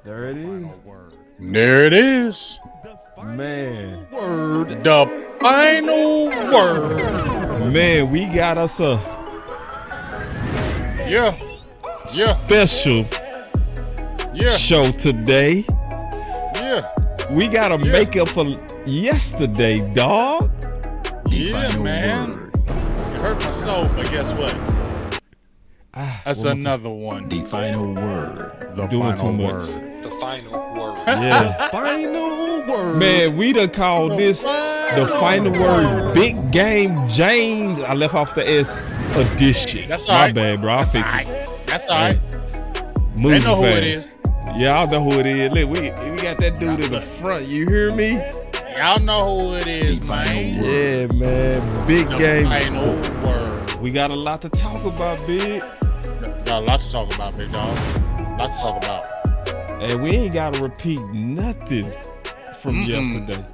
There it is. There it is. Man. The final word. Man, we got us a special show today. Yeah. We got to make up for yesterday, dog. Yeah, man. It hurt my soul, but guess what? That's another one. The final word. The Doing final too word. much. The final word. Yeah. Final word. Man, we done called this the final word. Big Game James. I left off the S edition. That's all My right. bad, bro. I'll fix it. That's all right. Moving They know who fast. it is. Yeah, I know who it is. Look, we got that dude in the front. You hear me? Y'all know who it is, man. Yeah, man. Big The game. final word. We got a lot to talk about, big. Got a lot to talk about, big dog. A lot to talk about. And we ain't got to repeat nothing from yesterday.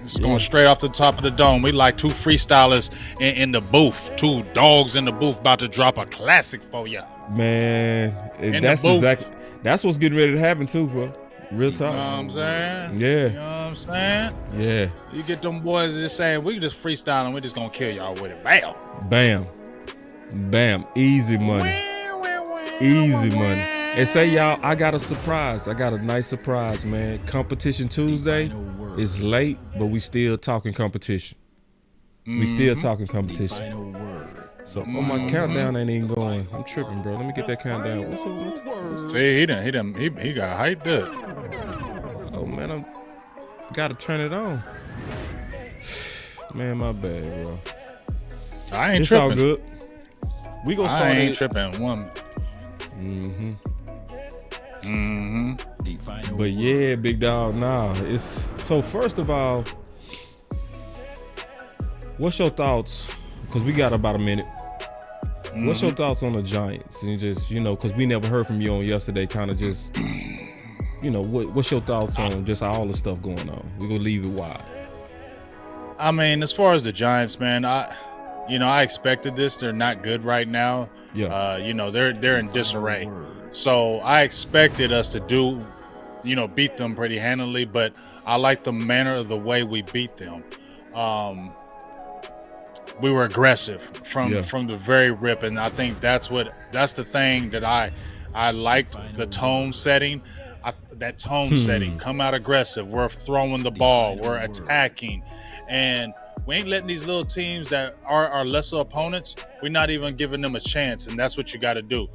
It's going straight off the top of the dome. We like two freestylers in the booth. Two dogs in the booth about to drop a classic for you. Man, In that's the booth. that's what's getting ready to happen too, bro. Real talk. You know what I'm saying? Yeah. You know what I'm saying? Yeah. You get them boys just saying, we just freestyling, we just gonna kill y'all with it. Bam. Bam. Bam. Easy money. Easy money. And say, y'all, I got a surprise. I got a nice surprise, man. Competition Tuesday is late, but we still talking competition. We still talking competition. So, my countdown ain't even going. I'm tripping, bro. Let me get that countdown. What's up? See, he got hyped up. Oh, man, I'm got to turn it on. Man, my bad, bro. I ain't It's tripping. all good. We gonna start I ain't it. tripping. One. But yeah, big dog, nah. It's so first of all, what's your thoughts? Because we got about a minute. What's your thoughts on the Giants? And just, because we never heard from you on yesterday, kind of just, what's your thoughts on just all the stuff going on? We're gonna leave it wide. I mean, as far as the Giants, man, I expected this. They're not good right now. Yeah. They're in disarray. So I expected us to beat them pretty handily, but I like the manner of the way we beat them. We were aggressive from the very rip, and I think that's the thing that I liked, the tone setting. That tone setting, come out aggressive. We're throwing the ball, we're attacking, and we ain't letting these little teams that are our lesser opponents, we're not even giving them a chance, and that's what you got to do.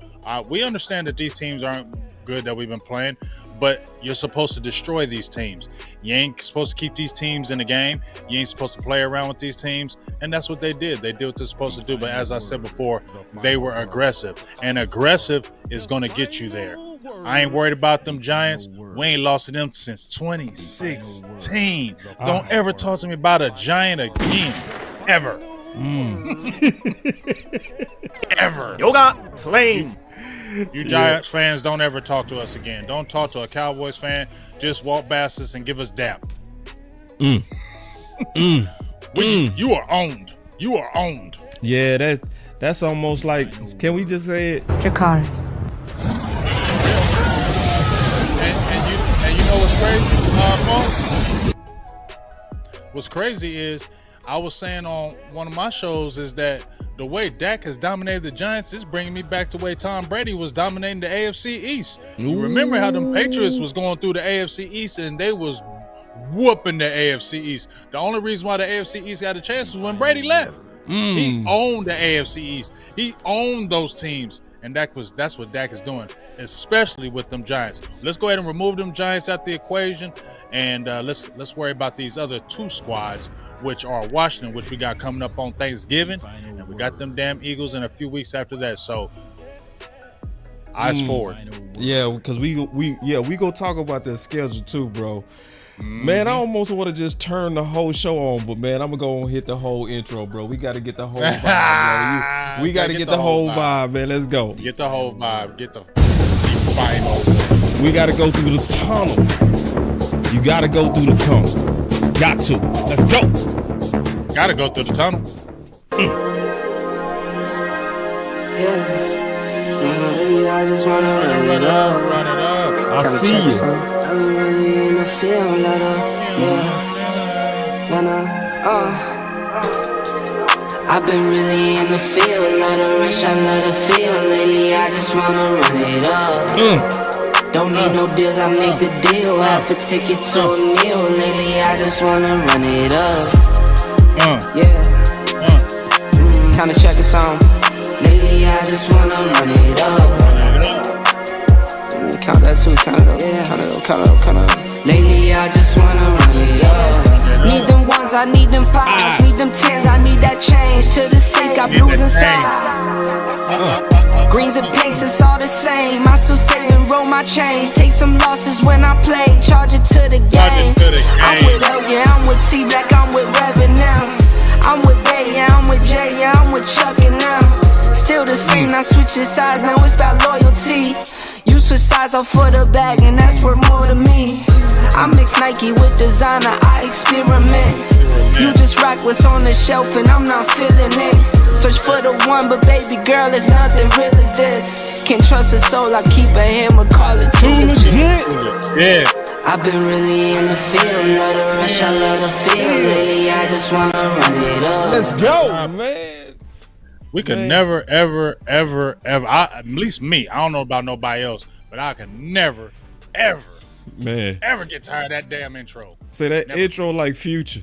We understand that these teams aren't good that we've been playing, but you're supposed to destroy these teams. You ain't supposed to keep these teams in the game. You ain't supposed to play around with these teams, and that's what they did. They did what they're supposed to do, but as I said before, they were aggressive, and aggressive is going to get you there. I ain't worried about them Giants. We ain't lost to them since 2016. Don't ever talk to me about a Giant again. Ever. Ever. Yoga claim. You Giants fans, don't ever talk to us again. Don't talk to a Cowboys fan. Just walk past us and give us dap. You are owned. You are owned. Yeah, that's almost like, can we just say it? Dracarys. And you know what's crazy? What's crazy is I was saying on one of my shows is that the way Dak has dominated the Giants is bringing me back to the way Tom Brady was dominating the AFC East. You remember how them Patriots was going through the AFC East and they was whooping the AFC East. The only reason why the AFC East got a chance was when Brady left. He owned the AFC East. He owned those teams. And that's what Dak is doing, especially with them Giants. Let's go ahead and remove them Giants out the equation, and let's worry about these other two squads, which are Washington, which we got coming up on Thanksgiving, and we got them damn Eagles in a few weeks after that. So, eyes forward. Yeah, because we go talk about that schedule too, bro. Man, I almost want to just turn the whole show on, but man, I'm gonna go and hit the whole intro, bro. We got to get the whole vibe, bro. We got to get the whole vibe, man. Let's go. Get the whole vibe. Get the final. We got to go through the tunnel. You got to go through the tunnel. Got to. Let's go. Got to go through the tunnel. Yeah. I just wanna run it up. I see you. I've been really in the field, let up, I've been really in the field, let her rush, I let her feel. Lately, I just wanna run it up. Don't need no deals, I make the deal. Half a ticket to a meal. Lately, I just wanna run it up. Time to check the song. Lately, I just wanna run it up. Count that too, count it up, count it up. Lately, I just wanna run it up. Need them ones, I need them fives, need them tens, I need that change. To the safe, got blues inside. Greens and pinks, it's all the same. I still save and roll my change. Take some losses when I play, charge it to the game. I'm with L, yeah, I'm with T Black, I'm with Reverend now. I'm with Bay, yeah, I'm with Jay, yeah, I'm with Chuck and now. Still the same, not switching sides, now it's about loyalty. You switch sides off for the bag, and that's worth more to me. I mix Nike with designer, I experiment. You just rock what's on the shelf, and I'm not feeling it. Search for the one, but baby girl, it's nothing real as this. Can't trust a soul, I keep a hammer, call it too legit. Yeah. I've been really in the field, let her rush, I let her feel. Lately, I just wanna run it up. Let's go, man. We could never, ever, at least me, I don't know about nobody else, but I could never, ever get tired of that damn intro. Say that intro like Future.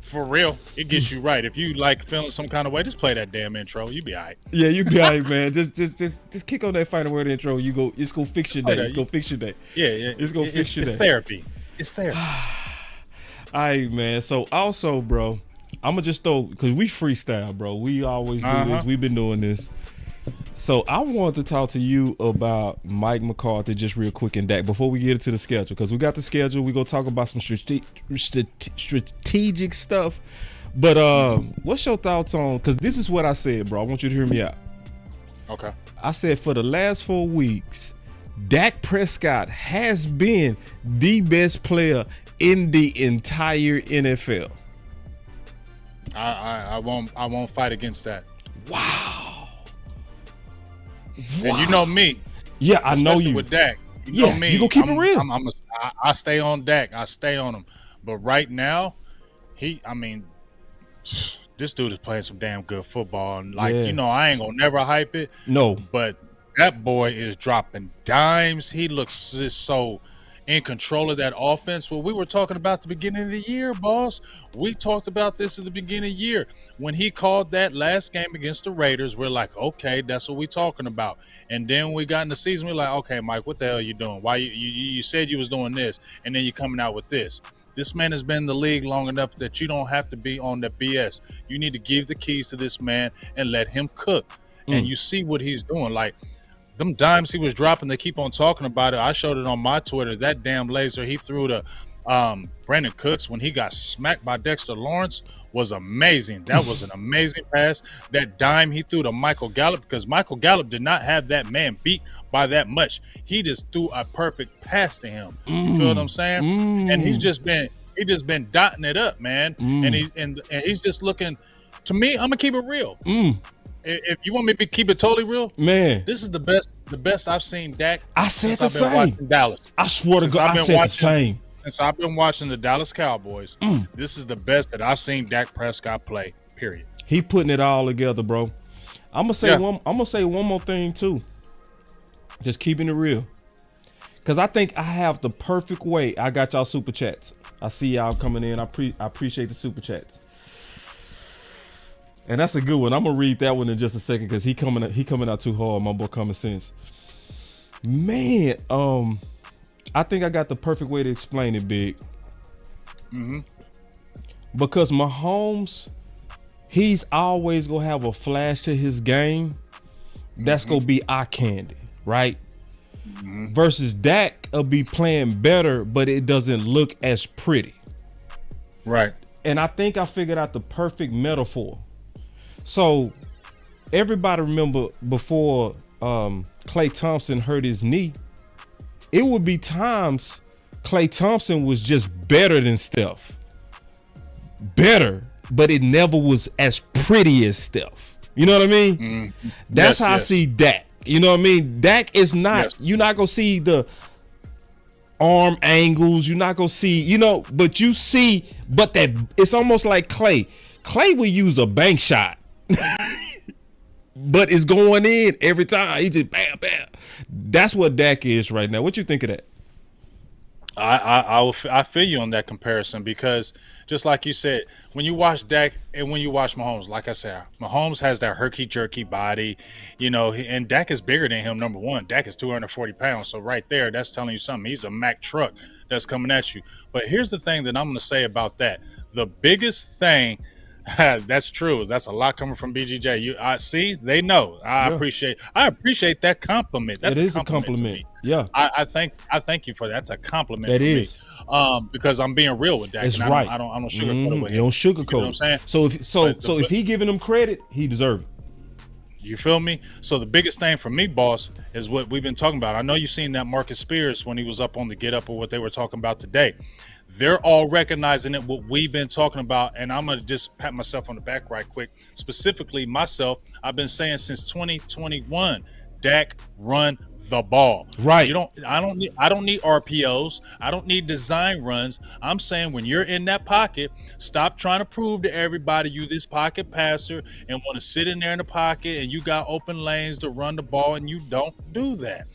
For real, it gets you right. If you like feeling some kind of way, just play that damn intro. You be all right. Yeah, you be all right, man. Just kick on that final word intro. It's gonna fix your day. It's gonna fix your day. Yeah. It's gonna fix your day. It's therapy. It's therapy. All right, man. So also, bro, I'm gonna just throw, because we freestyle, bro. We always do this. We've been doing this. So I wanted to talk to you about Mike McCarthy just real quick and Dak before we get into the schedule, because we got the schedule. We're gonna talk about some strategic stuff. But what's your thoughts on, because this is what I said, bro. I want you to hear me out. Okay. I said for the last 4 weeks, Dak Prescott has been the best player in the entire NFL. I won't fight against that. Wow. And you know me. Yeah, I know you. With Dak. You know me. You gonna keep it real. I stay on Dak. I stay on him. But right now, this dude is playing some damn good football. And I ain't gonna never hype it. No. But that boy is dropping dimes. He looks just so in control of that offense. Well, we were talking about the beginning of the year, boss. We talked about this at the beginning of the year. When he called that last game against the Raiders, we're like, okay, that's what we're talking about. And then we got in the season, we're like, okay, Mike, what the hell are you doing? Why you said you was doing this, and then you're coming out with this. This man has been in the league long enough that you don't have to be on the BS. You need to give the keys to this man and let him cook. And you see what he's doing. Like, them dimes he was dropping, they keep on talking about it. I showed it on my Twitter. That damn laser he threw to Brandon Cooks when he got smacked by Dexter Lawrence was amazing. That was an amazing pass. That dime he threw to Michael Gallup, because Michael Gallup did not have that man beat by that much. He just threw a perfect pass to him. You feel what I'm saying? And he's just been dotting it up, man. And he's just looking. To me, I'm gonna keep it real. If you want me to keep it totally real, man, this is the best I've seen Dak. I said the since I've been watching Dallas. I swear to God, I said the same. Since I've been watching the Dallas Cowboys, this is the best that I've seen Dak Prescott play. Period. He putting it all together, bro. I'm gonna say one more thing too. Just keeping it real, because I think I have the perfect way. I got y'all super chats. I see y'all coming in. I appreciate the super chats. And that's a good one. I'm gonna read that one in just a second, because he coming out too hard. My boy Common Sense. Man, I think I got the perfect way to explain it, Big. Because Mahomes, he's always gonna have a flash to his game that's gonna be eye candy, right? Versus Dak will be playing better, but it doesn't look as pretty. Right. And I think I figured out the perfect metaphor. So everybody remember before Klay Thompson hurt his knee, it would be times Klay Thompson was just better than Steph. Better, but it never was as pretty as Steph. You know what I mean? That's how I see Dak. You know what I mean? Dak is not. Yes. You're not gonna see the arm angles. You're not gonna see. But you see. But that it's almost like Clay. Clay will use a bank shot, but it's going in every time. He just bam, bam. That's what Dak is right now. What you think of that? I feel you on that comparison because just like you said, when you watch Dak and when you watch Mahomes, like I said, Mahomes has that herky-jerky body, and Dak is bigger than him, number one. Dak is 240 pounds, so right there, that's telling you something. He's a Mack truck that's coming at you. But here's the thing that I'm going to say about that. The biggest thing that's true. That's a lot coming from BGJ. I see. They know. I appreciate that compliment. That's a compliment. To me. Yeah. I thank you for that. That's a compliment. That for is me. Because I'm being real with that. That's right. I don't sugarcoat it with him. You don't sugarcoat. You know what I'm saying? So if he giving him credit, he deserves it. You feel me? So the biggest thing for me, boss, is what we've been talking about. I know you've seen that Marcus Spears when he was up on the Get Up or what they were talking about today. They're all recognizing it, what we've been talking about, and I'm going to just pat myself on the back right quick. Specifically, myself, I've been saying since 2021, Dak run the ball. Right. I don't need RPOs. I don't need design runs. I'm saying when you're in that pocket, stop trying to prove to everybody you this pocket passer and want to sit in there in the pocket and you got open lanes to run the ball, and you don't do that.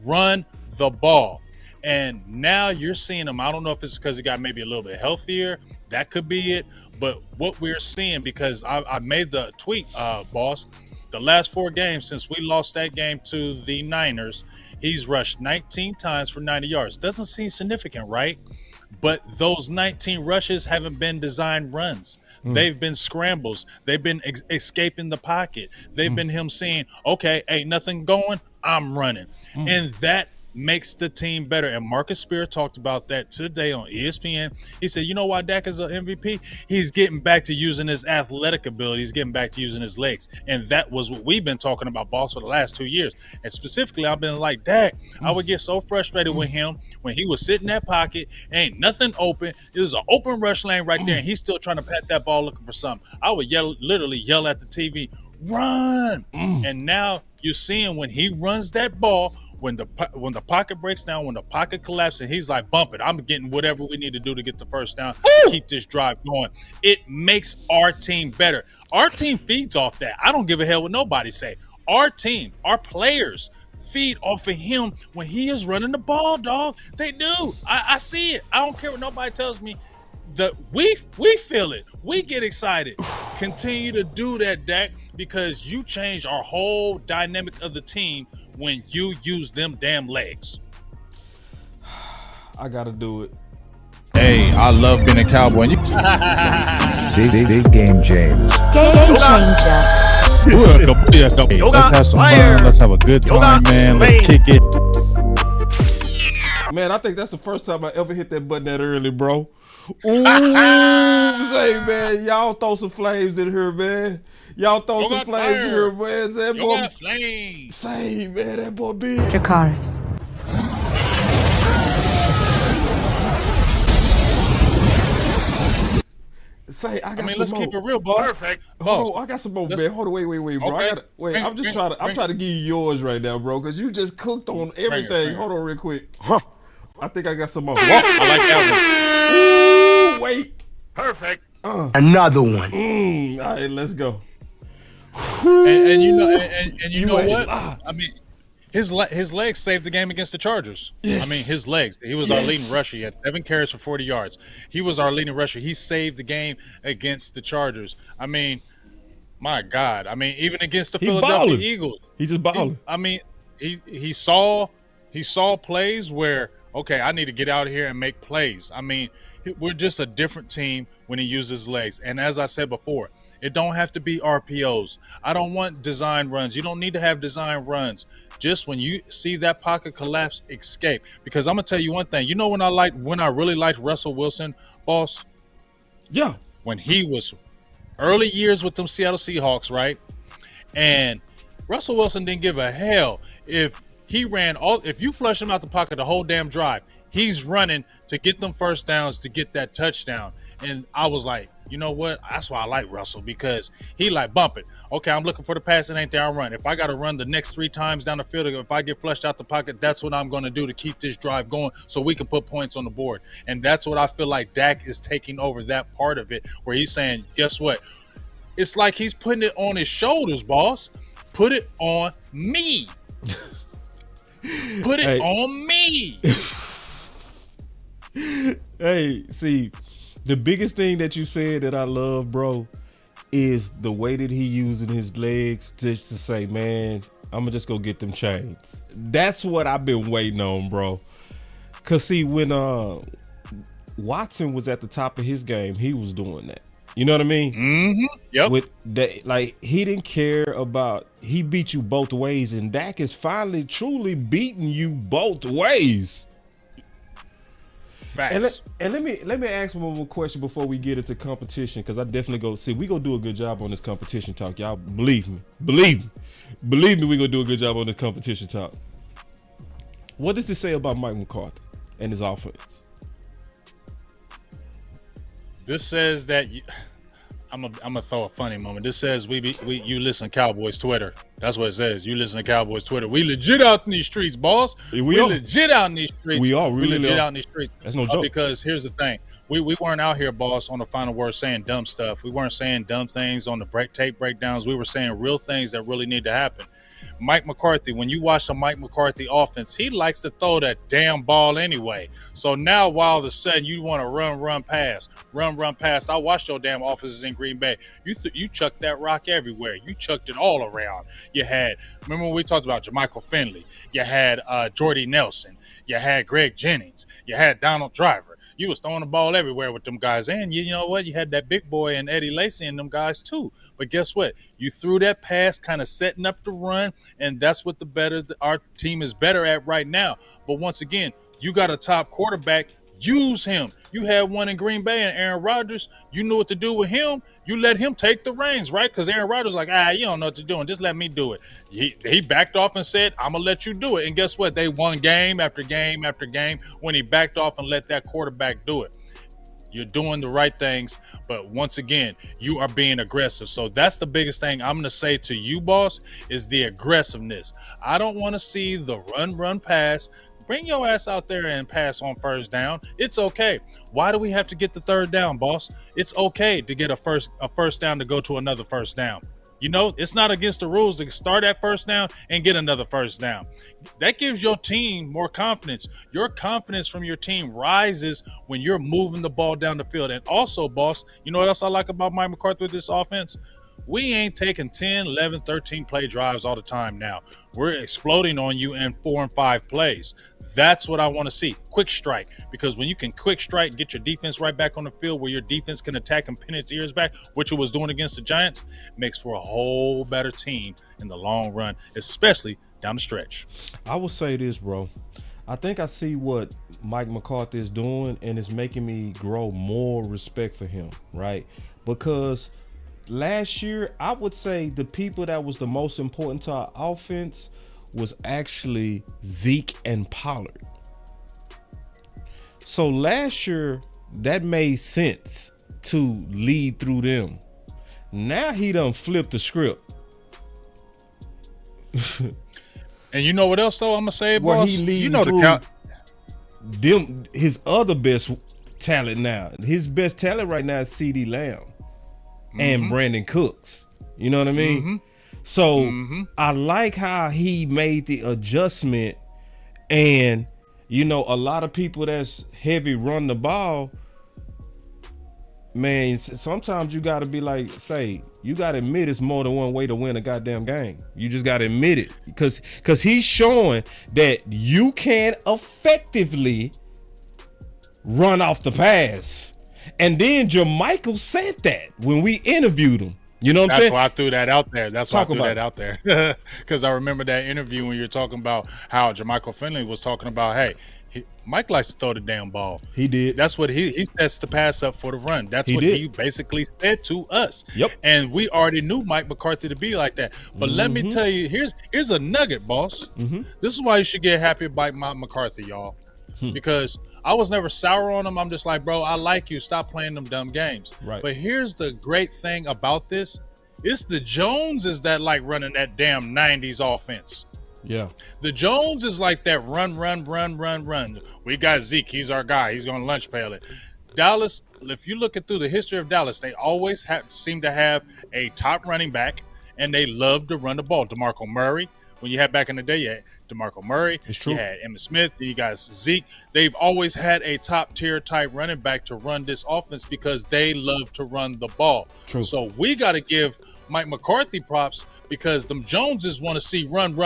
Run the ball. And now you're seeing him. I don't know if it's because he got maybe a little bit healthier. That could be it. But what we're seeing, because I made the tweet, boss, the last 4 games since we lost that game to the Niners, he's rushed 19 times for 90 yards. Doesn't seem significant, right? But those 19 rushes haven't been designed runs. They've been scrambles. They've been escaping the pocket. They've been him saying, okay, ain't nothing going, I'm running. And that makes the team better. And Marcus Spears talked about that today on ESPN. He said, you know why Dak is an MVP? He's getting back to using his athletic ability. He's getting back to using his legs. And that was what we've been talking about, boss, for the last 2 years. And specifically, I've been like, Dak, I would get so frustrated with him when he was sitting in that pocket, ain't nothing open. It was an open rush lane right there, and he's still trying to pat that ball looking for something. I would literally yell at the TV, run. And now you're seeing when he runs that ball, when the pocket breaks down, when the pocket collapses, he's like, bump it. I'm getting whatever we need to do to get the first down, keep this drive going. It makes our team better. Our team feeds off that. I don't give a hell what nobody say. Our team, our players feed off of him when he is running the ball, dog. They do. I see it. I don't care what nobody tells me. We feel it. We get excited. Continue to do that, Dak, because you change our whole dynamic of the team when you use them damn legs. I gotta do it. Hey, I love being a Cowboy. Big game, James. Game changer. Let's have some fun. Let's have a good time, man. Let's kick it. Man, I think that's the first time I ever hit that button that early, bro. Ooh, say, man, y'all throw some flames in here, man. Y'all throw some flames in here, man. That boy, say, man, that boy big. Dracarys. Say, I mean, let's keep it real, boss. Perfect. Oh, I got some more, man. Hold on, wait, bro. Okay. I'm trying to give you yours right now, bro, because you just cooked on everything. Bring it. Hold on, real quick. I think I got some more. I like that Ooh, wait. Perfect. Another one. All right, let's go. And you know what? I mean, his legs saved the game against the Chargers. Yes. I mean, his legs. He was our leading rusher. He had 7 carries for 40 yards. He was our leading rusher. He saved the game against the Chargers. I mean, my God. I mean, even against the Philadelphia Eagles. He just balling. He saw plays where, okay, I need to get out of here and make plays. I mean, we're just a different team when he uses his legs. And as I said before, it don't have to be RPOs. I don't want design runs. You don't need to have design runs. Just when you see that pocket collapse, escape. Because I'm gonna tell you one thing. You know when I really liked Russell Wilson, boss? Yeah. When he was early years with them Seattle Seahawks, right? And Russell Wilson didn't give a hell if he ran if you flush him out the pocket the whole damn drive, he's running to get them first downs to get that touchdown. And I was like, you know what? That's why I like Russell, because he like bump it. Okay, I'm looking for the pass. It ain't there. I'll run. If I got to run the next 3 times down the field, if I get flushed out the pocket, that's what I'm going to do to keep this drive going so we can put points on the board. And that's what I feel like Dak is taking over, that part of it, where he's saying, guess what? It's like he's putting it on his shoulders, boss. Put it on me. Put it on me. Hey, see, the biggest thing that you said that I love, bro, is the way that he using his legs just to say, man, I'm gonna just go get them chains. That's what I've been waiting on, bro. Cause see, when Watson was at the top of his game, he was doing that. You know what I mean? Mm-hmm. Yep. With that, like, he didn't care about, he beat you both ways, and Dak is finally truly beating you both ways. Facts. And let me ask one more question before we get into competition, because I definitely we gonna do a good job on this competition talk, y'all. Believe me, we gonna do a good job on this competition talk. What does this say about Mike McCarthy and his offense? This says that I'm gonna throw a funny moment. This says you listen to Cowboys Twitter. That's what it says. You listen to Cowboys Twitter. We legit out in these streets, boss. We legit out in these streets. We are. We legit out in these streets. That's no joke. Because here's the thing. We weren't out here, boss, on the final word saying dumb stuff. We weren't saying dumb things on the tape breakdowns. We were saying real things that really need to happen. Mike McCarthy, when you watch the Mike McCarthy offense, he likes to throw that damn ball anyway. So now, while all of a sudden you want to run, pass. I watched your damn offenses in Green Bay. You chucked that rock everywhere. You chucked it all around. You had, remember when we talked about Jermichael Finley? You had Jordy Nelson. You had Greg Jennings. You had Donald Driver. You was throwing the ball everywhere with them guys. And you know what? You had that big boy and Eddie Lacy and them guys too. But guess what? You threw that pass, kind of setting up the run, and that's what our team is better at right now. But once again, you got a top quarterback. Use him. You had one in Green Bay and Aaron Rodgers. You knew what to do with him. You let him take the reins, right? Because Aaron Rodgers was like, you don't know what to do, and just let me do it. He backed off and said, I'm going to let you do it. And guess what? They won game after game after game when he backed off and let that quarterback do it. You're doing the right things, but once again, you are being aggressive. So that's the biggest thing I'm going to say to you, boss, is the aggressiveness. I don't want to see the run, pass. Bring your ass out there and pass on first down. It's okay. Why do we have to get the third down, boss? It's okay to get a first down to go to another first down. You know, it's not against the rules to start at first down and get another first down. That gives your team more confidence. Your confidence from your team rises when you're moving the ball down the field. And also, boss, you know what else I like about Mike McCarthy with this offense? We ain't taking 10, 11, 13 play drives all the time now. We're exploding on you in 4 and 5 plays. That's what I want to see. Quick strike. Because when you can quick strike, get your defense right back on the field where your defense can attack and pin its ears back, which it was doing against the Giants, makes for a whole better team in the long run, especially down the stretch. I will say this, bro. I think I see what Mike McCarthy is doing, and it's making me grow more respect for him, right? Because last year, I would say the people that was the most important to our offense was actually Zeke and Pollard. So last year, that made sense to lead through them. Now he done flipped the script. And you know what else, though, I'm going to say, Where boss? he leads you know them, his other best talent now. His best talent right now is CD Lamb and Brandon Cooks. You know what I mean? Mm-hmm. So I like how he made the adjustment, and you know, a lot of people that's heavy run the ball, man, sometimes you got to be like, you got to admit it's more than one way to win a goddamn game. You just got to admit it, because he's showing that you can effectively run off the pass. And then Jermichael said that when we interviewed him. You know what I'm saying? That's why I threw that out there. That's why I threw that out there. Because I remember that interview when you were talking about how Jermichael Finley was talking about, hey, Mike likes to throw the damn ball. He did. That's what he sets the pass up for the run. That's what he basically said to us. Yep. And we already knew Mike McCarthy to be like that. But let me tell you, here's a nugget, boss. This is why you should get happy about Mike McCarthy, y'all. because I was never sour on him. I'm just like, bro, I like you. Stop playing them dumb games. Right. But here's the great thing about this. It's the Joneses that like running that damn 90s offense. Yeah. The Jones is like that run. We got Zeke. He's our guy. He's going to lunch pail it. Dallas, if you look at through the history of Dallas, they always seem to have a top running back, and they love to run the ball. DeMarco Murray. When you had back in the day, you had DeMarco Murray. It's true. You had Emmitt Smith. You got Zeke. They've always had a top-tier type running back to run this offense because they love to run the ball. True. So we got to give Mike McCarthy props because them Joneses want to see run.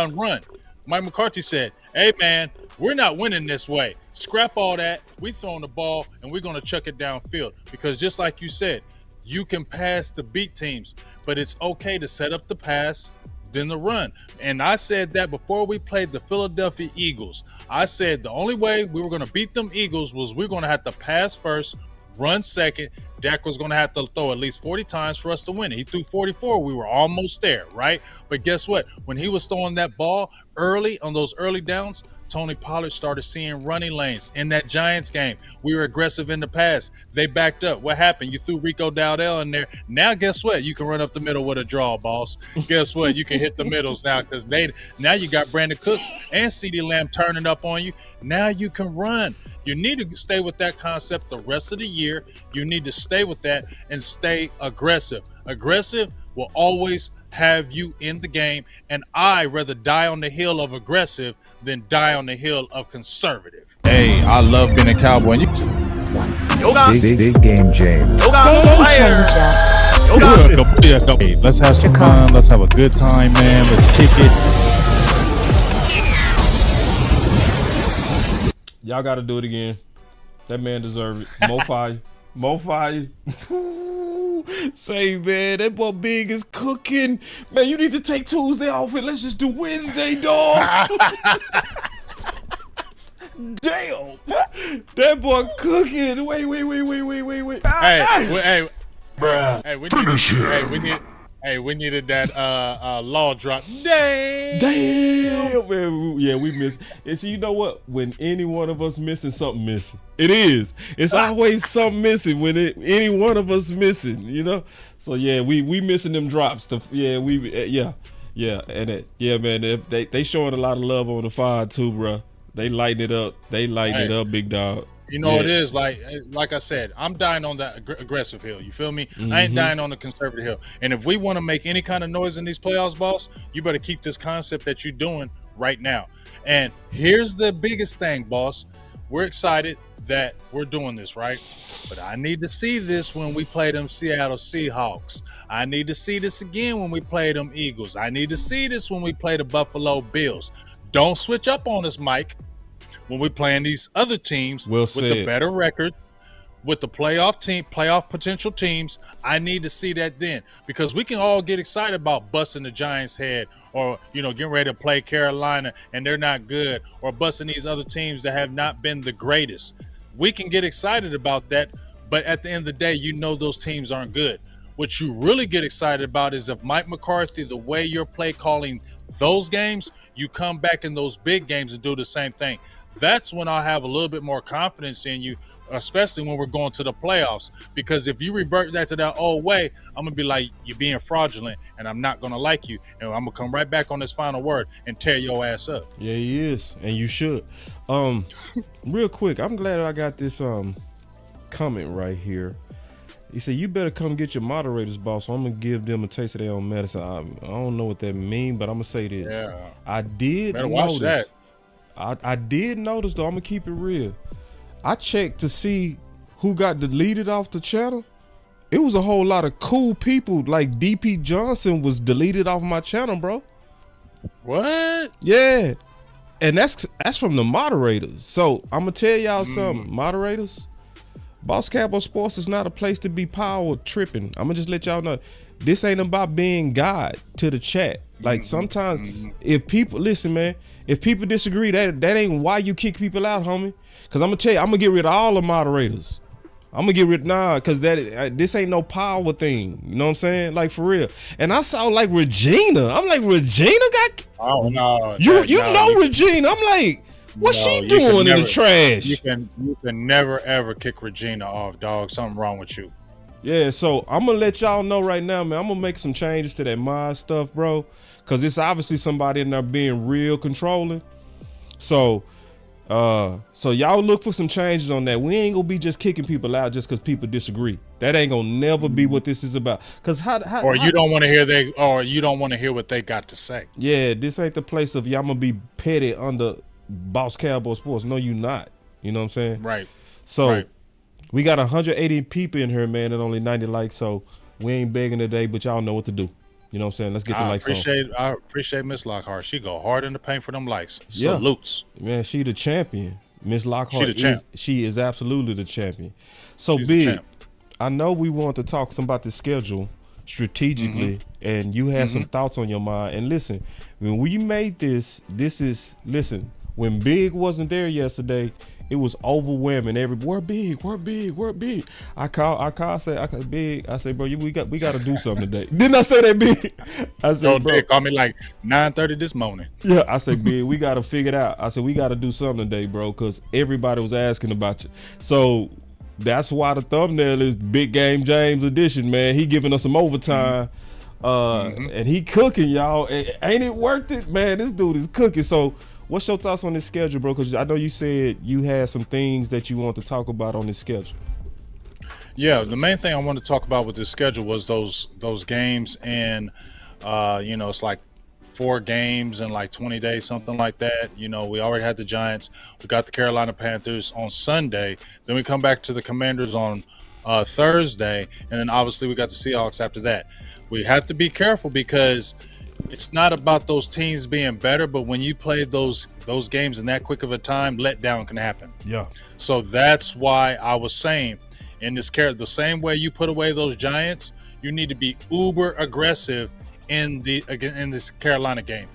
Mike McCarthy said, hey, man, we're not winning this way. Scrap all that. We throwing the ball, and we're going to chuck it downfield because just like you said, you can pass the beat teams, but it's okay to set up the pass, then the run. And I said that before we played the Philadelphia Eagles. I said the only way we were going to beat them Eagles was we were going to have to pass first, run second. Dak was going to have to throw at least 40 times for us to win it. He threw 44. We were almost there, right? But guess what? When he was throwing that ball early on those early downs, Tony Pollard started seeing running lanes. In that Giants game, we were aggressive in the pass. They backed up. What happened? You threw Rico Dowdle in there. Now, guess what? You can run up the middle with a draw, boss. Guess what? You can hit the middles now because now you got Brandon Cooks and CeeDee Lamb turning up on you. Now you can run. You need to stay with that concept the rest of the year. You need to stay with that and stay aggressive. Aggressive will always have you in the game, and I rather die on the hill of aggressive than die on the hill of conservative. Hey, I love being a Cowboy. Big game, James. Game changer. Hey, let's have some fun. Let's have a good time, man. Let's kick it. Y'all got to do it again. That man deserves it. Mo fire. Say, man, that boy Big is cooking. Man, you need to take Tuesday off and let's just do Wednesday, dog. Damn. That boy cooking. Wait. Hey, we needed that law drop. Damn, man. Yeah, we missed. And see, you know what? When any one of us missing, something missing. It is. It's always something missing when any one of us missing. You know. So yeah, we missing them drops. Man. They showing a lot of love on the fire too, bro. They lighting it up. It up, big dog. You know, it is like I said, I'm dying on that aggressive hill. You feel me? I ain't dying on the conservative hill. And if we want to make any kind of noise in these playoffs, boss, you better keep this concept that you're doing right now. And here's the biggest thing, boss. We're excited that we're doing this, right? But I need to see this when we play them Seattle Seahawks. I need to see this again when we play them Eagles. I need to see this when we play the Buffalo Bills. Don't switch up on us, Mike. When we're playing these other teams with the better record, with the playoff potential teams, I need to see that then, because we can all get excited about busting the Giants' head, or getting ready to play Carolina and they're not good, or busting these other teams that have not been the greatest. We can get excited about that, but at the end of the day, those teams aren't good. What you really get excited about is if Mike McCarthy, the way you're play calling those games, you come back in those big games and do the same thing. That's when I'll have a little bit more confidence in you, especially when we're going to the playoffs. Because if you revert that to that old way, I'm going to be like, you're being fraudulent, and I'm not going to like you. And I'm going to come right back on this final word and tear your ass up. Yeah, he is. And you should. Real quick, I'm glad I got this comment right here. He said, you better come get your moderators, boss. So I'm going to give them a taste of their own medicine. I don't know what that means, but I'm going to say this. Yeah. I did better notice. Watch that. I did notice, though. I'm going to keep it real. I checked to see who got deleted off the channel. It was a whole lot of cool people. Like DP Johnson was deleted off my channel, bro. What? Yeah. And that's from the moderators. So I'm going to tell y'all something. Moderators, Boss Cowboy Sports is not a place to be power tripping. I'm going to just let y'all know. This ain't about being God to the chat. Like sometimes if people, listen, man, if people disagree, that ain't why you kick people out, homie. Because I'm going to tell you, I'm going to get rid of all the moderators. I'm going to get rid because this ain't no power thing. You know what I'm saying? Like, for real. And I saw, like, Regina. I'm like, Regina got... Oh, no. You know Regina. I'm like, What's No, she you can doing in the never- trash? You can never ever kick Regina off, dog. Something wrong with you. Yeah, so I'm gonna let y'all know right now, man. I'm gonna make some changes to that mod stuff, bro, because it's obviously somebody in there being real controlling. So y'all look for some changes on that. We ain't gonna be just kicking people out just because people disagree. That ain't gonna never be what this is about. Cause You don't want to hear what they got to say. Yeah, this ain't the place of y'all gonna be petty under Boss Cowboy Sports. No, you not. You know what I'm saying? Right. So Right. we got 180 people in here, man, and only 90 likes. So we ain't begging today, but y'all know what to do. You know what I'm saying? Let's get the likes on. I appreciate Miss Lockhart. She go hard in the paint for them likes. Yeah. Salutes. Man, she the champion. Miss Lockhart she is absolutely the champion. So She's the Big, champ. I know we want to talk some about the schedule strategically, and you had some thoughts on your mind. And listen, when we made listen, when Big wasn't there yesterday, it was overwhelming. We're big. I said, Big. I said, bro, we got to do something today. Didn't I say that, Big? I said, bro, They call me like 9:30 this morning. yeah. I said, Big, we got to figure it out. I said, we got to do something today, bro, because everybody was asking about you. So that's why the thumbnail is Big Game James edition, man. He giving us some overtime, and he cooking, y'all. Ain't it worth it, man? This dude is cooking. So what's your thoughts on this schedule, bro? Because I know you said you had some things that you want to talk about on this schedule. Yeah, the main thing I want to talk about with this schedule was those games, and it's like 4 games in like 20 days, something like that. You know, we already had the Giants, we got the Carolina Panthers on Sunday, then we come back to the Commanders on Thursday, and then obviously we got the Seahawks after that. We have to be careful because it's not about those teams being better, but when you play those games in that quick of a time, letdown can happen. Yeah. So that's why I was saying, in this the same way you put away those Giants, you need to be uber aggressive in this Carolina game.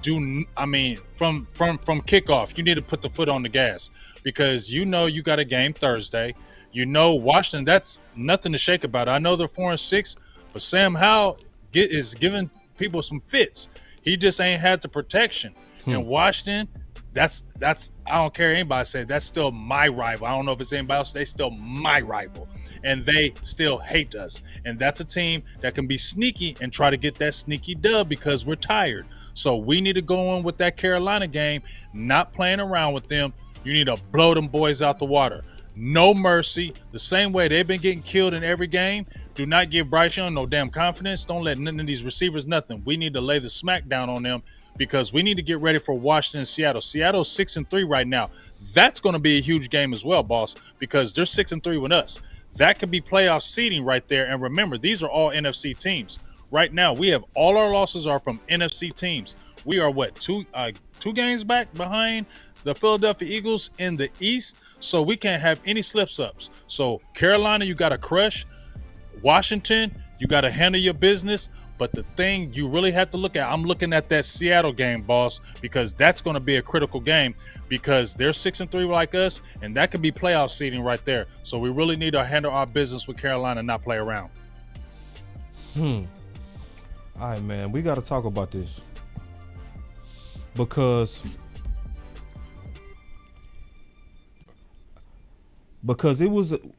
From kickoff, you need to put the foot on the gas, because you got a game Thursday. Washington, that's nothing to shake about. I know they're 4-6, but Sam Howell is giving people some fits. He just ain't had the protection. And Washington, that's I don't care anybody say, that's still my rival. I don't know if it's anybody else. They still my rival, and they still hate us. And that's a team that can be sneaky and try to get that sneaky dub because we're tired. So we need to go in with that Carolina game, not playing around with them. You need to blow them boys out the water. No mercy. The same way they've been getting killed in every game. Do not give Bryce Young no damn confidence. Don't let none of these receivers nothing. We need to lay the smack down on them, because we need to get ready for Washington and Seattle. Seattle's 6-3 right now. That's going to be a huge game as well, boss, because they're 6-3 with us. That could be playoff seeding right there. And remember, these are all NFC teams. Right now, we have all our losses are from NFC teams. We are two games back behind the Philadelphia Eagles in the East, so we can't have any slips-ups. So Carolina, you got to crush. Washington, you got to handle your business. But the thing you really have to look at, I'm looking at that Seattle game, boss, because that's going to be a critical game, because they're 6-3 like us, and that could be playoff seeding right there. So we really need to handle our business with Carolina and not play around. All right, man, we got to talk about this, because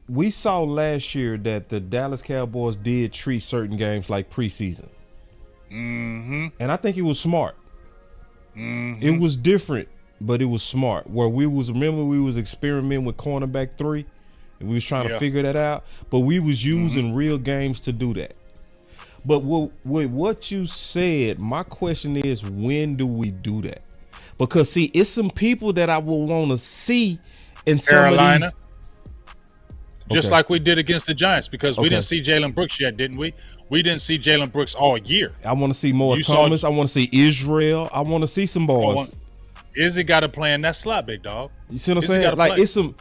we saw last year that the Dallas Cowboys did treat certain games like preseason. And I think it was smart. It was different, but it was smart. Where we was experimenting with cornerback 3, and we was trying to figure that out, but we was using real games to do that. But with what you said, my question is, when do we do that? Because see, it's some people that I will want to see in Carolina. some of these. Just like we did against the Giants, because we didn't see Jalen Brooks yet, didn't we? We didn't see Jalen Brooks all year. I want to see more Thomas. I want to see Israel. I want to see some balls. Izzy got to play in that slot, big dog. You see what I'm saying? Like, it's some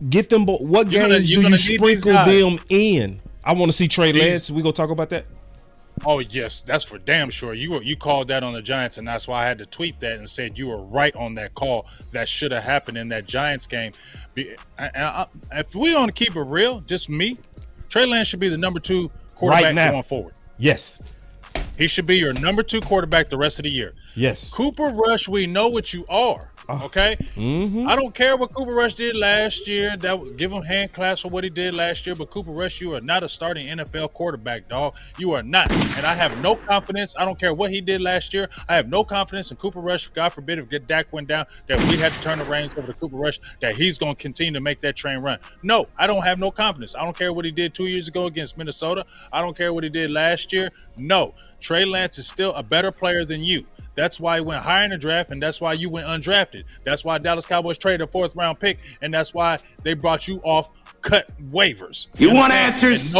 get them. What games do you sprinkle them in? I want to see Trey Lance. We gonna talk about that. Oh yes, that's for damn sure. You called that on the Giants, and that's why I had to tweet that and said you were right on that call. That should have happened in that Giants game. If we want to keep it real, just me, Trey Lance should be the number 2 quarterback right now going forward. Yes, he should be your number 2 quarterback the rest of the year. Yes, Cooper Rush, we know what you are. Okay, Mm-hmm. I don't care what Cooper Rush did last year. Give him hand claps for what he did last year. But Cooper Rush, you are not a starting NFL quarterback, dog. You are not, and I have no confidence. I don't care what he did last year. I have no confidence in Cooper Rush. God forbid if Dak went down, that we had to turn the reins over to Cooper Rush. That he's going to continue to make that train run. No, I don't have no confidence. I don't care what he did 2 years ago against Minnesota. I don't care what he did last year. No, Trey Lance is still a better player than you. That's why he went higher in the draft, and that's why you went undrafted. That's why Dallas Cowboys traded a 4th round pick, and that's why they brought you off cut waivers. You want answers?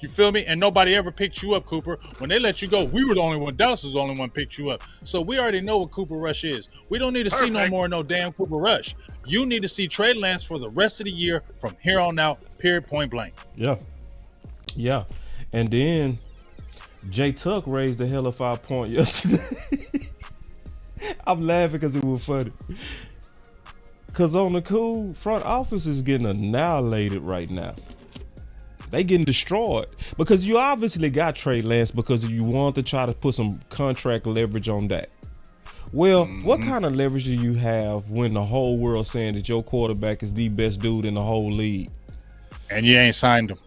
You feel me? And nobody ever picked you up, Cooper. When they let you go, we were the only one. Dallas was the only one picked you up. So we already know what Cooper Rush is. We don't need to see no more damn Cooper Rush. You need to see Trey Lance for the rest of the year from here on out, period, point blank. Yeah. And then Jay Tuck raised the hell of 5 point yesterday. I'm laughing because it was funny. Because on the cool, front office is getting annihilated right now. They getting destroyed because you obviously got Trey Lance because you want to try to put some contract leverage on that. Well, what kind of leverage do you have when the whole world saying that your quarterback is the best dude in the whole league? And you ain't signed him.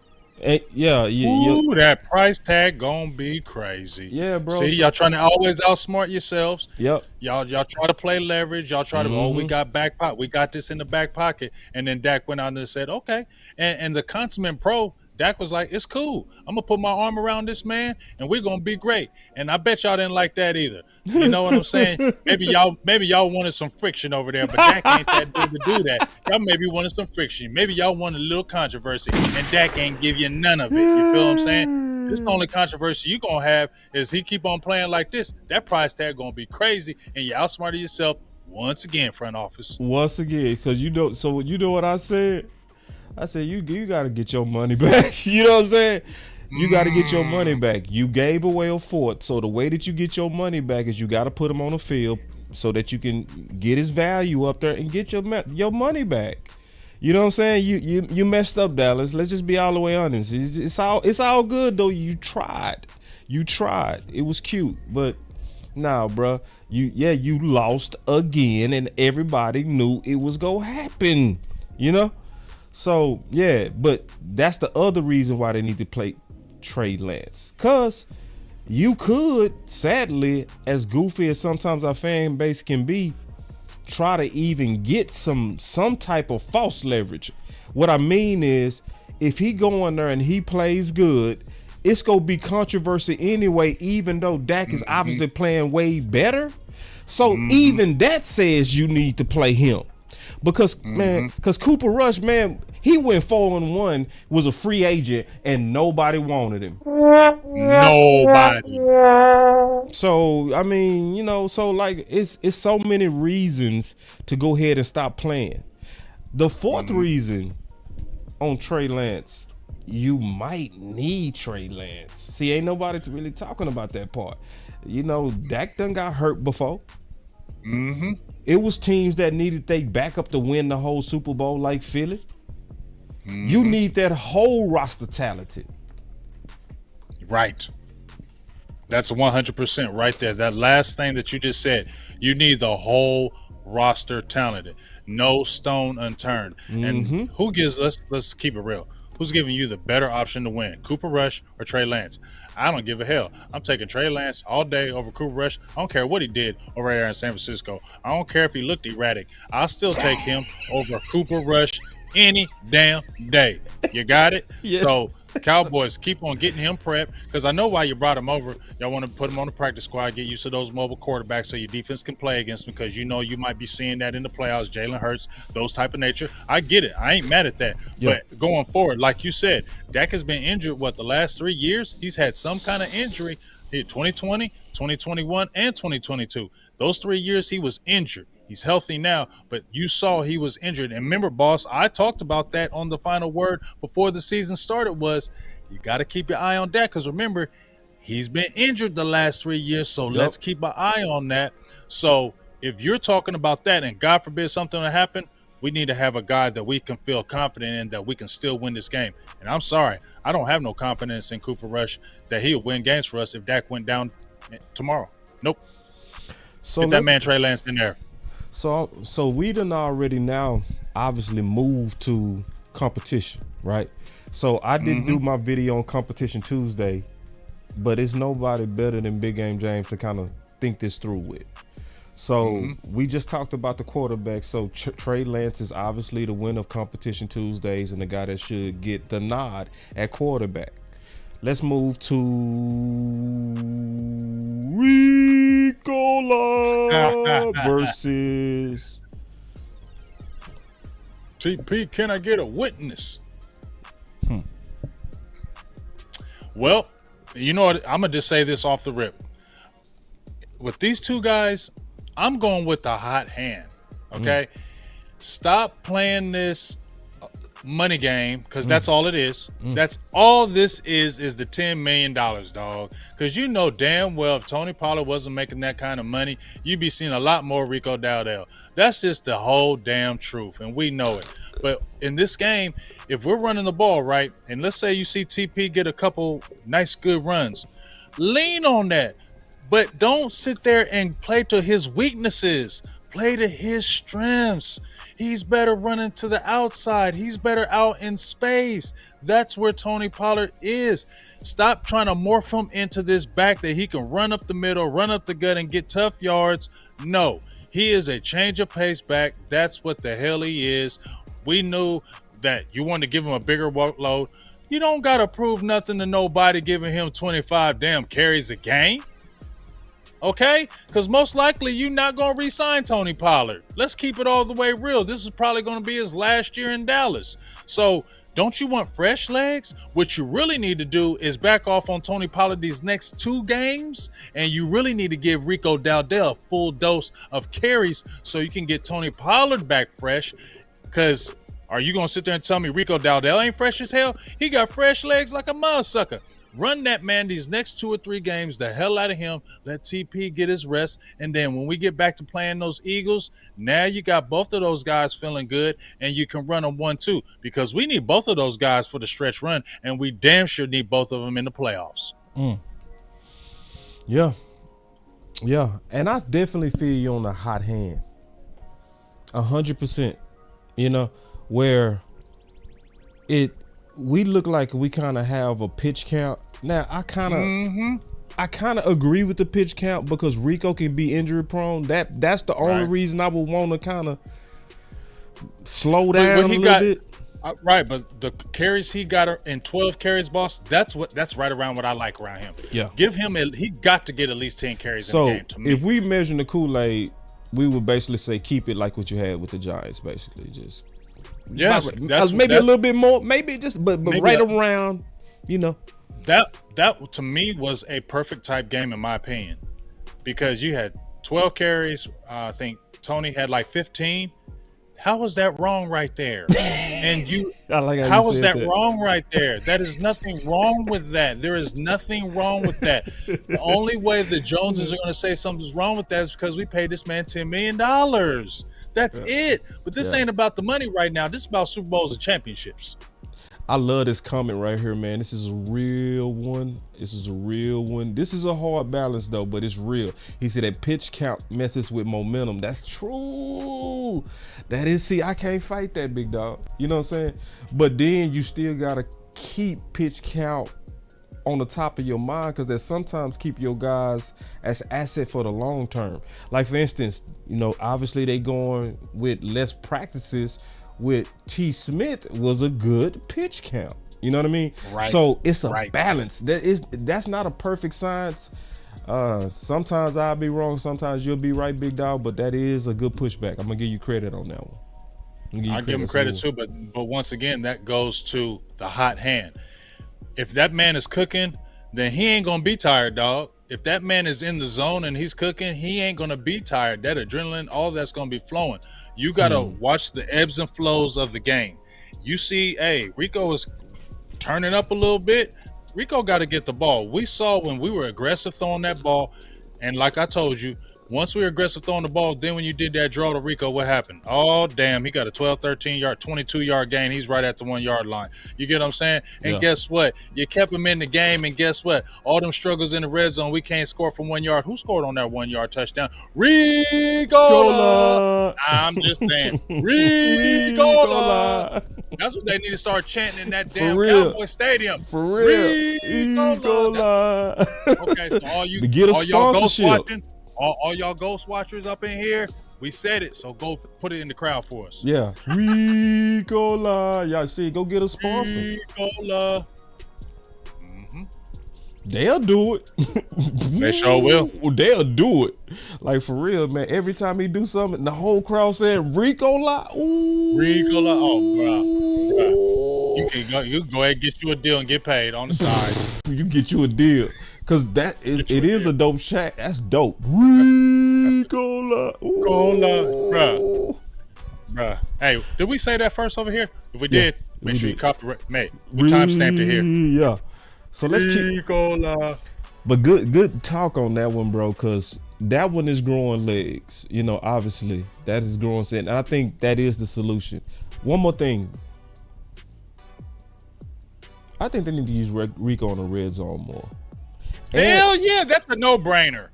Ooh, that price tag gonna be crazy. Yeah, bro. See, y'all trying to always outsmart yourselves. Yep. Y'all try to play leverage. Y'all try to, we got we got this in the back pocket. And then Dak went out and said, okay. And the consummate pro, Dak was like, it's cool. I'm gonna put my arm around this man and we're gonna be great. And I bet y'all didn't like that either. You know what I'm saying? Maybe y'all wanted some friction over there, but Dak ain't that dude to do that. Y'all maybe wanted some friction. Maybe y'all wanted a little controversy, and Dak ain't give you none of it. You feel what I'm saying? This the only controversy you gonna have is he keep on playing like this. That price tag gonna be crazy, and you outsmarted yourself once again, front office. Once again, because you know what I said? I said, you got to get your money back. You know what I'm saying? You got to get your money back. You gave away a 4th. So the way that you get your money back is you got to put him on the field so that you can get his value up there and get your money back. You know what I'm saying? You messed up, Dallas. Let's just be all the way honest. It's all good, though. You tried. It was cute. But nah, bro. You lost again, and everybody knew it was going to happen. You know? So, yeah, but that's the other reason why they need to play Trey Lance. Because you could, sadly, as goofy as sometimes our fan base can be, try to even get some type of false leverage. What I mean is, if he go in there and he plays good, it's going to be controversy anyway, even though Dak is obviously playing way better. So even that says you need to play him. Because Cooper Rush, man, he went 4-1, was a free agent, and nobody wanted him. Nobody. So I mean, it's so many reasons to go ahead and stop playing. The 4th reason on Trey Lance, you might need Trey Lance. See, ain't nobody really talking about that part. Dak done got hurt before. It was teams that needed they backup to win the whole Super Bowl like Philly. You need that whole roster talented. Right. That's 100% right there. That last thing that you just said, you need the whole roster talented. No stone unturned. And who gives let's keep it real. Who's giving you the better option to win, Cooper Rush or Trey Lance? I don't give a hell. I'm taking Trey Lance all day over Cooper Rush. I don't care what he did over there in San Francisco. I don't care if he looked erratic. I'll still take him over Cooper Rush any damn day. You got it? Yes. So Cowboys, keep on getting him prepped, because I know why you brought him over. Y'all want to put him on the practice squad, get used to those mobile quarterbacks so your defense can play against him, because you might be seeing that in the playoffs. Jalen Hurts, those type of nature. I get it. I ain't mad at that. Yeah. But going forward, like you said, Dak has been injured, the last 3 years? He's had some kind of injury. 2020, 2021, and 2022. Those 3 years he was injured. He's healthy now, but you saw he was injured. And remember, boss, I talked about that on the final word before the season started was you got to keep your eye on Dak, because remember, he's been injured the last 3 years, so let's keep an eye on that. So if you're talking about that and God forbid something to happen, we need to have a guy that we can feel confident in, that we can still win this game. And I'm sorry, I don't have no confidence in Cooper Rush that he'll win games for us if Dak went down tomorrow. Nope. So get that man Trey Lance in there. So we done already now obviously moved to competition, right? So I didn't do my video on Competition Tuesday, but it's nobody better than Big Game James to kind of think this through with. So we just talked about the quarterback. So Trey Lance is obviously the winner of Competition Tuesdays and the guy that should get the nod at quarterback. Let's move to Ricola versus TP. Can I get a witness? Well, you know what? I'm gonna just say this off the rip. With these two guys, I'm going with the hot hand. Okay, stop playing this money game because that's all it is. That's all this is the $10 million, dog. Because you know damn well if Tony Pollard wasn't making that kind of money, you'd be seeing a lot more Rico Dowdle. That's just the whole damn truth, and we know it. But in this game, if we're running the ball right, and let's say you see TP get a couple nice good runs, lean on that. But don't sit there and play to his weaknesses. Play to his strengths. He's better running to the outside. He's better out in space. That's where Tony Pollard is. Stop trying to morph him into this back that he can run up the middle, run up the gut, and get tough yards. No, he is a change of pace back. That's what the hell he is. We knew that you wanted to give him a bigger workload. You don't got to prove nothing to nobody giving him 25 damn carries a game. Okay? Because most likely you're not going to re-sign Tony Pollard. Let's keep it all the way real. This is probably going to be his last year in Dallas. So don't you want fresh legs? What you really need to do is back off on Tony Pollard these next 2 games, and you really need to give Rico Dowdle a full dose of carries so you can get Tony Pollard back fresh. Because are you going to sit there and tell me Rico Dowdle ain't fresh as hell? He got fresh legs like a mudsucker. Run that man these next 2 or 3 games the hell out of him. Let TP get his rest. And then when we get back to playing those Eagles, now you got both of those guys feeling good and you can run them 1-2 because we need both of those guys for the stretch run and we damn sure need both of them in the playoffs. Yeah. And I definitely feel you on the hot hand. 100%. You know, where we look like we kind of have a pitch count. Now, I kind of agree with the pitch count because Rico can be injury prone. That's the only reason I would want to kind of slow down a little bit. Right, but the carries he got in 12 carries, boss, that's right around what I like around him. Yeah. Give him he got to get at least 10 carries in a game to me. If we measure the Kool-Aid, we would basically say keep it like what you had with the Giants, basically. Just maybe a little bit more, maybe just but maybe right around, you know. That to me was a perfect type game in my opinion, because you had 12 carries. I think Tony had like 15. How was that wrong right there? And how was that wrong right there? That is nothing wrong with that. There is nothing wrong with that. The only way the Joneses are going to say something's wrong with that is because we paid this man $10 million. That's it. But this ain't about the money right now. This is about Super Bowls and championships. I love this comment right here, man. This is a real one. This is a hard balance, though, but it's real. He said that pitch count messes with momentum. That's true. That is, see, I can't fight that, big dog. You know what I'm saying? But then you still got to keep pitch count on the top of your mind because that sometimes keep your guys as asset for the long term. Like, for instance, you know, obviously they going with less practices with T. Smith was a good pitch count. You know what I mean? Right. So it's a balance. That's not a perfect science. Sometimes I'll be wrong. Sometimes you'll be right, big dog. But that is a good pushback. I'm gonna give you credit on that one. I'll give him credit too. But once again, that goes to the hot hand. If that man is cooking, then he ain't gonna be tired, dog. If that man is in the zone and he's cooking, he ain't gonna be tired. That adrenaline, all that's gonna be flowing. You gotta watch the ebbs and flows of the game. You see, hey, Rico is turning up a little bit. Rico got to get the ball. We saw when we were aggressive throwing that ball, and like I told you, Once we were aggressive throwing the ball, then when you did that draw to Rico, what happened? Oh, damn, he got a 12, 13-yard, 22-yard gain. He's right at the 1-yard line. You get what I'm saying? And guess what? You kept him in the game, and guess what? All them struggles in the red zone, we can't score from 1 yard. Who scored on that 1-yard touchdown? Rico! I'm just saying. Rico! That's what they need to start chanting in that damn Cowboy stadium. For real. Rico! Okay, so all y'all ghost watching, all y'all ghost watchers up in here, we said it, so go put it in the crowd for us. Yeah. Ricola. Y'all see, go get a sponsor. Ricola. They'll do it. They sure will. They'll do it. Like, for real, man. Every time he do something, the whole crowd said, Ricola. Ooh. Ricola. Oh, bro. You can go ahead and get you a deal and get paid on the side. You get you a deal. Because it is a dope chat. That's dope. Ricola. Bruh. Hey, did we say that first over here? If we did, make sure you copyright. Mate, we timestamped it here. Yeah. So let's keep. But good talk on that one, bro, because that one is growing legs. You know, obviously, that is growing legs. And I think that is the solution. One more thing. I think they need to use Rico on the red zone more. Hell yeah, that's a no-brainer.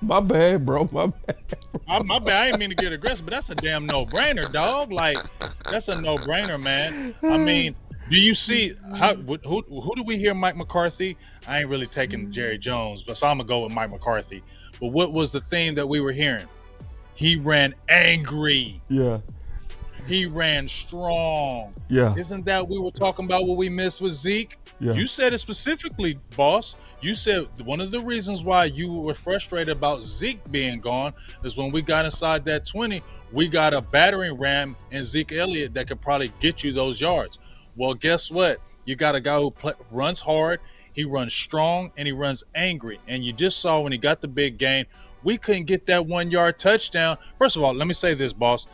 My bad, bro. My bad. My bad. I didn't mean to get aggressive, but that's a damn no-brainer, dog. Like, that's a no-brainer, man. I mean, do you see who do we hear Mike McCarthy? I ain't really taking Jerry Jones, but so I'm gonna go with Mike McCarthy. But what was the theme that we were hearing? He ran angry. Yeah. He ran strong. Yeah. Isn't that we were talking about what we missed with Zeke? Yeah. You said it specifically, boss. You said one of the reasons why you were frustrated about Zeke being gone is when we got inside that 20, we got a battering ram in Zeke Elliott that could probably get you those yards. Well, guess what? You got a guy who runs hard, he runs strong, and he runs angry. And you just saw when he got the big gain, we couldn't get that 1-yard touchdown. First of all, let me say this, boss.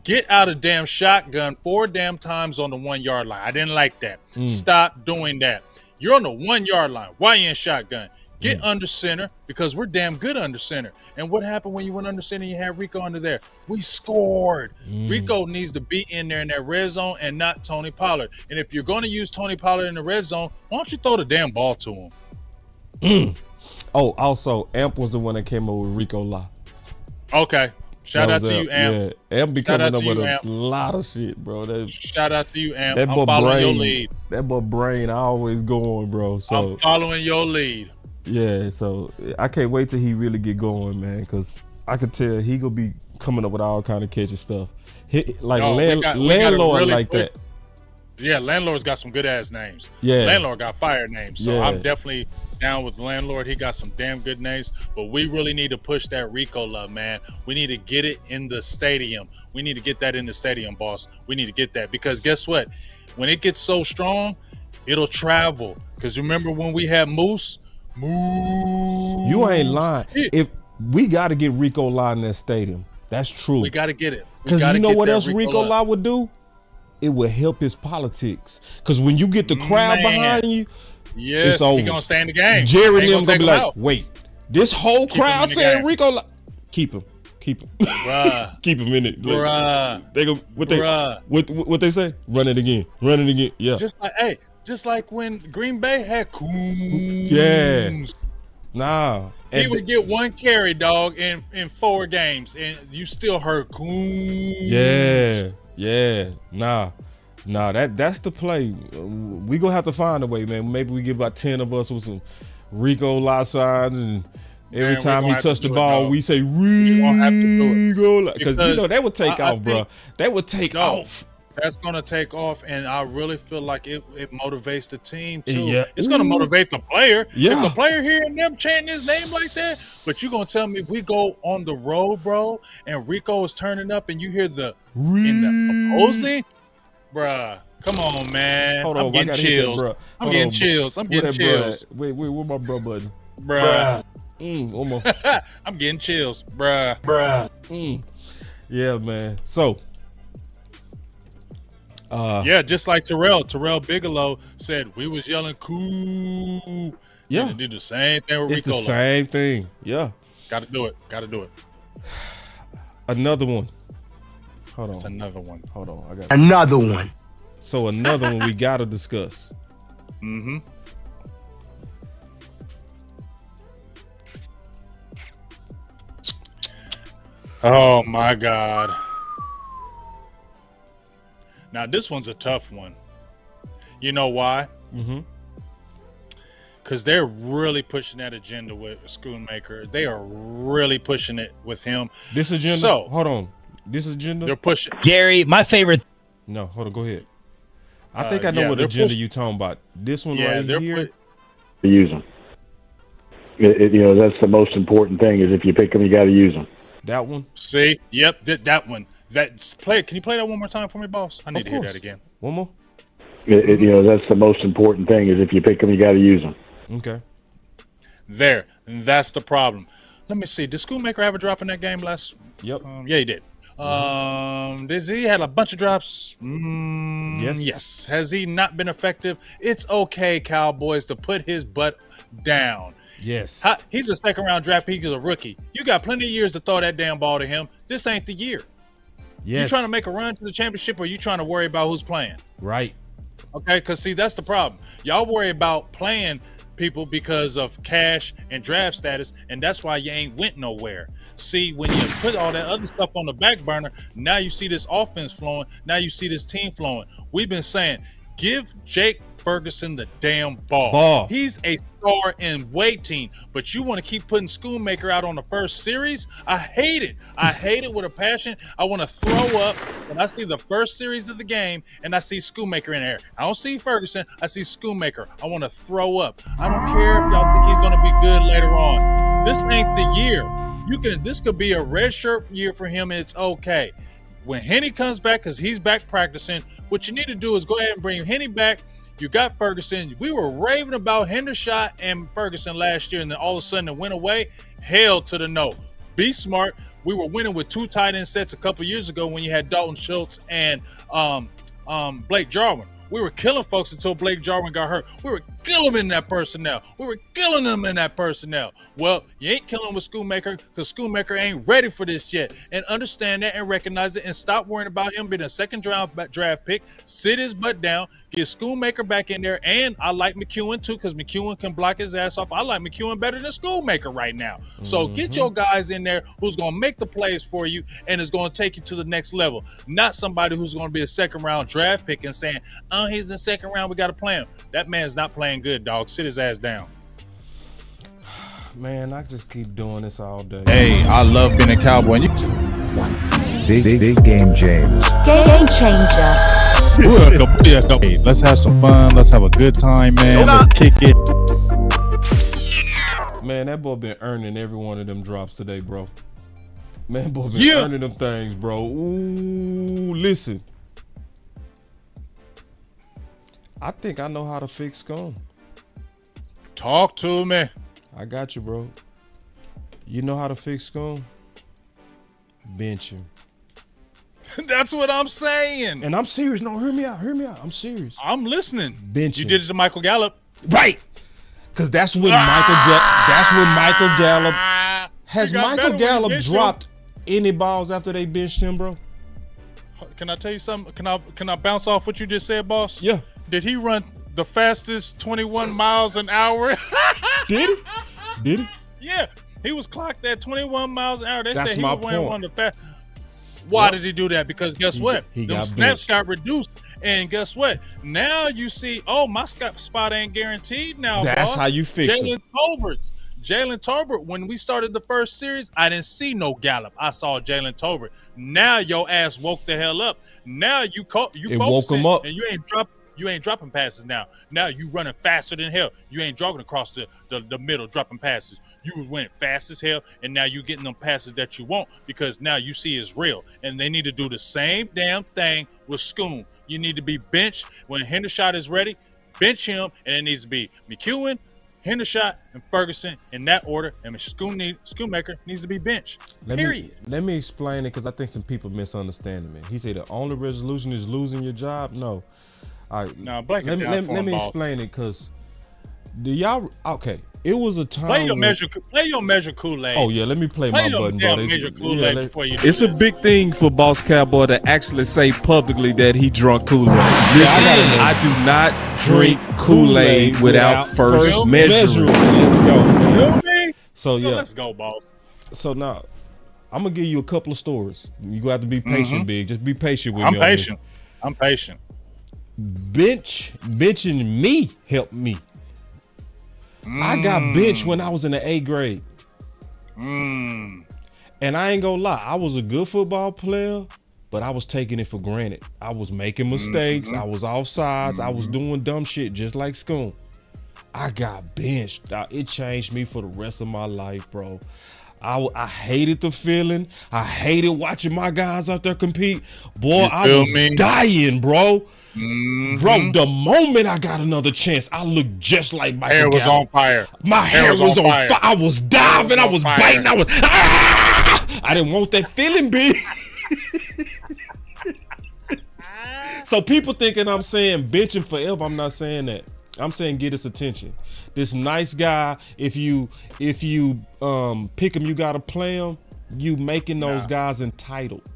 Get out of damn shotgun 4 damn times on the 1-yard line. I didn't like that. Stop doing that. You're on the 1-yard line. Why you in shotgun? Get under center because we're damn good under center. And what happened when you went under center and you had Rico under there? We scored. Rico needs to be in there in that red zone and not Tony Pollard. And if you're going to use Tony Pollard in the red zone, why don't you throw the damn ball to him? Oh, also, Amp was the one that came over with Rico La. Okay. Shout out to you, Amp. Yeah, Amp be coming up with a lot of shit, bro. Shout out to you, Amp. I'm following your lead. That boy brain always going, bro. So I'm following your lead. Yeah, so I can't wait till he really get going, man, because I could tell he gonna be coming up with all kind of catchy stuff. Landlord like that. Yeah, Landlord's got some good ass names. Yeah, Landlord got fire names. So I'm definitely down with Landlord. He got some damn good names, but we really need to push that Rico love, man. We need to get it in the stadium. We need to get that in the stadium, boss. We need to get that because guess what? When it gets so strong, it'll travel. Because remember when we had Moose? You ain't lying. If we got to get Rico La in that stadium, that's true. We got to get it. Because you know what else Rico La would do? It would help his politics. Because when you get the crowd behind you, yes, it's over. He gonna stay in the game. Jerry and them gonna be like, wait, this whole crowd saying Rico La, keep him, bruh. Keep him in it, bruh. They go what they say? Run it again. Yeah. Just like when Green Bay had Coombs. Yeah. Nah. He would get one carry, dog, in 4 games, and you still heard Coombs. Yeah. Nah, that's the play. We gonna have to find a way, man. Maybe we get about 10 of us with some Rico La signs, and every time he touch the ball, we say Rico La, because you know that would take off, bro. That would take off. That's gonna take off, and I really feel like it motivates the team too. Yeah. It's gonna motivate the player. Yeah. If the player hearing them chanting his name like that, but you gonna tell me if we go on the road, bro, and Rico is turning up, and you hear the in the opposing, bruh. Come on, man. Hold on, I'm getting chills. I'm getting chills. Wait, where my bro button? Bruh. One more. I'm getting chills, bruh. Yeah, man. So. Just like Terrell Bigelow said, we was yelling cool. Yeah, and did the same thing with Rico. Rico. It's the same thing. Yeah. Got to do it. Got to do it. Another one. Hold on. It's another one. Hold on. I got Another one. So another one we gotta discuss. Mm-hmm. Oh my God. Now this one's a tough one. You know why? Mm-hmm. Because they're really pushing that agenda with Schoonmaker. They are really pushing it with him. This agenda. So hold on. This agenda. they're pushing. Jerry, my favorite. No, hold on. Go ahead. I think I know yeah, what they're agenda you talking about. This one Yeah, right they're here. Use them. That's the most important thing. Is if you pick them, you got to use them. That one. See? Yep, that one. Can you play that one more time for me, boss? I need to hear that again. One more. That's the most important thing. Is if you pick them, you got to use them. Okay. There. And that's the problem. Let me see. Did Schoonmaker have a drop in that game last? Yep. Yeah, he did. He had a bunch of drops? Yes. Has he not been effective? It's okay, Cowboys, to put his butt down. Yes. He's a second-round draft pick. He's a rookie. You got plenty of years to throw that damn ball to him. This ain't the year. Yes. You trying to make a run to the championship, or you trying to worry about who's playing? Right. Okay, because, see, that's the problem. Y'all worry about playing people because of cash and draft status, and that's why you ain't went nowhere. See, when you put all that other stuff on the back burner, now you see this offense flowing. Now you see this team flowing. We've been saying, give Jake Ferguson the damn ball. He's a star in waiting, but you want to keep putting Schoonmaker out on the first series? I hate it. I hate it with a passion. I want to throw up when I see the first series of the game and I see Schoonmaker in there. I don't see Ferguson. I see Schoonmaker. I want to throw up. I don't care if y'all think he's going to be good later on. This ain't the year. This could be a red shirt year for him, and it's okay. When Henny comes back, because he's back practicing, what you need to do is go ahead and bring Henny back. You got Ferguson. We were raving about Hendershot and Ferguson last year, and then all of a sudden it went away. Hell to the no. Be smart. We were winning with 2 tight end sets a couple years ago when you had Dalton Schultz and Blake Jarwin. We were killing folks until Blake Jarwin got hurt. We were killing them in that personnel. Well, you ain't killing with Schoonmaker because Schoonmaker ain't ready for this yet. And understand that and recognize it and stop worrying about him being a second draft pick. Sit his butt down. Get Schoonmaker back in there. And I like McEwen too because McEwen can block his ass off. I like McEwen better than Schoonmaker right now. So get your guys in there who's going to make the plays for you and is going to take you to the next level. Not somebody who's going to be a second round draft pick and saying, oh, he's in the second round. We got to play him. That man's not playing good, dog. Sit his ass down. Man, I just keep doing this all day. Hey, I love being a Cowboy. Big game, James. Game changer. Hey, let's have some fun. Let's have a good time, man. Let's kick it. Man, that boy been earning every one of them drops today, bro. Man, boy been earning them things, bro. Ooh, listen. I think I know how to fix Schoon. Talk to me. I got you, bro. You know how to fix Schoon? Bench him. That's what I'm saying. And I'm serious. No, hear me out. I'm serious. I'm listening. Bench you him. did it to Michael Gallup. Right. Because that's when Michael Gallup. Has Michael Gallup dropped any balls after they benched him, bro? Can I tell you something? Can I bounce off what you just said, boss? Yeah. Did he run the fastest 21 miles an hour? Did he? Yeah. He was clocked at 21 miles an hour. They That's said he my was wearing point. one of the fast. Why did he do that? Because guess what? Them snaps got reduced. And guess what? Now you see, my spot ain't guaranteed now, That's boss. how you fix it. Jalen Tolbert, when we started the first series, I didn't see no Gallup. I saw Jalen Tolbert. Now your ass woke the hell up. Now you woke him up. And you ain't dropping passes now. Now you running faster than hell. You ain't jogging across the middle dropping passes. You went fast as hell, and now you getting them passes that you want because now you see it's real. And they need to do the same damn thing with Schoon. You need to be benched when Hendershot is ready. Bench him, and it needs to be McEwen, Hendershot, and Ferguson in that order. And Schoonmaker needs to be benched. Period. Let me explain it because I think some people misunderstand me. He said the only resolution is losing your job. No. All right. Now, let me explain it because do y'all okay? It was a time. Play your measure Kool-Aid. Oh yeah, let me play my your button, damn bro. measure Kool-Aid before you. It's a big thing for Boss Cowboy to actually say publicly that he drunk Kool-Aid. Listen, I do not drink Kool-Aid without first measuring. Let's go, man. Feel me? So yeah, Let's go, boss. So now, I'm gonna give you a couple of stories. You got to be patient, Big. Just be patient with I'm me. patient. I'm patient. Benching me helped me. I got benched when I was in the 8th grade. And I ain't gonna lie, I was a good football player, but I was taking it for granted. I was making mistakes. I was offsides. I was doing dumb shit just like Schoon. I got benched. It changed me for the rest of my life, bro. I hated the feeling. I hated watching my guys out there compete. Boy, I was dying, bro. Bro, the moment I got another chance, I looked just like Michael Hair was Gallup. on fire. My hair was on fire. I was diving. I was biting. I was. I didn't want that feeling, big. So people thinking I'm saying benching forever. I'm not saying that. I'm saying get his attention. This nice guy, if you pick him, you gotta play him. You making those guys entitled.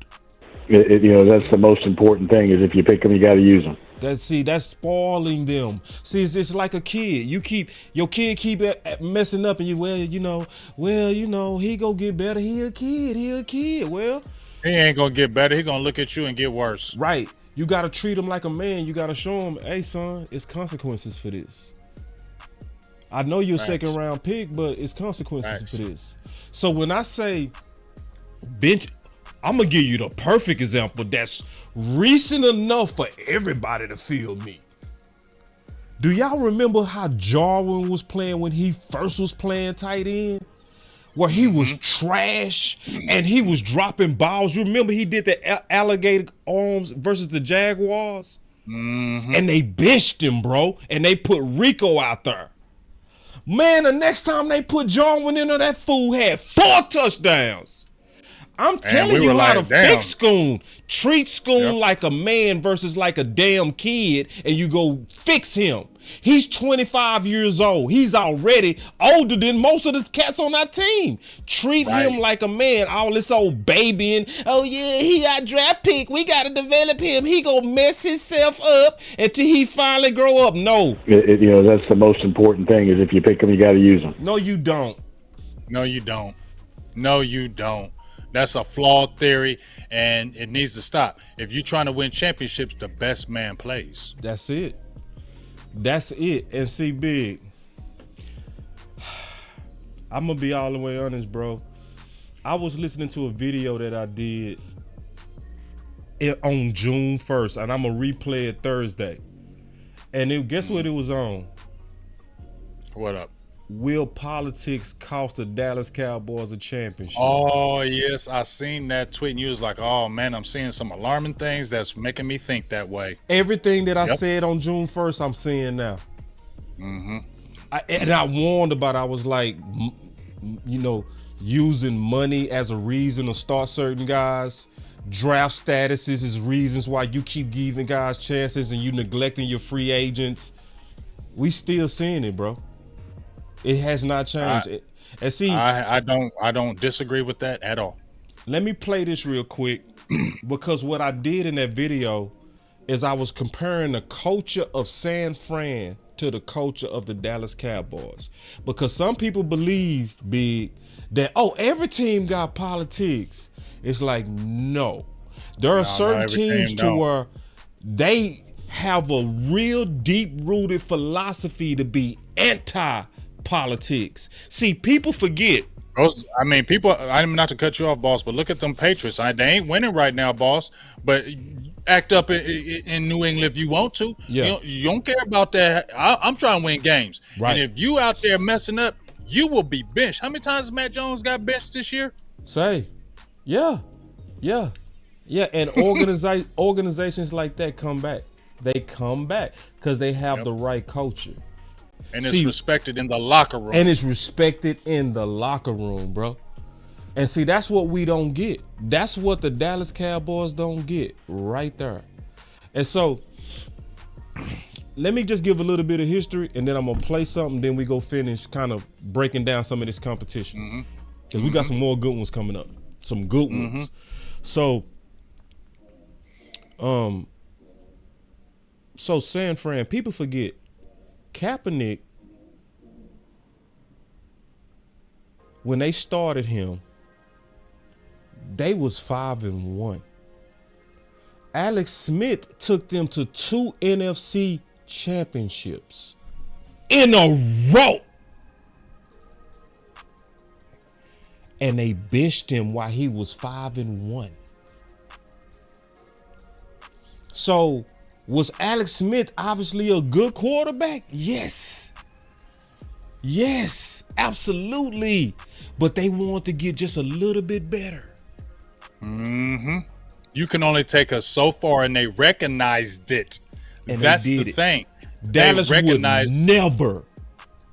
That's the most important thing is if you pick them, you got to use them. That's spoiling them. See, it's like a kid. Your kid keep messing up, and he go get better. He a kid. Well, he ain't gonna get better. He gonna look at you and get worse. Right. You gotta treat him like a man. You gotta show him, hey son, it's consequences for this. I know you're a second round pick, but it's consequences for this. So when I say bench, I'm gonna give you the perfect example that's recent enough for everybody to feel me. Do y'all remember how Jarwin was playing when he first was playing tight end? Where he was trash and he was dropping balls. You remember he did the alligator arms versus the Jaguars? And they benched him, bro. And they put Rico out there. Man, the next time they put Jarwin in there, that fool had 4 touchdowns. I'm telling you how to fix Schoon. Treat Schoon like a man versus like a damn kid, and you go fix him. He's 25 years old. He's already older than most of the cats on our team. Treat him like a man. All this old babying. Oh yeah, he our draft pick. We gotta develop him. He gonna mess himself up until he finally grow up. No. That's the most important thing is if you pick them, you got to use them. No, you don't. No, you don't. No, you don't. That's a flawed theory, and it needs to stop. If you're trying to win championships, the best man plays. That's it. That's it. And see, Big, I'm going to be all the way honest, bro. I was listening to a video that I did on June 1st, and I'm going to replay it Thursday. And guess what it was on? What up? Will politics cost the Dallas Cowboys a championship? Oh, yes. I seen that tweet, and you was like, oh, man, I'm seeing some alarming things that's making me think that way. Everything that I said on June 1st, I'm seeing now. And I warned about it. I was like, using money as a reason to start certain guys. Draft statuses is reasons why you keep giving guys chances and you neglecting your free agents. We still seeing it, bro. It has not changed. And see, I don't disagree with that at all. Let me play this real quick because what I did in that video is I was comparing the culture of San Fran to the culture of the Dallas Cowboys. Because some people believe, Big, that, every team got politics. It's like, no. There are certain teams to where they have a real deep-rooted philosophy to be anti-politics. See, people forget. I'm not to cut you off, boss, but look at them Patriots. They ain't winning right now, boss, but act up in New England if you want to. Yeah. You don't care about that. I'm trying to win games. Right. And if you out there messing up, you will be benched. How many times has Matt Jones got benched this year? Yeah. And organizations like that come back. They come back because they have the right culture. And it's respected in the locker room. And it's respected in the locker room, bro. And see, that's what we don't get. That's what the Dallas Cowboys don't get right there. And so let me just give a little bit of history, and then I'm gonna play something. Then we go finish kind of breaking down some of this competition. Because we got some more good ones coming up. Some good ones. So, San Fran, people forget Kaepernick, when they started him, they was 5-1. Alex Smith took them to 2 NFC championships in a row. And they benched him while he was 5-1. So, was Alex Smith obviously a good quarterback? Yes. Yes, absolutely. But they wanted to get just a little bit better. You can only take us so far, and they recognized it. And that's they did the it. thing. Dallas they recognized would never.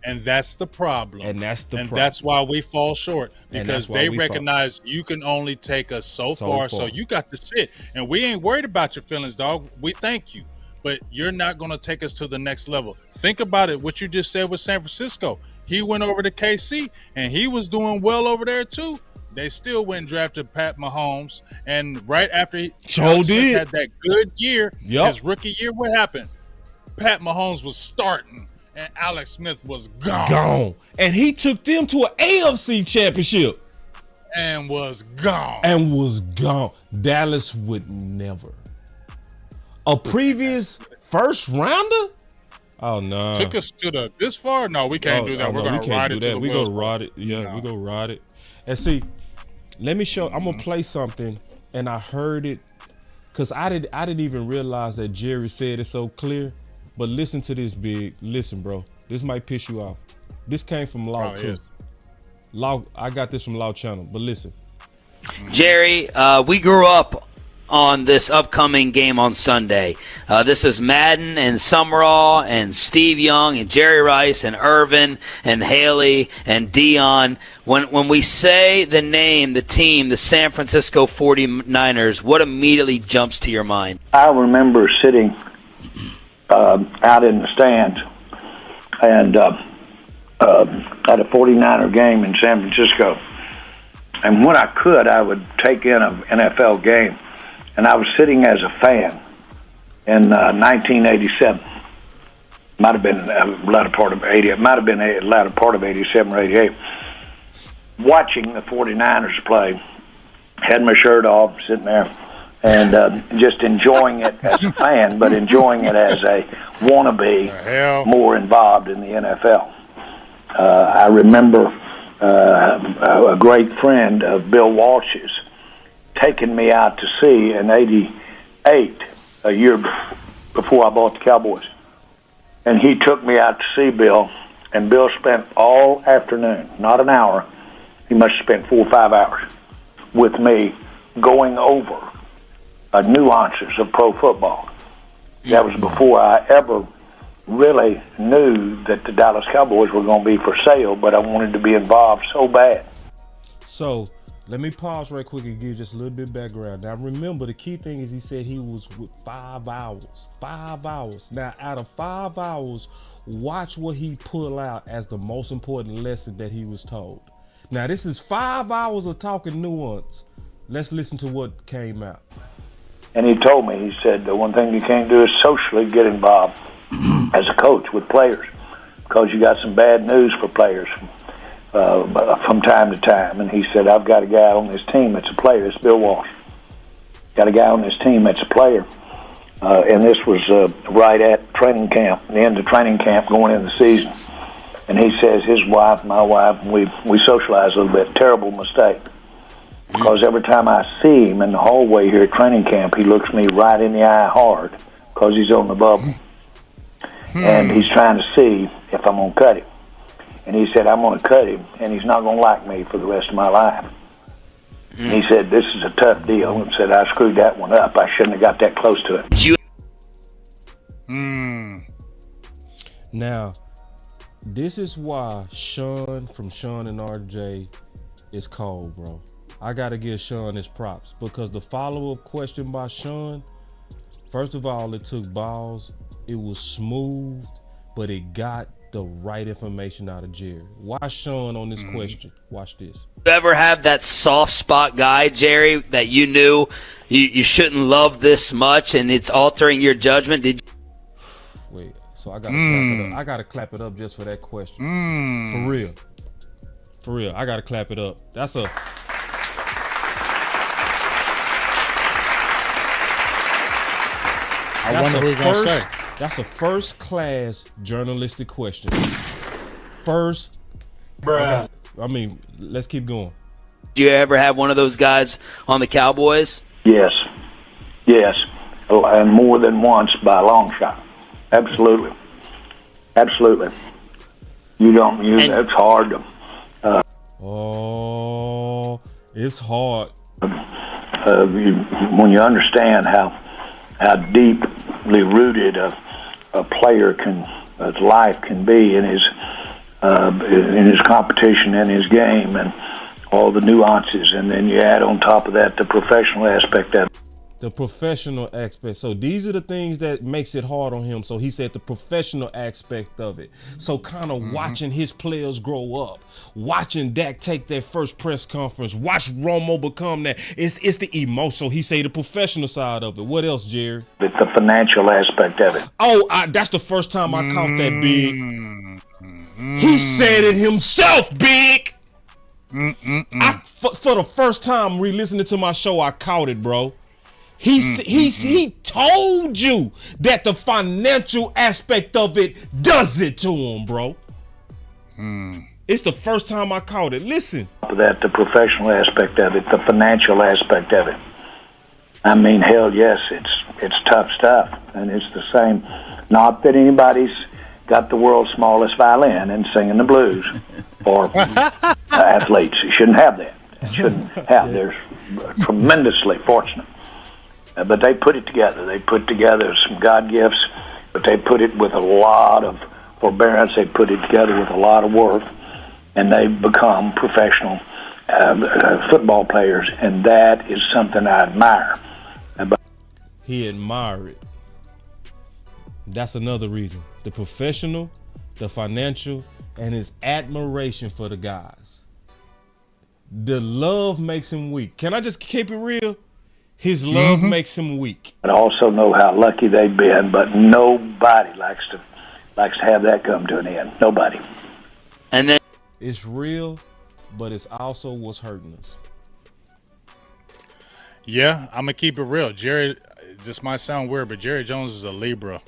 And that's the problem. And that's the problem. That's why we fall short, because they recognize you can only take us so far. So you got to sit. And we ain't worried about your feelings, dog. We thank you. But you're not going to take us to the next level. Think about it, what you just said with San Francisco. He went over to KC, and he was doing well over there too. They still went and drafted Pat Mahomes. And right after he had that good year, his rookie year, what happened? Pat Mahomes was starting, and Alex Smith was gone. And he took them to an AFC championship. And was gone. Dallas would never. A previous first rounder? Oh, no. Took us to this far? No, we can't do that. We're going to ride it to the We're going to ride it. Yeah, we're going to ride it. And see, let me show. I'm going to play something, and I heard it, because I didn't even realize that Jerry said it so clear. But listen to this, Big. Listen, bro. This might piss you off. This came from Law, too. Law, I got this from Law Channel, but listen. Jerry, we grew up on this upcoming game on Sunday. This is Madden and Summerall and Steve Young and Jerry Rice and Irvin and Haley and Dion. When we say the name, the team, the San Francisco 49ers, what immediately jumps to your mind? I remember sitting out in the stands and at a 49er game in San Francisco. And when I could, I would take in an NFL game. And I was sitting as a fan in 1987. Might have been the latter part of 80. It might have been the latter part of 87 or 88. Watching the 49ers play, had my shirt off, sitting there, and just enjoying it as a fan, but enjoying it as a wannabe more involved in the NFL. I remember a great friend of Bill Walsh's taking me out to see in 88, a year before I bought the Cowboys. And he took me out to see Bill, and Bill spent all afternoon, not an hour, he must have spent 4 or 5 hours with me going over nuances of pro football. That was before I ever really knew that the Dallas Cowboys were going to be for sale, but I wanted to be involved so bad. So, let me pause right quick and give just a little bit of background. Now, remember, the key thing is he said he was with 5 hours. 5 hours. Now, out of 5 hours, watch what he pull out as the most important lesson that he was told. Now, this is 5 hours of talking nuance. Let's listen to what came out. And he told me, he said, the one thing you can't do is socially get involved as a coach with players, because you got some bad news for players from time to time. And he said, I've got a guy on this team that's a player. It's Bill Walsh. Got a guy on this team that's a player. And this was right at training camp, the end of training camp going into the season. And he says his wife, my wife, we socialize a little bit. Terrible mistake. Because every time I see him in the hallway here at training camp, he looks me right in the eye hard because he's on the bubble. And he's trying to see if I'm going to cut him. And he said, I'm going to cut him, and he's not going to like me for the rest of my life. And he said, this is a tough deal, and said, I screwed that one up. I shouldn't have got that close to it. Now, this is why Sean from Sean and RJ is cold, bro. I got to give Sean his props, because the follow-up question by Sean, first of all, it took balls It was smooth, but it got the right information out of Jerry. Watch Sean on this question. Watch this. You ever have that soft spot guy, Jerry, that you knew you shouldn't love this much and it's altering your judgment? Did you? Wait, so I gotta clap it up. I gotta clap it up just for that question. For real. For real. I gotta clap it up. That's a I wonder who he's going to say. That's a first-class journalistic question. First, Bruh. I mean, let's keep going. Did you ever have one of those guys on the Cowboys? Yes. Yes. And more than once by a long shot. Absolutely. Absolutely. It's hard to. It's hard. When you understand how deeply rooted a player his life can be in his competition and his game and all the nuances, and then you add on top of that the professional aspect of it. The professional aspect. So these are the things that makes it hard on him. So he said the professional aspect of it. So kind of watching his players grow up, watching Dak take their first press conference, watch Romo become that. It's the emotion. So he say the professional side of it. What else, Jerry? It's the financial aspect of it. Oh, that's the first time I caught that, Big. He said it himself, Big. For the first time re-listening to my show, I caught it, bro. He told you that the financial aspect of it does it to him, bro. It's the first time I caught it. Listen. That the professional aspect of it, the financial aspect of it. I mean, hell yes, it's tough stuff, and it's the same. Not that anybody's got the world's smallest violin and singing the blues, or athletes. You shouldn't have that. Shouldn't have. They're tremendously fortunate. But they put it together. They put together some God gifts, but they put it with a lot of forbearance. They put it together with a lot of work, and they become professional football players, and that is something I admire. He admired it. That's another reason. The professional, the financial, and his admiration for the guys. The love makes him weak. Can I just keep it real? His love makes him weak. I also know how lucky they've been, but nobody likes to have that come to an end. Nobody. And then it's real, but it's also what's hurting us. Yeah, I'm gonna keep it real. Jerry, this might sound weird, but Jerry Jones is a Libra.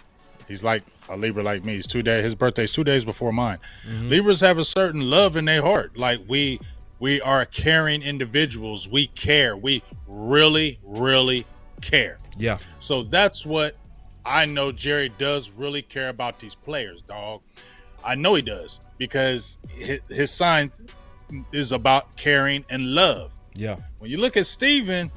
He's like a Libra like me. His birthday's 2 days before mine. Libras have a certain love in their heart. Like we are caring individuals. We care. We really, really care. Yeah. So that's what I know Jerry does really care about these players, dog. I know he does because his sign is about caring and love. Yeah. When you look at Steven,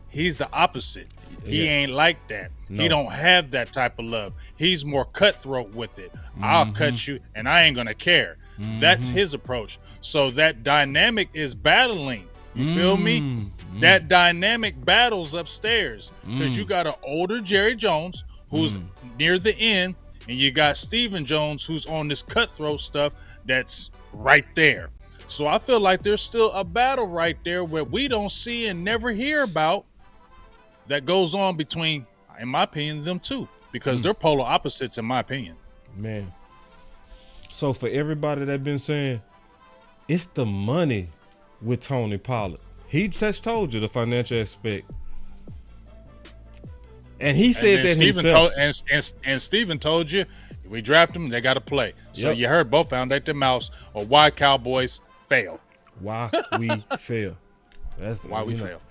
he's the opposite. He ain't like that. No. He don't have that type of love. He's more cutthroat with it. I'll cut you and I ain't gonna care. That's his approach. So that dynamic is battling. You feel me? That dynamic battles upstairs because you got an older Jerry Jones who's near the end, and you got Steven Jones who's on this cutthroat stuff that's right there. So I feel like there's still a battle right there where we don't see and never hear about that goes on between, in my opinion, them two, because they're polar opposites in my opinion. Man. So for everybody that been saying, it's the money with Tony Pollard. He just told you the financial aspect. And he said that himself. And Steven told you, we draft them, they got to play. So you heard both foundate their mouths or why Cowboys fail. Why we fail. That's why we fail.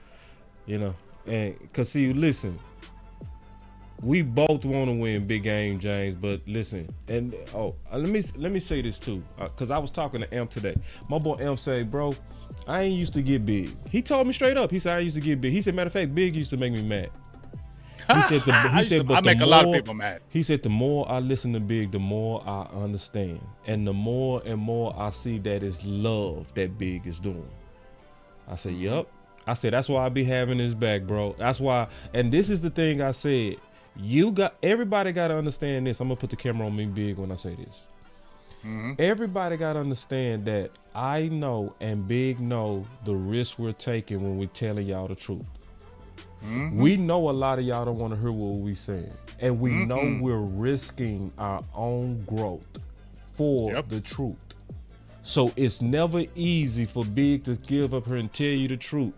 You know, and because see, listen, we both want to win big game, James. But listen, and let me say this too, because I was talking to Amp today. My boy Amp said, bro, I ain't used to get big. He told me straight up. He said I used to get big. He said, matter of fact, big used to make me mad. He said, I make a lot of people mad. He said, the more I listen to Big, the more I understand. And the more and more I see that it's love that Big is doing. I said, yup. I said, that's why I be having his back, bro. That's why. And this is the thing I said. Everybody got to understand this. I'm gonna put the camera on me big when I say this. Everybody got to understand that I know and Big know the risk we're taking when we're telling y'all the truth. We know a lot of y'all don't want to hear what we saying, and we know we're risking our own growth for the truth. So it's never easy for Big to give up here and tell you the truth.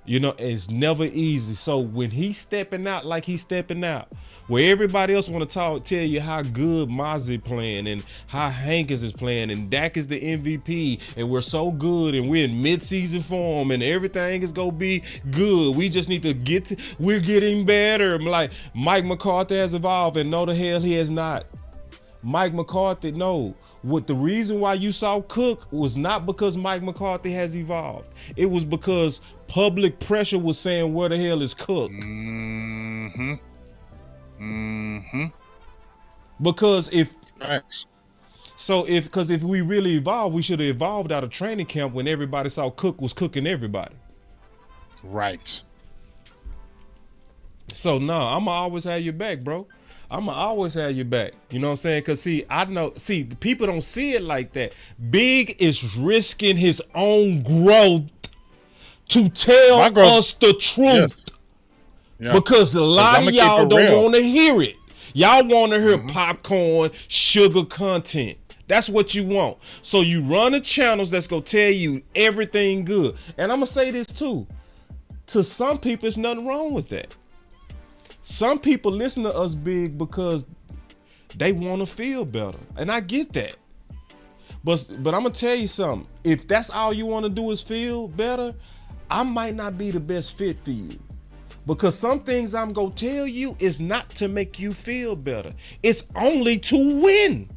You know, it's never easy. So when he's stepping out like he's stepping out, where everybody else want to tell you how good Mozzie playing and how Hankins is playing and Dak is the MVP and we're so good and we're in mid-season form and everything is gonna be good. We just need to we're getting better. Like Mike McCarthy has evolved, and no, the hell he has not. Mike McCarthy, no. What the reason why you saw Cook was not because Mike McCarthy has evolved. It was because public pressure was saying, where the hell is Cook? Because if we really evolved, we should have evolved out of training camp when everybody saw Cook was cooking everybody. Right. So no, I'ma always have your back, bro. I'ma always have your back. You know what I'm saying? Because the people don't see it like that. Big is risking his own growth to tell us the truth. Yeah. Because a lot of y'all don't want to hear it. Y'all want to hear popcorn, sugar content. That's what you want. So you run the channels that's going to tell you everything good. And I'm going to say this too. To some people, there's nothing wrong with that. Some people listen to us Big because they want to feel better. And I get that. But I'm going to tell you something. If that's all you want to do is feel better, I might not be the best fit for you. Because some things I'm going to tell you is not to make you feel better. It's only to win.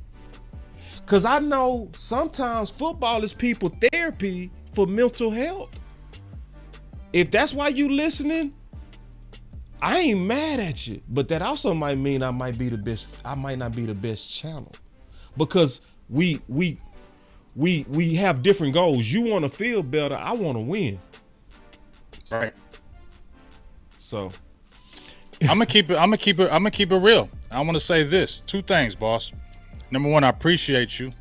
Because I know sometimes football is people therapy for mental health. If that's why you listening, I ain't mad at you, but that also might mean I might not be the best channel, because we have different goals. You want to feel better, I want to win. Right. So I'm gonna keep it real. I want to say this: 2 things, boss. Number 1, I appreciate you.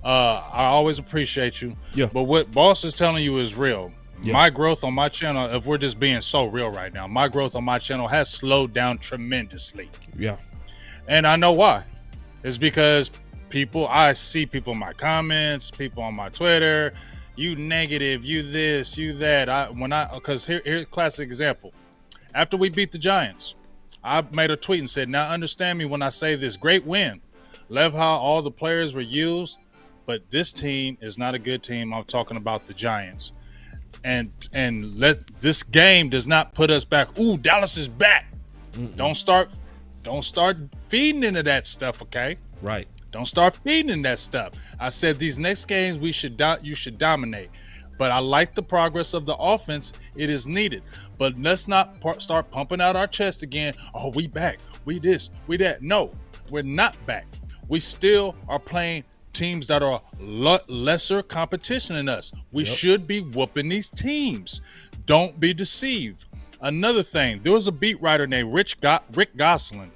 I always appreciate you. Yeah. But what boss is telling you is real. Yeah. My growth on my channel, if we're just being so real right now, my growth on my channel has slowed down tremendously. Yeah. And I know why. It's because I see people in my comments, people on my Twitter, you negative, you this, you that. Because here's a classic example. After we beat the Giants, I made a tweet and said, now understand me when I say this great win. Love how all the players were used, but this team is not a good team. I'm talking about the Giants. And this game does not put us back. Ooh, Dallas is back. Don't start feeding into that stuff, okay? Right. Don't start feeding in that stuff. I said these next games you should dominate. But I like the progress of the offense. It is needed. But let's not start pumping out our chest again. Oh, we back. We this, we that. No, we're not back. We still are playing teams that are lesser competition than us. We should be whooping these teams. Don't be deceived. Another thing, there was a beat writer named Rick Gosselin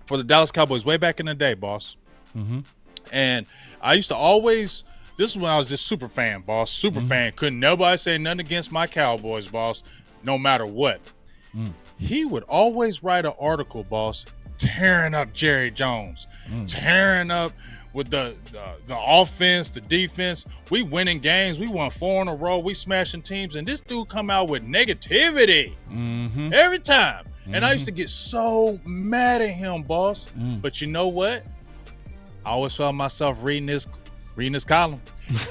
for the Dallas Cowboys way back in the day, boss. And I used to always, this is when I was just super fan, boss. Super fan. Couldn't nobody say nothing against my Cowboys, boss, no matter what. He would always write an article, boss, tearing up Jerry Jones, tearing up with the offense, the defense. We winning games. We won 4 in a row. We smashing teams. And this dude come out with negativity every time. And I used to get so mad at him, boss. But you know what? I always felt myself reading this column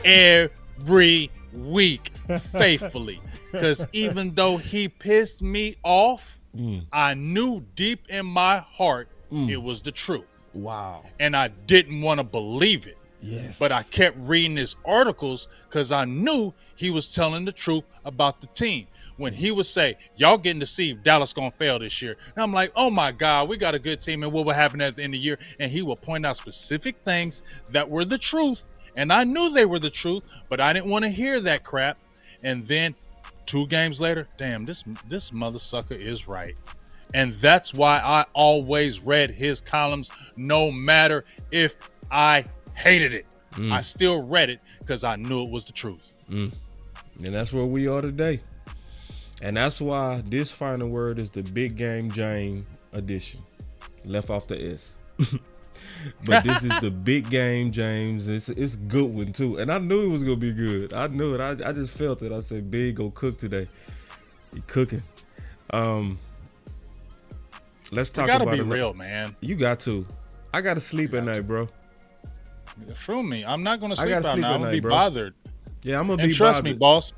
every week faithfully. Because even though he pissed me off, I knew deep in my heart it was the truth. Wow. And I didn't want to believe it. Yes. But I kept reading his articles because I knew he was telling the truth about the team. When he would say, y'all getting deceived, Dallas going to fail this year. And I'm like, oh my God, we got a good team, and what will happen at the end of the year? And he will point out specific things that were the truth. And I knew they were the truth, but I didn't want to hear that crap. And then 2 games later, damn, this mother sucker is right. And that's why I always read his columns, no matter if I hated it. I still read it because I knew it was the truth. And that's where we are today. And that's why this final word is the Big Game James edition. Left off the S. But this is the Big Game James. It's a good one too. And I knew it was gonna be good. I knew it. I just felt it. I said, Big go cook today. He cooking. Let's talk about it. You gotta be real, man. You got to. I gotta sleep at night, bro. Feel me. I'm not gonna sleep out now. I'm gonna be bro. bothered. Yeah, I'm gonna and be trust bothered. me, boss.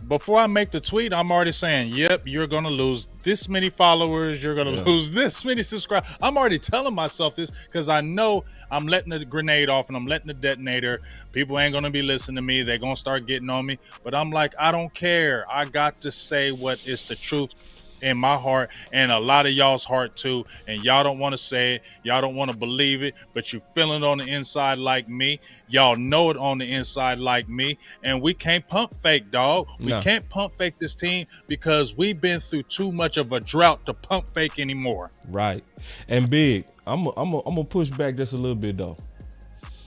Before I make the tweet, I'm already saying, yep, you're going to lose this many followers. You're going to lose this many subscribers. I'm already telling myself this because I know I'm letting the grenade off and I'm letting the detonator. People ain't going to be listening to me. They're going to start getting on me. But I'm like, I don't care. I got to say what is the truth in my heart and a lot of y'all's heart too. And y'all don't want to say it. Y'all don't want to believe it, but you feeling it on the inside like me. Y'all know it on the inside like me. And we can't pump fake, dog. We can't pump fake this team because we've been through too much of a drought to pump fake anymore. Right. And Big, I'm gonna push back just a little bit though.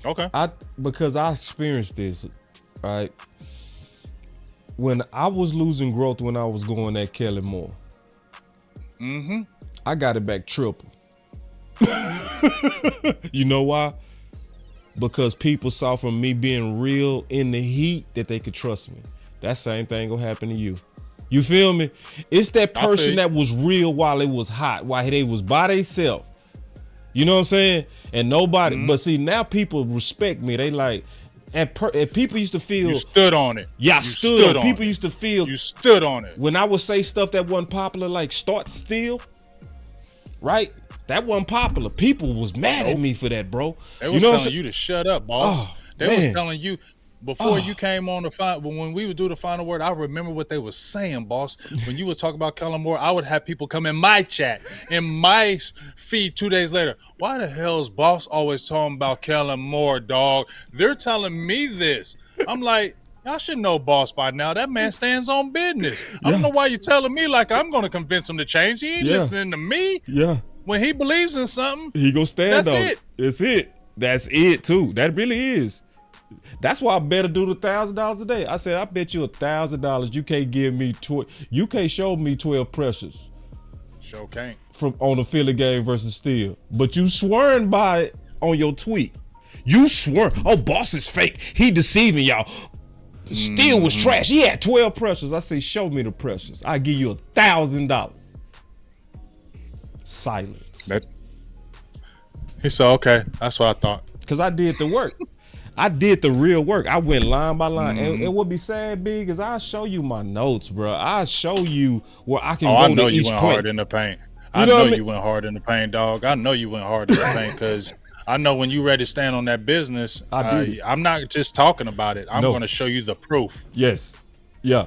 Okay. Because I experienced this, right? When I was losing growth when I was going at Kellen Moore. I got it back triple. You know why? Because people saw from me being real in the heat that they could trust me. That same thing gonna happen to you. You feel me? It's that person that was real while it was hot, while they was by themselves. You know what I'm saying? And nobody, but see, now people respect me. They like, and people used to feel. You stood on it. Yeah, I stood on it. People used to feel. You stood on it. When I would say stuff that wasn't popular, like start still, right? That wasn't popular. People was mad at me for that, bro. They was telling you to shut up, boss. They was telling you before you came on the final. When we would do the final word, I remember what they was saying, boss. When you would talk about Kellen Moore, I would have people come in my chat, in my feed 2 days later. Why the hell is boss always talking about Kellen Moore, dog? They're telling me this. I'm like, y'all should know boss by now. That man stands on business. I don't know why you're telling me like I'm going to convince him to change. He ain't listening to me. Yeah. When he believes in something, he gonna stand on it. It's it. That's it too. That really is. That's why I better do the $1,000 a day. I said, I bet you $1,000 you can't give me you can't show me 12 pressures. Sure can't. From on the Philly game versus Steele. But you swearing by it on your tweet. You swear, oh, boss is fake. He deceiving y'all. Steele was trash. He had 12 pressures. I say, show me the pressures. I give you $1,000. Silence. He said, okay, that's what I thought. Because I did the work. I did the real work. I went line by line. And what be sad, Big, is I'll show you my notes, bro. I'll show you where I can go to each play. I know you went hard in the paint. I know you went hard in the paint, dog. I know you went hard in the paint because I know when you ready to stand on that business, I'm not just talking about it. I'm going to show you the proof. Yes. Yeah.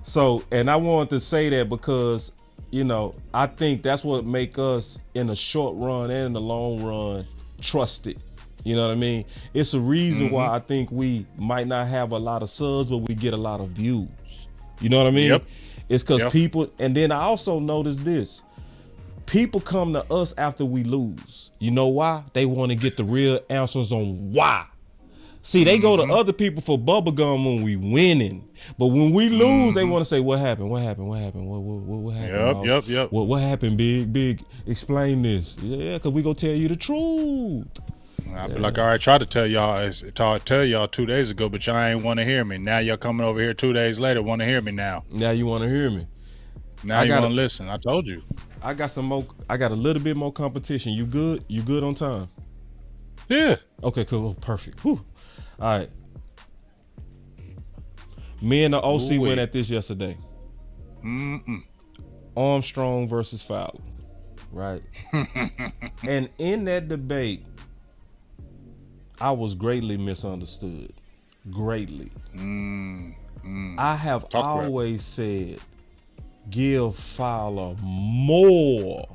So, and I wanted to say that because, you know, I think that's what make us in the short run and in the long run trusted. You know what I mean? It's a reason why I think we might not have a lot of subs, but we get a lot of views. You know what I mean? Yep. It's because people, and then I also noticed this. People come to us after we lose. You know why? They want to get the real answers on why. See, they go to other people for bubblegum when we winning. But when we lose, they want to say, what happened? What happened? What happened? What happened? Yep. What happened, Big? Explain this. Yeah, because we going to tell you the truth. I'll be like, all right, try to tell y'all 2 days ago, but y'all ain't want to hear me. Now y'all coming over here 2 days later, want to hear me now. Now you want to hear me. Now you want to listen. I told you. I got some more. I got a little bit more competition. You good? You good on time? Yeah. Okay, cool. Perfect. Whew. All right. Me and the OC went at this yesterday. Armstrong versus Fowler. Right. And in that debate, I was greatly misunderstood. Greatly. I have always said, give Fowler more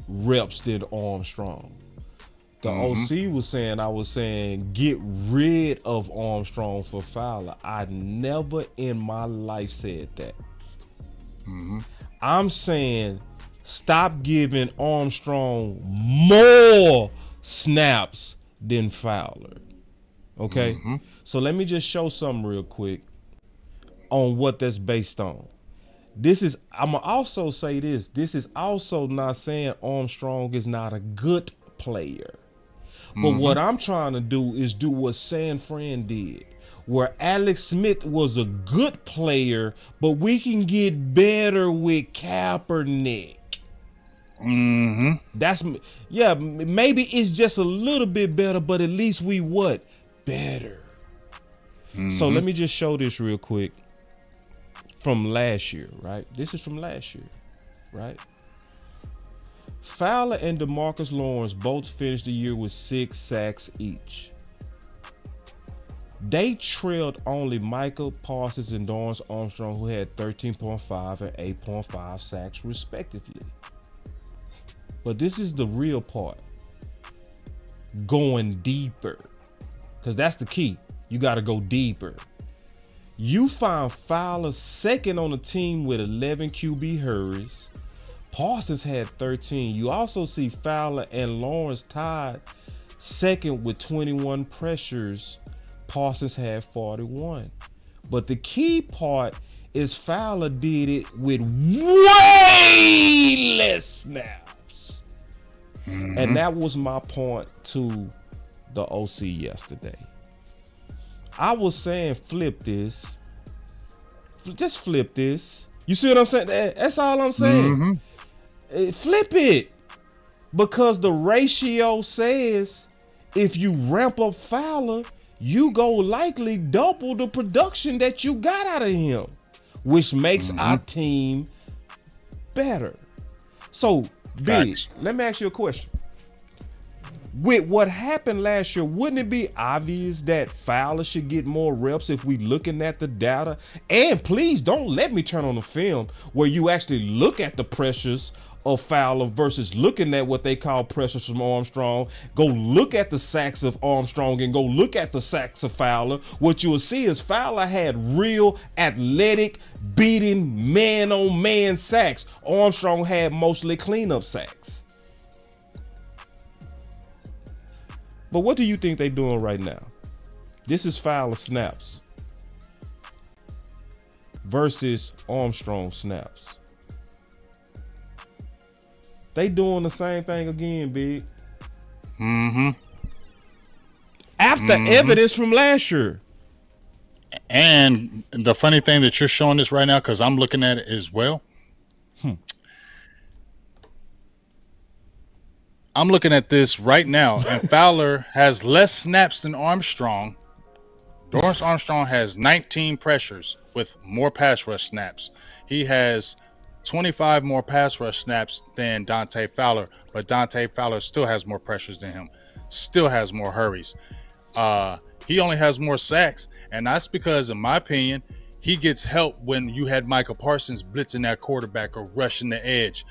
reps than Armstrong. The OC was saying, I was saying, get rid of Armstrong for Fowler. I never in my life said that. I'm saying, stop giving Armstrong more snaps than Fowler. Okay? So let me just show something real quick on what that's based on. I'm gonna also say this. This is also not saying Armstrong is not a good player. But what I'm trying to do is do what San Fran did, where Alex Smith was a good player, but we can get better with Kaepernick. Maybe it's just a little bit better, but at least we what? Better. So let me just show this real quick from last year, right? This is from last year, right? Fowler and DeMarcus Lawrence both finished the year with 6 sacks each. They trailed only Michael Parsons and Dorrance Armstrong, who had 13.5 and 8.5 sacks respectively. But this is the real part. Going deeper. Because that's the key. You got to go deeper. You find Fowler second on the team with 11 QB hurries. Parsons had 13. You also see Fowler and Lawrence tied second with 21 pressures. Parsons had 41. But the key part is Fowler did it with way less snaps. And that was my point to the OC yesterday. I was saying flip this. Just flip this. You see what I'm saying? That's all I'm saying. Flip it. Because the ratio says if you ramp up Fowler, you go likely double the production that you got out of him, which makes our team better. So, Big, let me ask you a question. With what happened last year, wouldn't it be obvious that Fowler should get more reps if we looking at the data? And please don't let me turn on the film where you actually look at the pressures of Fowler versus looking at what they call pressures from Armstrong. Go look at the sacks of Armstrong and go look at the sacks of Fowler. What you will see is Fowler had real athletic, beating man-on-man sacks. Armstrong had mostly cleanup sacks. But what do you think they're doing right now? This is Fowler snaps versus Armstrong snaps. They doing the same thing again, Big. After evidence from last year. And the funny thing that you're showing this right now, because I'm looking at it as well. I'm looking at this right now, and Fowler has less snaps than Armstrong. Dorrance Armstrong has 19 pressures with more pass rush snaps. He has 25 more pass rush snaps than Dante Fowler, but Dante Fowler still has more pressures than him, still has more hurries. He only has more sacks, and that's because, in my opinion, he gets help when you had Michael Parsons blitzing that quarterback or rushing the edge.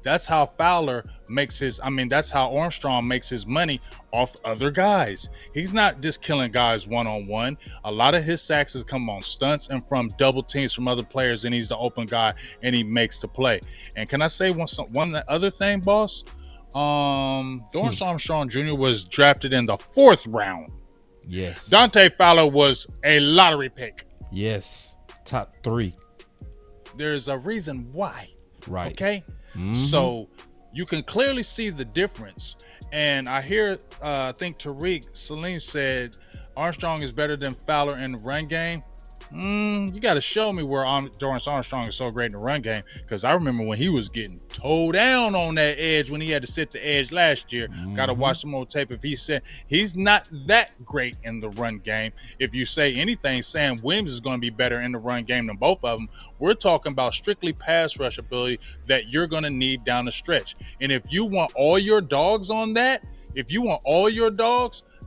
That's how Fowler makes that's how Armstrong makes his money off other guys. He's not just killing guys one-on-one. A lot of his sacks has come on stunts and from double teams from other players, and he's the open guy, and he makes the play. And can I say one other thing, boss? Dorrance Armstrong Jr. was drafted in the 4th round. Yes. Dante Fowler was a lottery pick. Yes. Top 3. There's a reason why. Right. Okay? So you can clearly see the difference. And I hear, I think Tariq Salim said Armstrong is better than Fowler in the run game. You got to show me where Dorrance Armstrong is so great in the run game, because I remember when he was getting towed down on that edge when he had to sit the edge last year. Got to watch some more tape. If he said he's not that great in the run game, if you say anything, Sam Williams is going to be better in the run game than both of them. We're talking about strictly pass rush ability that you're going to need down the stretch. And if you want all your dogs on that,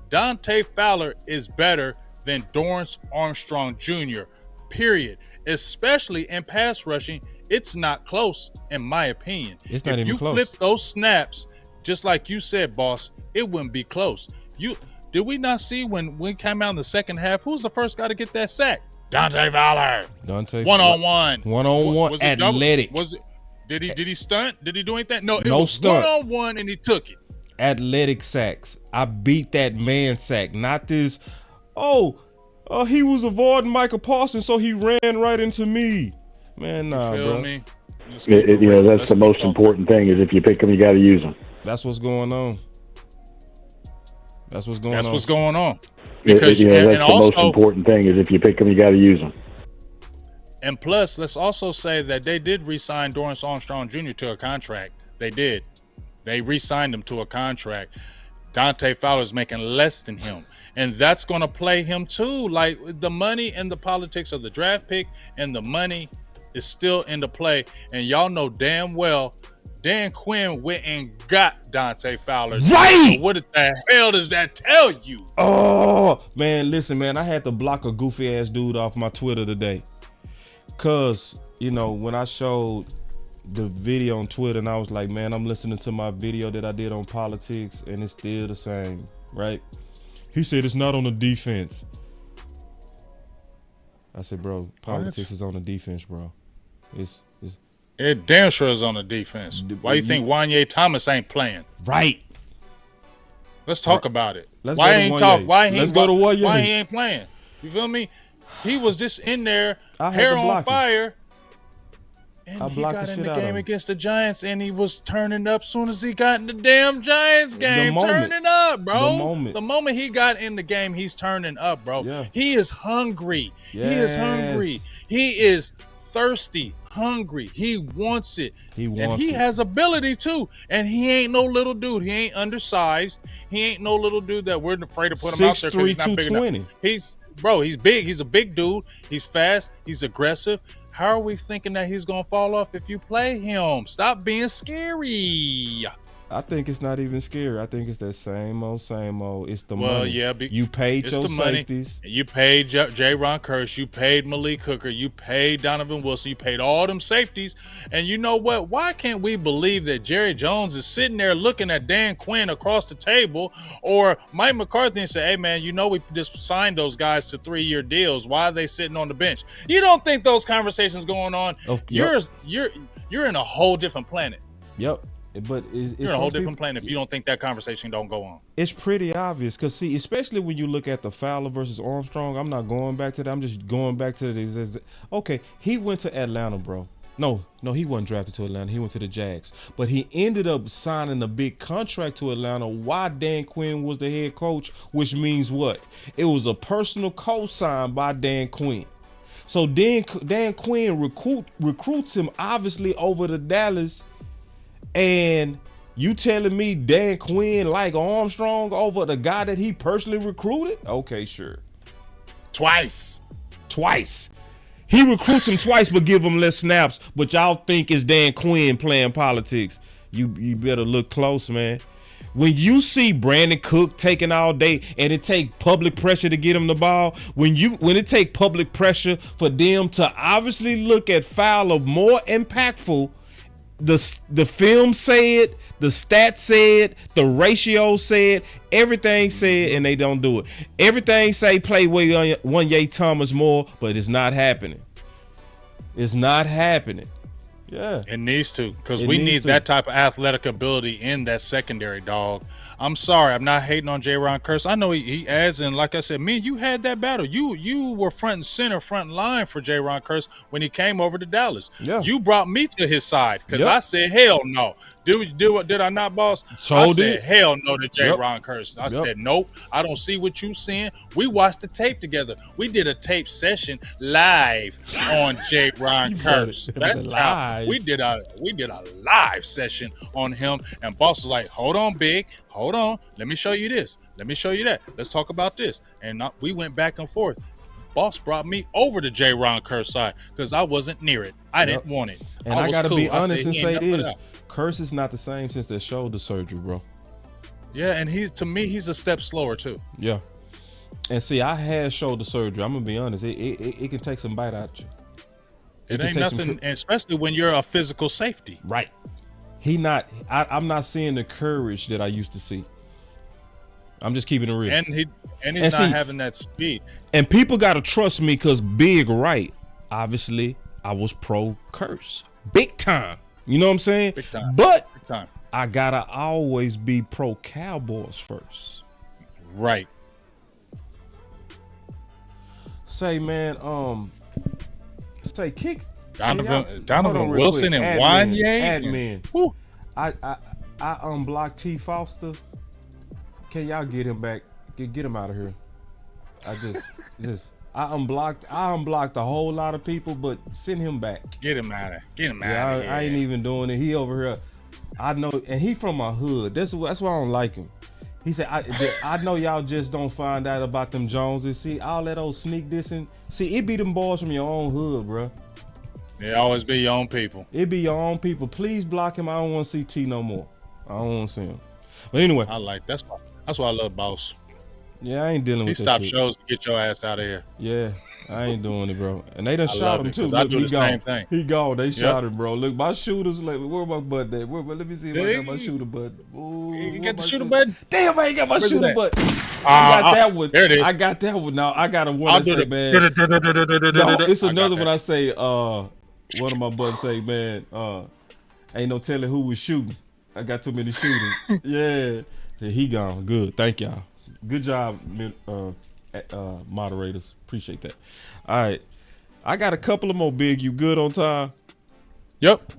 Dante Fowler is better than Dorrance Armstrong Jr., period. Especially in pass rushing, it's not close, in my opinion. It's not even close. If you flip those snaps, just like you said, boss, it wouldn't be close. Did we not see when we came out in the second half, who's the first guy to get that sack? Dante Fowler. Dante one-on-one. One-on-one. Athletic. Did he stunt? Did he do anything? No, it No was stunt. 1-on-1 and he took it. Athletic sacks. I beat that man sack, not this. He was avoiding Michael Parsons, so he ran right into me. Man, nah, Feel bro. me? That's the most important thing is if you pick them, you got to use them. That's what's going on. That's what's going on. Because that's the most important thing is if you pick them, you got to use them. And plus, let's also say that they did re-sign Dorrance Armstrong Jr. to a contract. They did. They re-signed him to a contract. Dante Fowler's making less than him. And that's going to play him too. Like the money and the politics of the draft pick and the money is still into play. And y'all know damn well Dan Quinn went and got Dante Fowler. Right! So what the hell does that tell you? Oh, man, listen, man. I had to block a goofy-ass dude off my Twitter today. Because, when I showed the video on Twitter and I was like, man, I'm listening to my video that I did on politics and it's still the same, right? He said it's not on the defense. I said, bro, politics is on the defense, bro. It damn sure is on the defense. Why you think Wanye Thomas ain't playing? Right. Let's talk about it. Why he ain't playing? You feel me? He was just in there, hair on fire. And he got in the game against the Giants, and he was turning up soon as he got in the damn Giants game. Turning up, bro. The moment he got in the game, he's turning up, bro. Yeah. He is hungry. Yes. He is hungry. He is thirsty, hungry. He wants it. He has ability too. And he ain't no little dude. He ain't undersized. He ain't no little dude that we're afraid to put him out there because he's not big enough. He's big. He's a big dude. He's fast. He's aggressive. How are we thinking that he's going to fall off if you play him? Stop being scary. I think it's not even scary. I think it's that same old. It's the money. Well, yeah. You paid your safeties. You paid J-Ron Kearse. You paid Malik Hooker. You paid Donovan Wilson. You paid all them safeties. And you know what? Why can't we believe that Jerry Jones is sitting there looking at Dan Quinn across the table or Mike McCarthy and say, hey, man, we just signed those guys to 3-year deals. Why are they sitting on the bench? You don't think those conversations going on? You're in a whole different planet. Yep. But it's you're a whole different planet if you don't think that conversation don't go on. It's pretty obvious because, see, especially when you look at the Fowler versus Armstrong, I'm not going back to that. I'm just going back to this. Okay, he went to Atlanta, bro. No, he wasn't drafted to Atlanta. He went to the Jags. But he ended up signing a big contract to Atlanta while Dan Quinn was the head coach, which means what? It was a personal co-sign by Dan Quinn. So Dan Quinn recruits him, obviously, over to Dallas. And you telling me Dan Quinn like Armstrong over the guy that he personally recruited? Okay, sure. Twice. He recruits him twice but give him less snaps, but y'all think it's Dan Quinn playing politics. You better look close, man. When you see Brandon Cook taking all day and it take public pressure to get him the ball, when it take public pressure for them to obviously look at Fowler more impactful, the film said, the stats said, the ratio said, everything said, and they don't do it. Everything say play Wanye Thomas more, but it's not happening. It's not happening. Yeah. It needs to, because we need that type of athletic ability in that secondary, dog. I'm sorry, I'm not hating on J-Ron Kearse. I know he adds, and like I said, me and you had that battle. You were front and center, front line for J-Ron Kearse when he came over to Dallas. Yeah. You brought me to his side because I said, hell no. Did I not, boss? I said, hell no to J-Ron Kearse. I said, nope, I don't see what you seeing. We watched the tape together. We did a tape session live on J-Ron Kearse. That's live. We did a live session on him, and boss was like, hold on, big. Hold on. Let me show you this. Let me show you that. Let's talk about this. And we went back and forth. Boss brought me over to J-Ron Kearse side because I wasn't near it. I didn't want it. And I got to be honest and say this. Kearse is not the same since the shoulder surgery, bro. Yeah, and to me, he's a step slower too. Yeah. And see, I had shoulder surgery. I'm going to be honest. It can take some bite out you. It ain't nothing, especially when you're a physical safety. Right. I'm not seeing the courage that I used to see. I'm just keeping it real. And he's not having that speed. And people got to trust me because Big Right, obviously, I was pro Kearse. Big time. You know what I'm saying? Big time. But Big time. I gotta always be pro Cowboys first. Right. Say, man, say kick Donovan Wilson and Wanye. Admin. I unblocked T. Foster. Can y'all get him back? Get him out of here. I unblocked a whole lot of people, but send him back. Get him out of here. I ain't even doing it. He over here. I know, and he from my hood. That's why I don't like him. He said, I know y'all just don't find out about them Joneses. See, all that old sneak dissing. See, it be them boys from your own hood, bro. It always be your own people. It be your own people. Please block him. I don't want to see T no more. I don't want to see him. But anyway. That's why I love Boss. Yeah, I ain't dealing with that He stopped shit. shows to get your ass out of here. Yeah, I ain't doing it, bro. And they done shot him, too. I do the same thing. He gone. They shot him, bro. Look, my shooter's like, where my button at? Let me see if I got my shooter button. Ooh, you got the shooter button? Damn, I ain't got my shooter button. I got that one. There it is. I got that one. Now, I got a one that say, man. No, it's another one I say, one of my buttons say, man, ain't no telling who was shooting. I got too many shooters. Yeah. He gone. Good. Thank y'all. Good job, moderators. Appreciate that. All right. I got a couple of more big. You good on time? Yep.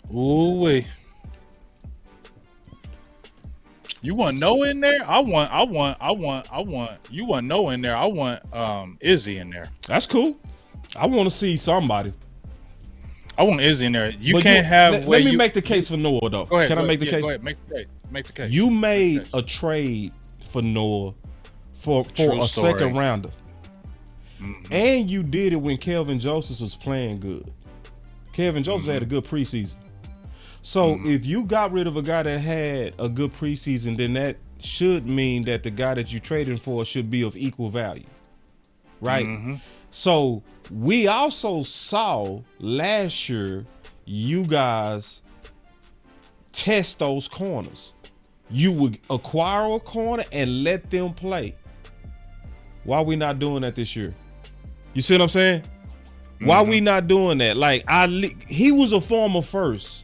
Ooh-wee. You want no in there? I want. You want no in there? I want Izzy in there. That's cool. I want to see somebody. I want Izzy in there. You can't have. Let me make the case for Noah though. Go ahead. Can I make the case? Go ahead. Make the case. Make the case. You made a trade for Noah for a second rounder, and you did it when Kelvin Joseph was playing good. Kelvin Joseph had a good preseason. So if you got rid of a guy that had a good preseason, then that should mean that the guy that you traded for should be of equal value, right? So we also saw last year you guys test those corners. You would acquire a corner and let them play. Why we not doing that this year? You see what I'm saying? Why we not doing that? Like he was a former first.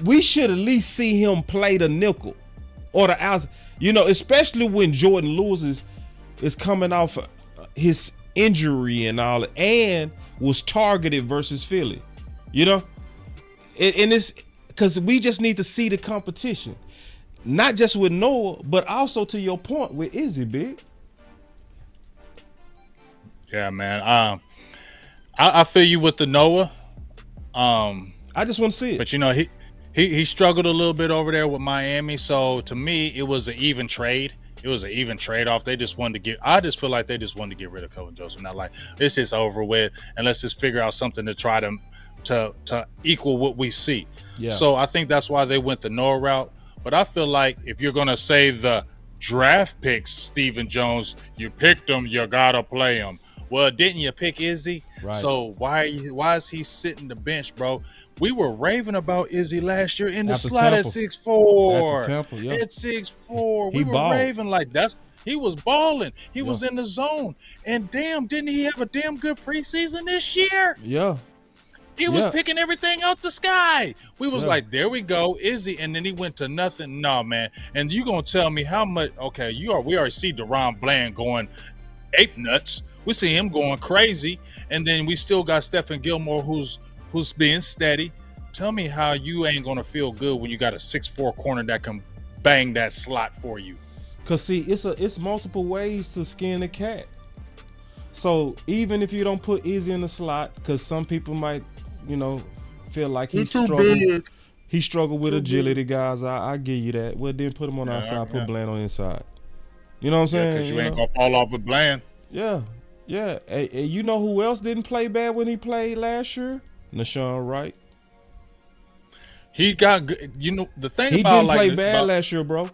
We should at least see him play the nickel or the outside. You know, especially when Jordan Lewis is coming off his injury and all, and was targeted versus Philly. You know, and it's because we just need to see the competition, not just with Noah, but also to your point with Izzy, big. Yeah, man. I feel you with the Noah. I just want to see it. But you know, he struggled a little bit over there with Miami. So to me, it was an even trade. It was an even trade-off. They just wanted to get. I just feel like they just wanted to get rid of Kelvin Joseph. Not like it's just over with, and let's just figure out something to try to equal what we see. Yeah. So I think that's why they went the Noah route. But I feel like if you're gonna say the draft picks, Stephen Jones, you picked him, you gotta play him. Well, didn't you pick Izzy? Right. So why is he sitting the bench, bro? We were raving about Izzy last year in the slot at 6'4". At 6'4". We were raving like he was balling. He was in the zone. And damn, didn't he have a damn good preseason this year? Yeah. He was picking everything out the sky. We was like, there we go, Izzy. And then he went to nothing. No, man. And you gonna tell me how much? Okay, we already see Deron Bland going ape nuts. We see him going crazy, and then we still got Stephen Gilmore who's being steady. Tell me how you ain't gonna feel good when you got a 6'4" corner that can bang that slot for you. Cause see, it's multiple ways to skin a cat. So even if you don't put Izzy in the slot, cause some people might, feel like he struggled with agility, guys. I give you that. Well, then put him on the outside, put Bland on the inside. You know what I'm saying? Because you ain't gonna fall off with Bland. Yeah. Hey, you know who else didn't play bad when he played last year? Nashawn Wright. He got good. The thing he about didn't play bad last year, bro.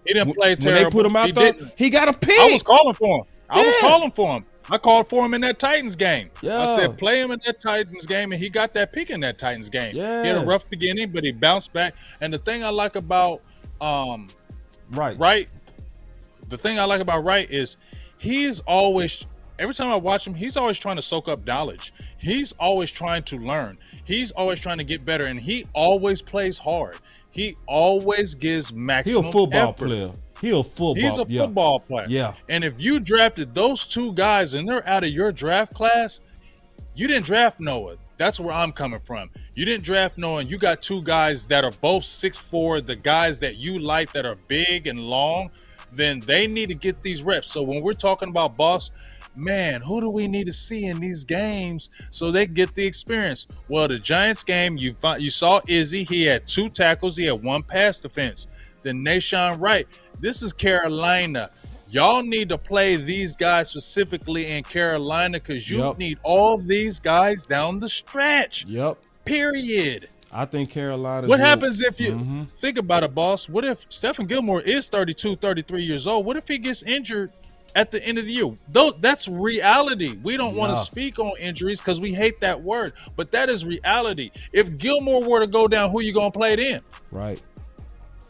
He didn't play terrible. When they put him out there, he got a pick. I was calling for him. I called for him in that Titans game. Yeah. I said, play him in that Titans game, and he got that pick in that Titans game. Yeah. He had a rough beginning, but he bounced back. And the thing I like about Wright, the thing I like about Wright is he's always, every time I watch him, he's always trying to soak up knowledge. He's always trying to learn. He's always trying to get better, and he always plays hard. He always gives maximum He's a football effort. player. He's a football player. Yeah. And if you drafted those two guys and they're out of your draft class, you didn't draft Noah. That's where I'm coming from. You didn't draft Noah, and you got two guys that are both 6'4", the guys that you like that are big and long, then they need to get these reps. So when we're talking about boss, man, who do we need to see in these games so they get the experience? Well, the Giants game, you saw Izzy. He had 2 tackles. He had 1 pass defense. Then Nashawn Wright. This is Carolina. Y'all need to play these guys specifically in Carolina because you need all these guys down the stretch. Yep. Period. I think Carolina. What happens if you think about it, boss? What if Stephen Gilmore is 32, 33 years old? What if he gets injured at the end of the year? Though that's reality. We don't want to speak on injuries because we hate that word, but that is reality. If Gilmore were to go down, who you gonna play then? Right.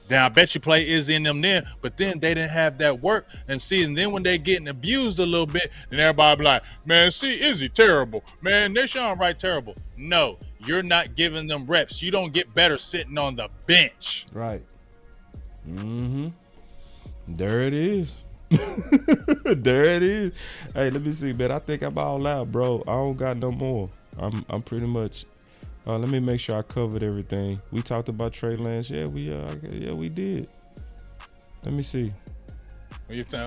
Then I bet you play Izzy in them then, but then they didn't have that work. And then when they getting abused a little bit, then everybody be like, man, see, Izzy terrible. Man, Nashawn Wright terrible. No, you're not giving them reps. You don't get better sitting on the bench. Right. There it is. There it is. Hey, let me see, man. I think I'm all out, bro. I don't got no more. I'm pretty much. Let me make sure I covered everything. We talked about Trey Lance. Yeah, we did. Let me see.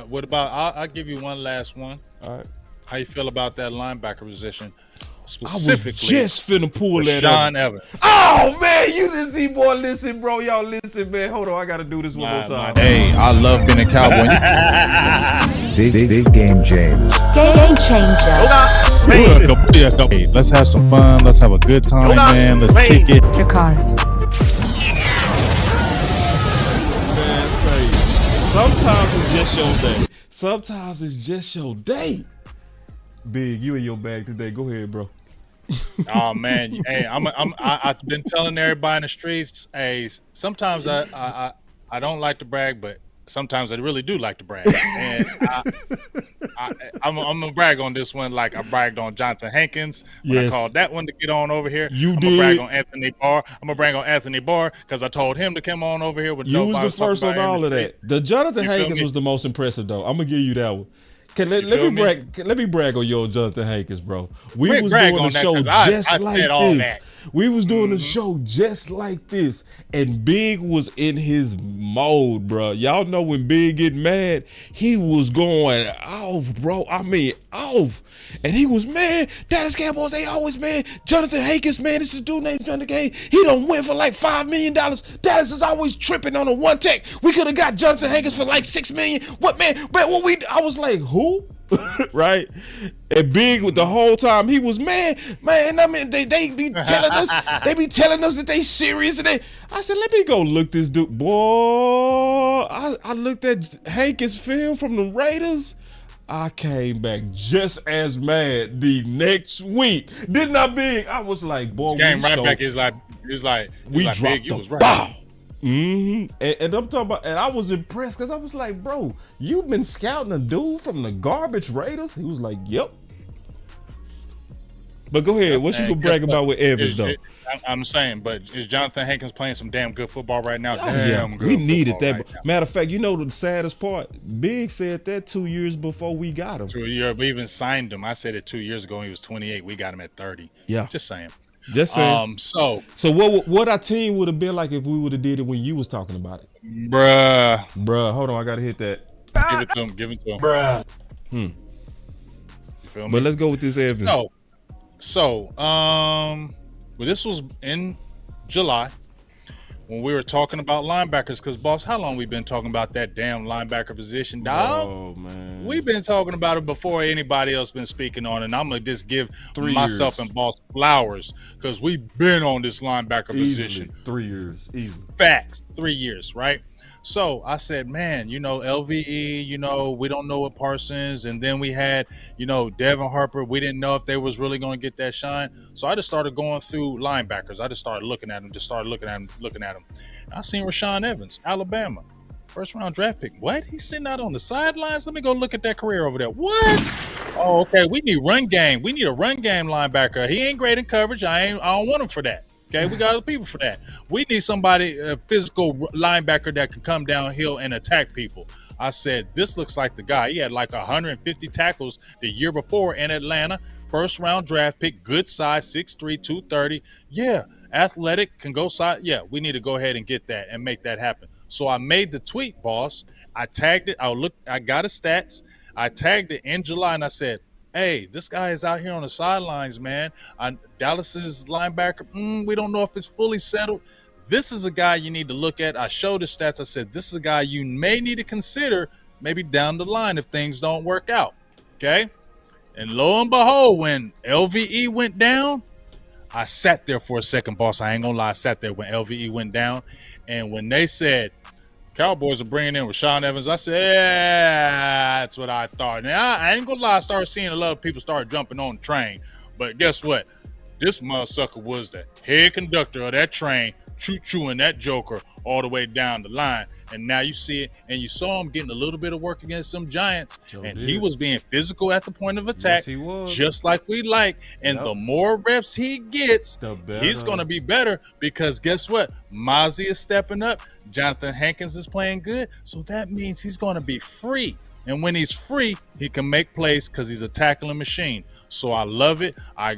What about? I'll give you one last one. All right. How you feel about that linebacker position? Specifically, I was just finna pull that Sean up. Evans. Oh man, you didn't see, boy. Listen, bro, y'all listen, man. Hold on, I gotta do this one more time. Hey, I love being a Cowboy. Big game, James. Game changer. Hey, let's have some fun. Let's have a good time, man. Let's kick it. Your cars. Man, crazy. Sometimes it's just your day. Sometimes it's just your day. Big, you in your bag today. Go ahead, bro. Oh man, hey, I've been telling everybody in the streets. Hey, sometimes I don't like to brag, but sometimes I really do like to brag. And I'm gonna brag on this one, like I bragged on Jonathan Hankins when I called that one to get on over here. I'm gonna brag on Anthony Barr. I'm gonna brag on Anthony Barr because I told him to come on over here. With you was the first of all of that. The Jonathan Hankins was the most impressive, though. I'm gonna give you that one. Let me brag on your Jonathan Hankins, bro. We was doing a show just like this. We was doing a show just like this, and Big was in his mode, bro. Y'all know when Big get mad, he was going off, bro. I mean, off. And he was, man, Dallas Cowboys, they always, man, Jonathan Hankins, man, it's the dude named Jonathan Hankins. He done win for like $5 million. Dallas is always tripping on a one tech. We could have got Jonathan Hankins for like $6 million. What, man? But I was like, who? Right? And Big with the whole time he was, man, I mean, they be telling us, that they serious, and I said, let me go look this dude. Boy, I looked at Hankins' film from the Raiders. I came back just as mad the next week. Didn't I, Big? I was like, boy, came right back. It's like we like, dropped Big, you was right. Bow. And I'm talking about, and I was impressed because I was like, bro, you've been scouting a dude from the garbage Raiders? He was like, yep. But go ahead, what you gonna brag about with Evans though? I'm saying, but is Jonathan Hankins playing some damn good football right now? We needed that. Right, matter of fact, you know the saddest part? Big said that 2 years before we got him. 2 years, we even signed him. I said it 2 years ago. He was 28. We got him at 30. Yeah, just saying. Just saying. So what our team would have been like if we would have did it when you was talking about it, bruh. Hold on, I gotta hit that. Give it to him, bruh. You feel me? But let's go with this Evans. Well, this was in July when we were talking about linebackers. Because, boss, how long we been talking about that damn linebacker position, dog? Oh man, we've been talking about it before anybody else been speaking on it. And I'm gonna just give myself and boss flowers because we've been on this linebacker position 3 years, easy. Facts, 3 years, right? So I said, man, LVE, we don't know what Parsons, and then we had, Devin Harper. We didn't know if they was really going to get that shine. So I just started going through linebackers. I just started looking at them, looking at them. And I seen Rashaan Evans, Alabama. First round draft pick. What? He's sitting out on the sidelines? Let me go look at that career over there. What? Oh, okay. We need run game. We need a run game linebacker. He ain't great in coverage. I don't want him for that. Okay, we got other people for that. We need somebody, a physical linebacker that can come downhill and attack people. I said, this looks like the guy. He had like 150 tackles the year before in Atlanta. First round draft pick, good size, 6'3", 230. Yeah, athletic, can go side. Yeah, we need to go ahead and get that and make that happen. So I made the tweet, boss. I tagged it. I got his stats. I tagged it in July, and I said, hey, this guy is out here on the sidelines, man. Dallas's linebacker, we don't know if it's fully settled. This is a guy you need to look at. I showed his stats. I said, this is a guy you may need to consider maybe down the line if things don't work out, okay? And lo and behold, when LVE went down, I sat there for a second, boss. I ain't gonna lie. I sat there when LVE went down. And when they said Cowboys are bringing in Rashaan Evans, I said, yeah, that's what I thought. Now, I ain't gonna lie. I started seeing a lot of people start jumping on the train. But guess what? This motherfucker was the head conductor of that train, choo-chooing that joker all the way down the line. And now you see it, and you saw him getting a little bit of work against some Giants, he was being physical at the point of attack, just like we like. And the more reps he gets, he's going to be better because guess what? Mozzie is stepping up. Jonathan Hankins is playing good. So that means he's going to be free. And when he's free, he can make plays because he's a tackling machine. So I love it. I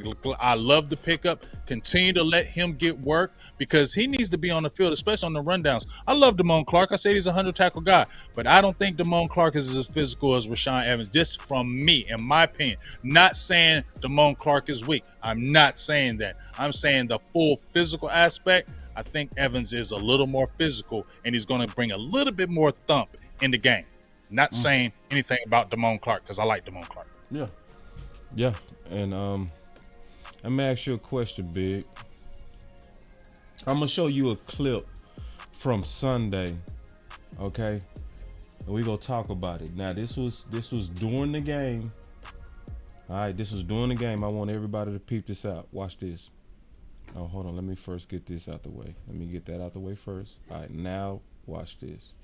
love the pickup. Continue to let him get work because he needs to be on the field, especially on the rundowns. I love Damone Clark. I say he's a 100-tackle guy, but I don't think Damone Clark is as physical as Rashaan Evans. This from me, in my opinion. Not saying Damone Clark is weak. I'm not saying that. I'm saying the full physical aspect. I think Evans is a little more physical, and he's going to bring a little bit more thump in the game. Not saying anything about Damone Clark because I like Damone Clark. Yeah. And let me ask you a question, Big. I'm gonna show you a clip from Sunday, okay? And we gonna talk about it. Now, this was during the game. All right, this was during the game. I want everybody to peep this out. Watch this. Oh, hold on. Let me first get this out the way. Let me get that out the way first. All right, now watch this.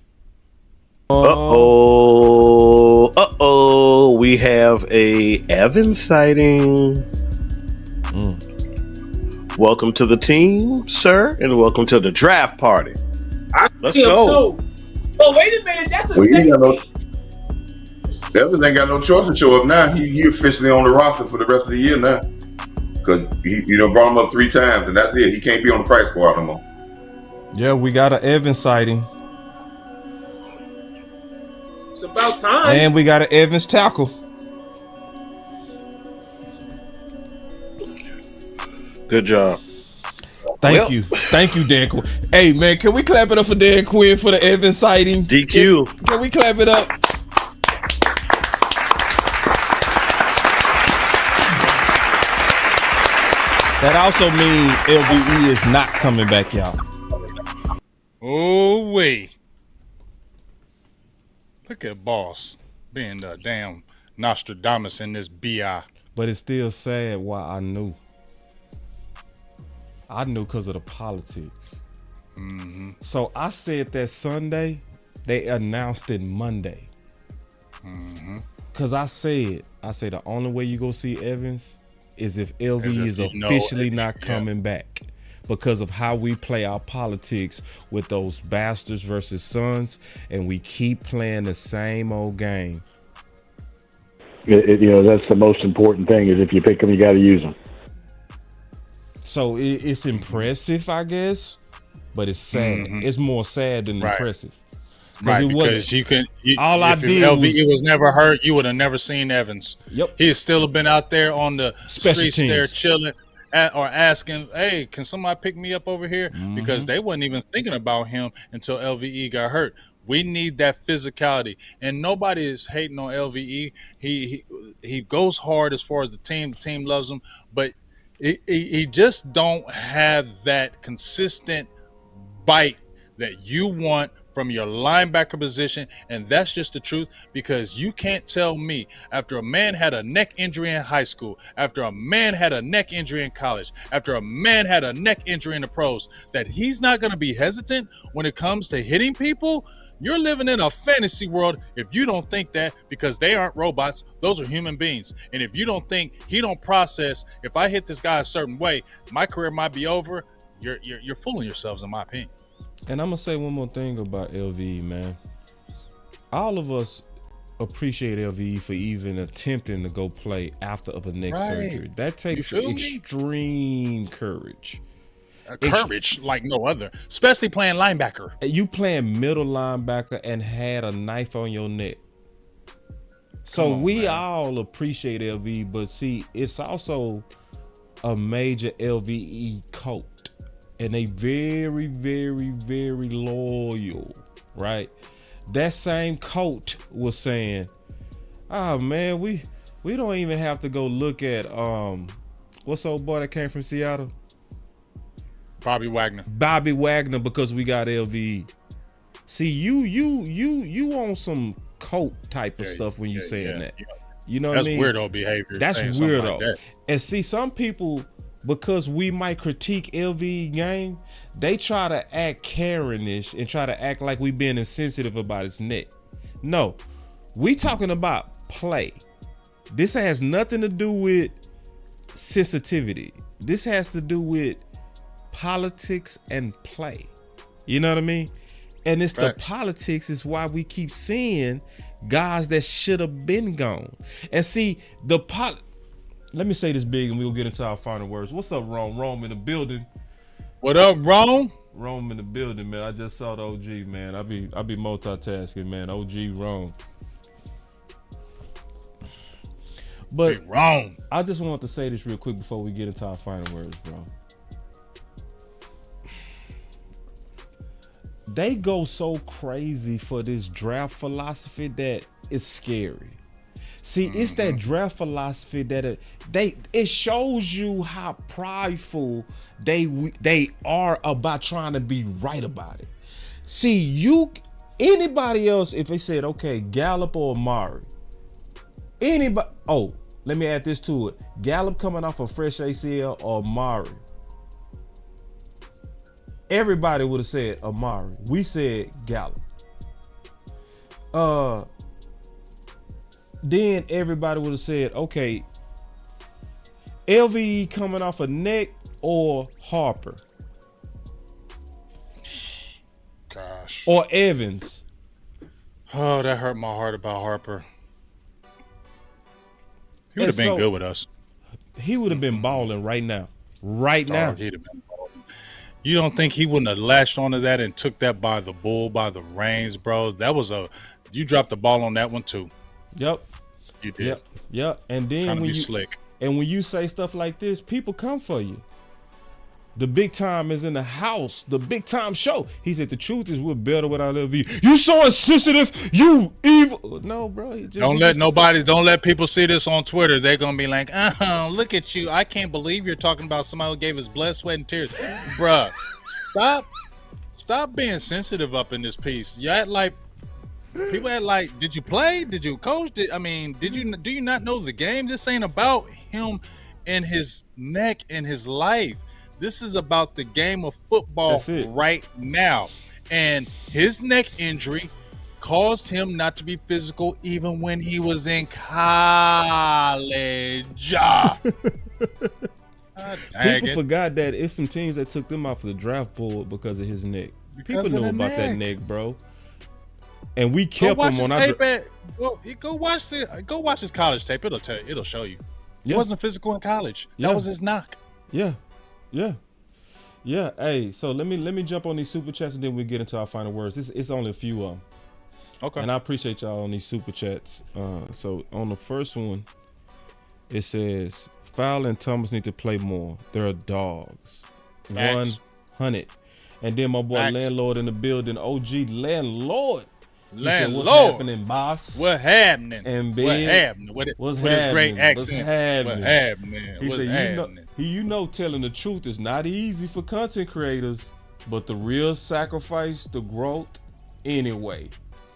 We have a Evans sighting. Welcome to the team, sir, and welcome to the draft party. Let's go. Oh, wait a minute. That's a statement. Evans ain't got no choice to show up now. He officially on the roster for the rest of the year now. Because he brought him up 3 times, and that's it. He can't be on the price squad no more. Yeah, we got an Evans sighting. It's about time. And we got an Evans tackle. Good job. Thank you, Dan Quinn. Hey, man, can we clap it up for Dan Quinn for the Evans sighting? DQ. Can we clap it up? That also means LVE is not coming back, y'all. Oh, wait. Look at boss being the damn Nostradamus in this BI. But it's still sad why I knew. I knew because of the politics. So I said that Sunday, they announced it Monday. Because I said the only way you go see Evans is if LV is officially not coming back. Because of how we play our politics with those bastards versus sons, and we keep playing the same old game. That's the most important thing is if you pick them, you got to use them. So it's impressive, I guess, but it's sad. It's more sad than impressive. Right, because if LVE was never hurt, you would have never seen Evans. Yep. He'd still have been out there on the streets teams there chilling. Or asking, hey, can somebody pick me up over here? Because they wasn't even thinking about him until LVE got hurt. We need that physicality, and nobody is hating on LVE. He goes hard as far as the team. The team loves him, but he just don't have that consistent bite that you want from your linebacker position, and that's just the truth, because you can't tell me after a man had a neck injury in high school, after a man had a neck injury in college, after a man had a neck injury in the pros, that he's not going to be hesitant when it comes to hitting people. You're living in a fantasy world if you don't think that, because they aren't robots. Those are human beings. And if you don't think he don't process, if I hit this guy a certain way, my career might be over. You're fooling yourselves, in my opinion. And I'm gonna say one more thing about LVE, man. All of us appreciate LVE for even attempting to go play after of a neck surgery. That takes extreme courage. Courage like no other, especially playing linebacker. You playing middle linebacker and had a knife on your neck. So we all appreciate LVE, but see, it's also a major LVE cult, and they very, very, very loyal, right? That same cult was saying, "Oh man, we don't even have to go look at what's old boy that came from Seattle." Bobby Wagner, because we got LVE. See, you on some cult type of stuff when you saying that. Yeah. You know what I mean? That's weirdo behavior. That's weirdo. Like that. And see, some people, because we might critique LVE game, they try to act Karenish and try to act like we being insensitive about his neck. No, we talking about play. This has nothing to do with sensitivity. This has to do with politics and play. You know what I mean? And it's the politics is why we keep seeing guys that should have been gone. And see, let me say this big and we'll get into our final words. What's up, Rome? Rome in the building. What up, Rome? Rome in the building, man. I just saw the OG, man. I be multitasking, man. OG Rome. But hey, Rome. I just want to say this real quick before we get into our final words, bro. They go so crazy for this draft philosophy that it's scary. See, it's that draft philosophy that it shows you how prideful they are about trying to be right about it. See, anybody else, if they said, okay, Gallup or Amari, anybody, let me add this to it. Gallup coming off a fresh ACL or Amari. Everybody would have said Amari. We said Gallup. Then everybody would have said, okay, LVE coming off a neck or Harper. Gosh. Or Evans. Oh, that hurt my heart about Harper. He would have been good with us. He would have been balling right now. Right now. He'd have been balling. You don't think he wouldn't have lashed onto that and took that by the reins, bro? You dropped the ball on that one too. Yep. You did. Yep. And then when you say stuff like this, people come for you. The big time is in the house. The big time show. He said the truth is we're better without LV. You so insensitive. You evil. No, bro. Don't let people see this on Twitter. They're gonna be like, look at you. I can't believe you're talking about somebody who gave us blood, sweat, and tears. Bruh, stop being sensitive up in this piece. You act like people act like, did you play? Did you coach? Do you not know the game? This ain't about him and his neck and his life. This is about the game of football right now. And his neck injury caused him not to be physical even when he was in college. People forgot that it's some teams that took them off the draft board because of his neck. People know about that neck, bro. And we kept him on our go watch his college tape. It'll show you. He wasn't physical in college. That was his knock. Yeah. Hey, so let me jump on these super chats and then we get into our final words. It's only a few of them. Okay. And I appreciate y'all on these super chats. So on the first one, it says Fowler and Thomas need to play more. They're dogs. 100. And then my boy Landlord in the building. OG Landlord. Landlord. What's happening, boss? What happening? And what happening? With his great accent. What happening? He said, telling the truth is not easy for content creators, but the real sacrifice, the growth, anyway.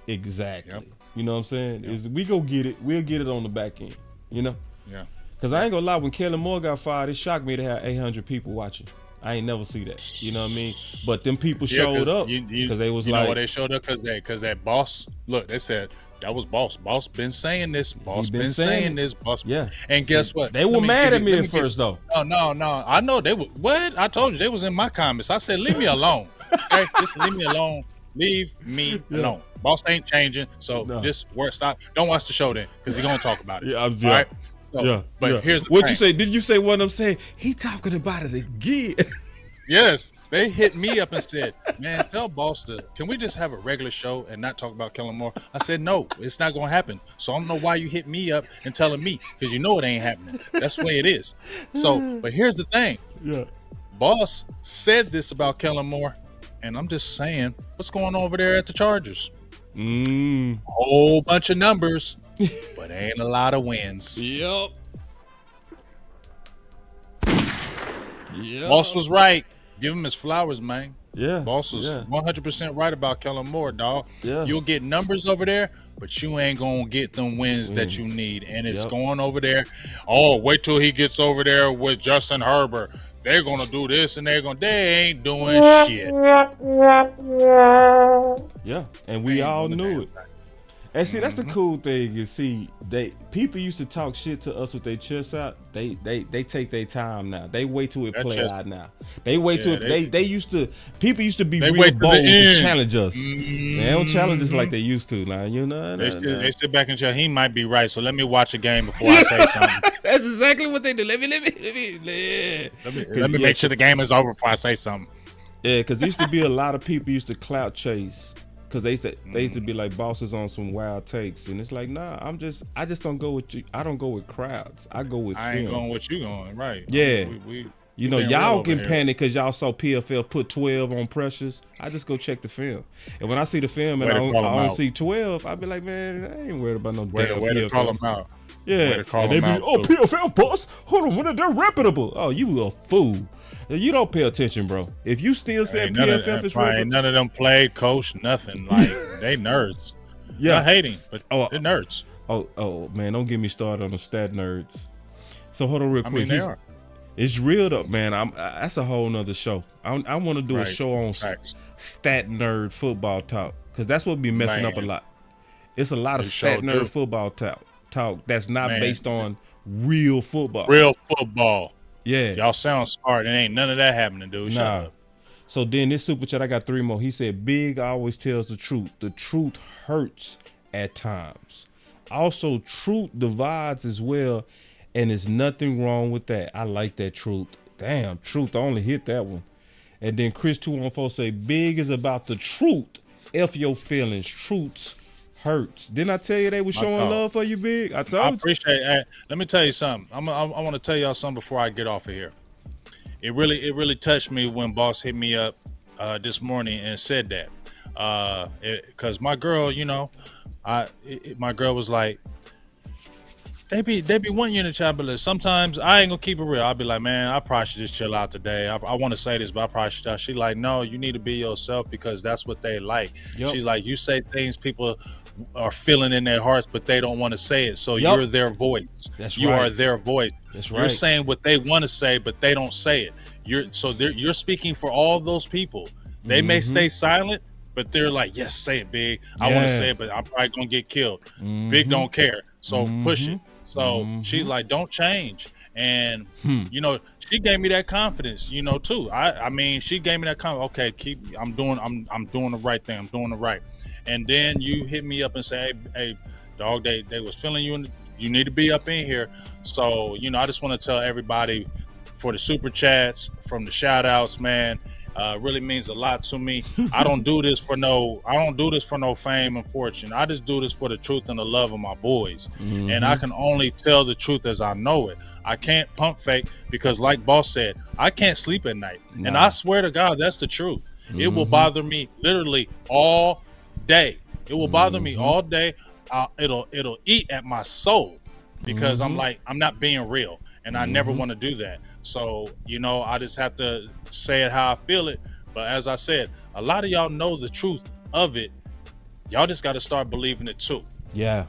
Exactly. Yep. You know what I'm saying? Yep. We go get it. We'll get it on the back end. You know? Yeah. Because I ain't gonna lie, when Kellen Moore got fired, it shocked me to have 800 people watching. I ain't never see that. You know what I mean? But them people showed up because they was you like, know what they showed up because that boss. Look, they said that was boss. Boss been saying this. Boss been saying this. Boss. Yeah. And guess what? They were mad at me at first though. No. I know they were. What? I told you they was in my comments. I said leave me alone. Okay, just leave me alone. Leave me alone. Boss ain't changing. So just stop. Don't watch the show then because he's gonna talk about it. Yeah. All right. So, but here's the what thing. you say? Did you say one of them say he talking about it again? Yes, they hit me up and said, "Man, tell boss can we just have a regular show and not talk about Kellen Moore?" I said, "No, it's not gonna happen." So I don't know why you hit me up and telling me because you know it ain't happening. That's the way it is. So, but here's the thing. Yeah, boss said this about Kellen Moore, and I'm just saying, what's going on over there at the Chargers? Whole bunch of numbers, but ain't a lot of wins. Yep. Boss was right. Give him his flowers, man. Yeah. Boss was 100% right about Kellen Moore, dog. Yeah. You'll get numbers over there, but you ain't gonna get them wins that you need. And it's going over there. Oh, wait till he gets over there with Justin Herbert. They're gonna do this and they ain't doing shit. Yeah, and we all knew it. And see, that's the cool thing. You see, people used to talk shit to us with their chests out. They take their time now. They wait till it play out now. They wait till people used to be real bold to challenge us. They don't challenge us like they used to now. You know, they sit back and say he might be right. So let me watch a game before I say something. That's exactly what they do. Let me make sure the game is over before I say something. Yeah, because there used to be a lot of people used to clout chase. Cause they used to be like bosses on some wild takes, and it's like, nah, I just don't go with you. I don't go with crowds. I go with film. I ain't going with you going, right? Yeah. You know, y'all getting panicked because y'all saw PFL put 12 on pressures. I just go check the film, and when I see the film and I don't see 12, I be like, man, I ain't worried about no damn way PFL. To call them out. Yeah, and they be, PFL boss. Hold on, they're reputable. Oh, you a fool. You don't pay attention, bro. If you still say PFF is reputable, none of them played, coach, nothing. Like they nerds. Yeah, not hating, but they're nerds. Oh man, don't get me started on the stat nerds. So hold on real quick. They are. It's real up, man. That's a whole nother show. I want to do a show on stat nerd football talk because that's what be messing up a lot. It's a lot of stat nerd football talk that's not based on real football. Real football. Yeah. Y'all sound smart. It ain't none of that happening, dude. Shut up. So then this super chat, I got 3 more. He said, Big always tells the truth. The truth hurts at times. Also, truth divides as well, and there's nothing wrong with that. I like that truth. Damn, truth, I only hit that one. And then Chris 214 say, Big is about the truth. F your feelings. Truths hurts. Didn't I tell you they were showing love for you, Big? I appreciate it. Let me tell you something. I want to tell y'all something before I get off of here. It really touched me when boss hit me up this morning and said that. Because my girl, you know, my girl was like, they be wanting you in the chat, but sometimes I ain't gonna keep it real. I'll be like, man, I probably should just chill out today. I want to say this, but I probably should. She like, no, you need to be yourself because that's what they like. Yep. She's like, you say things people are feeling in their hearts, but they don't want to say it. So you're their voice. You are their voice. That's right. You're saying what they want to say, but they don't say it. You're speaking for all those people. They may stay silent, but they're like, yes, say it, Big. I want to say it, but I'm probably gonna get killed. Big don't care. So push it. So she's like, don't change. And you know, she gave me that confidence, you know, too. I mean, she gave me that confidence. Okay, I'm doing the right thing. I'm doing the right. And then you hit me up and say, hey, dog, they was feeling you, and you need to be up in here. So, you know, I just want to tell everybody for the super chats, from the shout outs, man, really means a lot to me. I don't do this for no fame and fortune. I just do this for the truth and the love of my boys. And I can only tell the truth as I know it. I can't pump fake because, like boss said, I can't sleep at night. And I swear to God, that's the truth. It will bother me literally all day. It will bother me all day. It'll eat at my soul because I'm like, I'm not being real, and I never want to do that. So, you know, I just have to say it how I feel it. But as I said, a lot of y'all know the truth of it. Y'all just got to start believing it too. Yeah.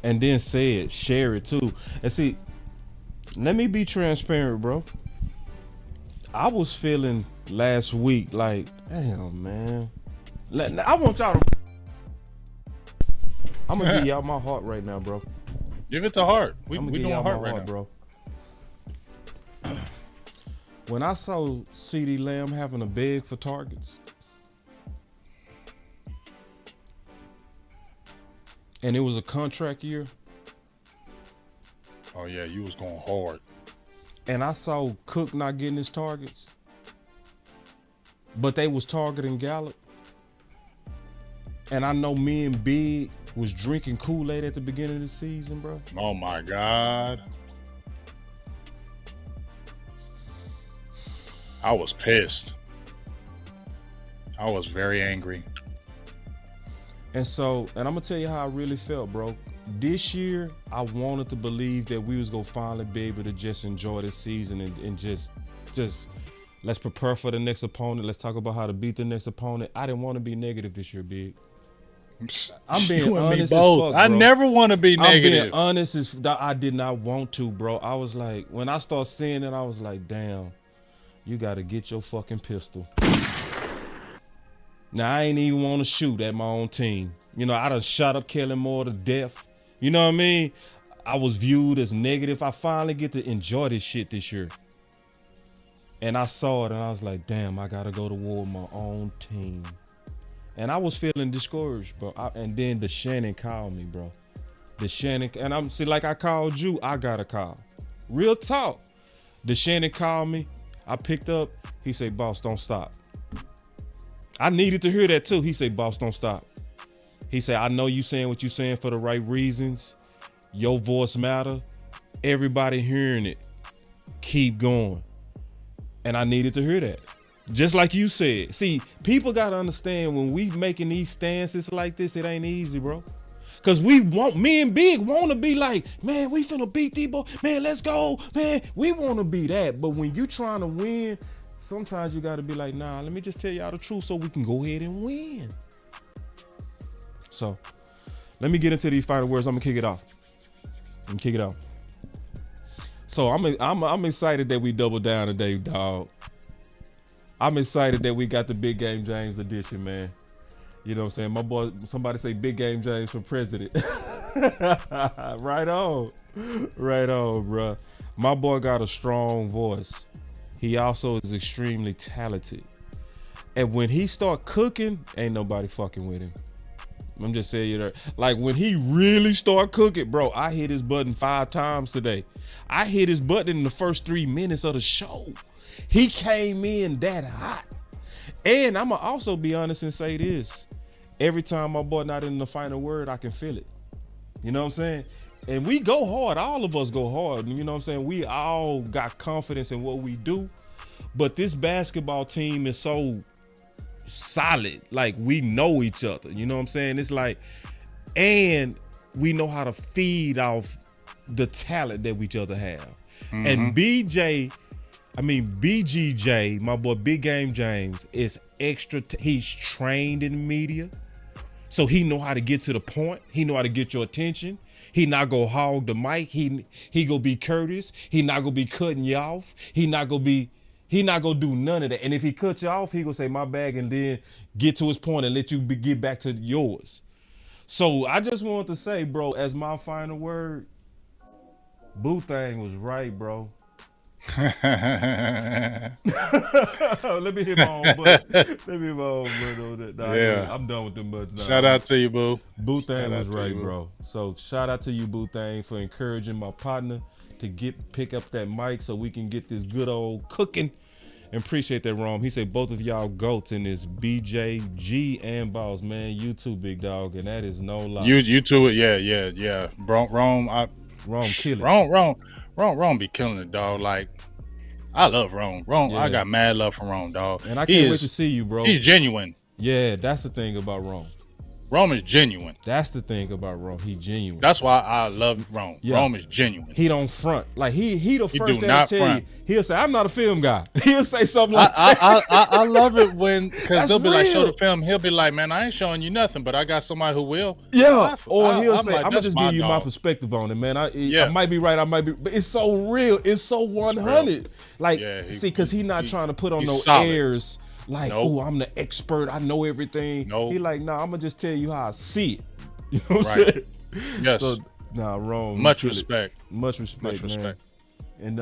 And then say it, share it too. And see, let me be transparent, bro. I was feeling last week like, damn, man. I want y'all to. I'm gonna give y'all my heart right now, bro. Give it the heart. We doing heart right now, bro. When I saw CeeDee Lamb having a beg for targets, and it was a contract year. Oh yeah, you was going hard. And I saw Cook not getting his targets, but they was targeting Gallup. And I know me and Big was drinking Kool-Aid at the beginning of the season, bro. Oh my God. I was pissed. I was very angry. And so, and I'm gonna tell you how I really felt, bro. This year, I wanted to believe that we was gonna finally be able to just enjoy this season and just let's prepare for the next opponent. Let's talk about how to beat the next opponent. I didn't want to be negative this year, Big. I'm being honest as fuck, bro. I never want to be negative. I'm being honest as I did not want to, bro. I was like, when I started seeing it, I was like, damn, you got to get your fucking pistol. Now, I ain't even want to shoot at my own team. You know, I done shot up Kellen Moore to death. You know what I mean? I was viewed as negative. I finally get to enjoy this shit this year. And I saw it, and I was like, damn, I got to go to war with my own team. And I was feeling discouraged, bro. And then the Shannon called me, bro. The Shannon, and I'm see, like I called you, I got a call. Real talk. The Shannon called me. I picked up. He said, boss, don't stop. I needed to hear that too. He said, boss, don't stop. He said, I know you saying what you saying for the right reasons. Your voice matter. Everybody hearing it. Keep going. And I needed to hear that. Just like you said. See, people got to understand when we making these stances like this, it ain't easy, bro. Because me and Big want to be like, man, we finna beat these boys. Man, let's go. Man, we want to be that. But when you trying to win, sometimes you got to be like, nah, let me just tell y'all the truth so we can go ahead and win. So, let me get into these final words. I'm going to kick it off. So, I'm excited that we double down today, dog. I'm excited that we got the Big Game James edition, man. You know what I'm saying? My boy, somebody say Big Game James for president. Right on, bro. My boy got a strong voice. He also is extremely talented. And when he start cooking, ain't nobody fucking with him. I'm just saying you that. Like when he really start cooking, bro, I hit his button 5 times today. I hit his button in the first 3 minutes of the show. He came in that hot. And I'm going to also be honest and say this. Every time my boy not in the final word, I can feel it. You know what I'm saying? And we go hard. All of us go hard. You know what I'm saying? We all got confidence in what we do. But this basketball team is so solid. Like, we know each other. You know what I'm saying? It's like, and we know how to feed off the talent that each other have. Mm-hmm. And BGJ, my boy Big Game James, is extra. He's trained in media. So he know how to get to the point. He know how to get your attention. He not go hog the mic. He go be courteous. He not gonna be cutting you off. He not gonna do none of that. And if he cut you off, he gonna say my bag and then get to his point and let you get back to yours. So I just wanted to say, bro, as my final word, Boo Thang was right, bro. Let me hit my own button. On that. Nah, yeah, I'm done with them buttons. Shout out to you, Boo. Boo Thang was right, bro. So shout out to you, Boo Thang, for encouraging my partner to pick up that mic so we can get this good old cooking. And appreciate that, Rome. He said both of y'all goats in this BJG and Boss, man. You too, big dog, and that is no lie. You too, yeah. Rome kill it. Rome be killing it, dog. Like, I love Rome. Yeah. I got mad love for Rome, dog. And I can't wait to see you, bro. He's genuine. Yeah, that's the thing about Rome. Rome is genuine. That's the thing about Rome. He genuine. That's why I love Rome. Yeah. Rome is genuine. He don't front. Like he the He first do thing not to tell front. you. He'll say, "I'm not a film guy." He'll say something like that. I love it when because they'll be like, show real. the film. He'll be like, man, I ain't showing you nothing, but I got somebody who will. Yeah. Or he'll say, like, I'm gonna that's just my give you my dog. perspective on it, man. I might be right, I might be, but it's so real. It's so 100. Like, see, because he's not trying to put on no solid. airs. Like, oh, I'm the expert. I know everything. Nope. He like, nah, I'm gonna just tell you how I see it. You know what I'm Right. saying? Yes. So, nah, Rome. Much you really- respect. Much respect. Much man. respect. And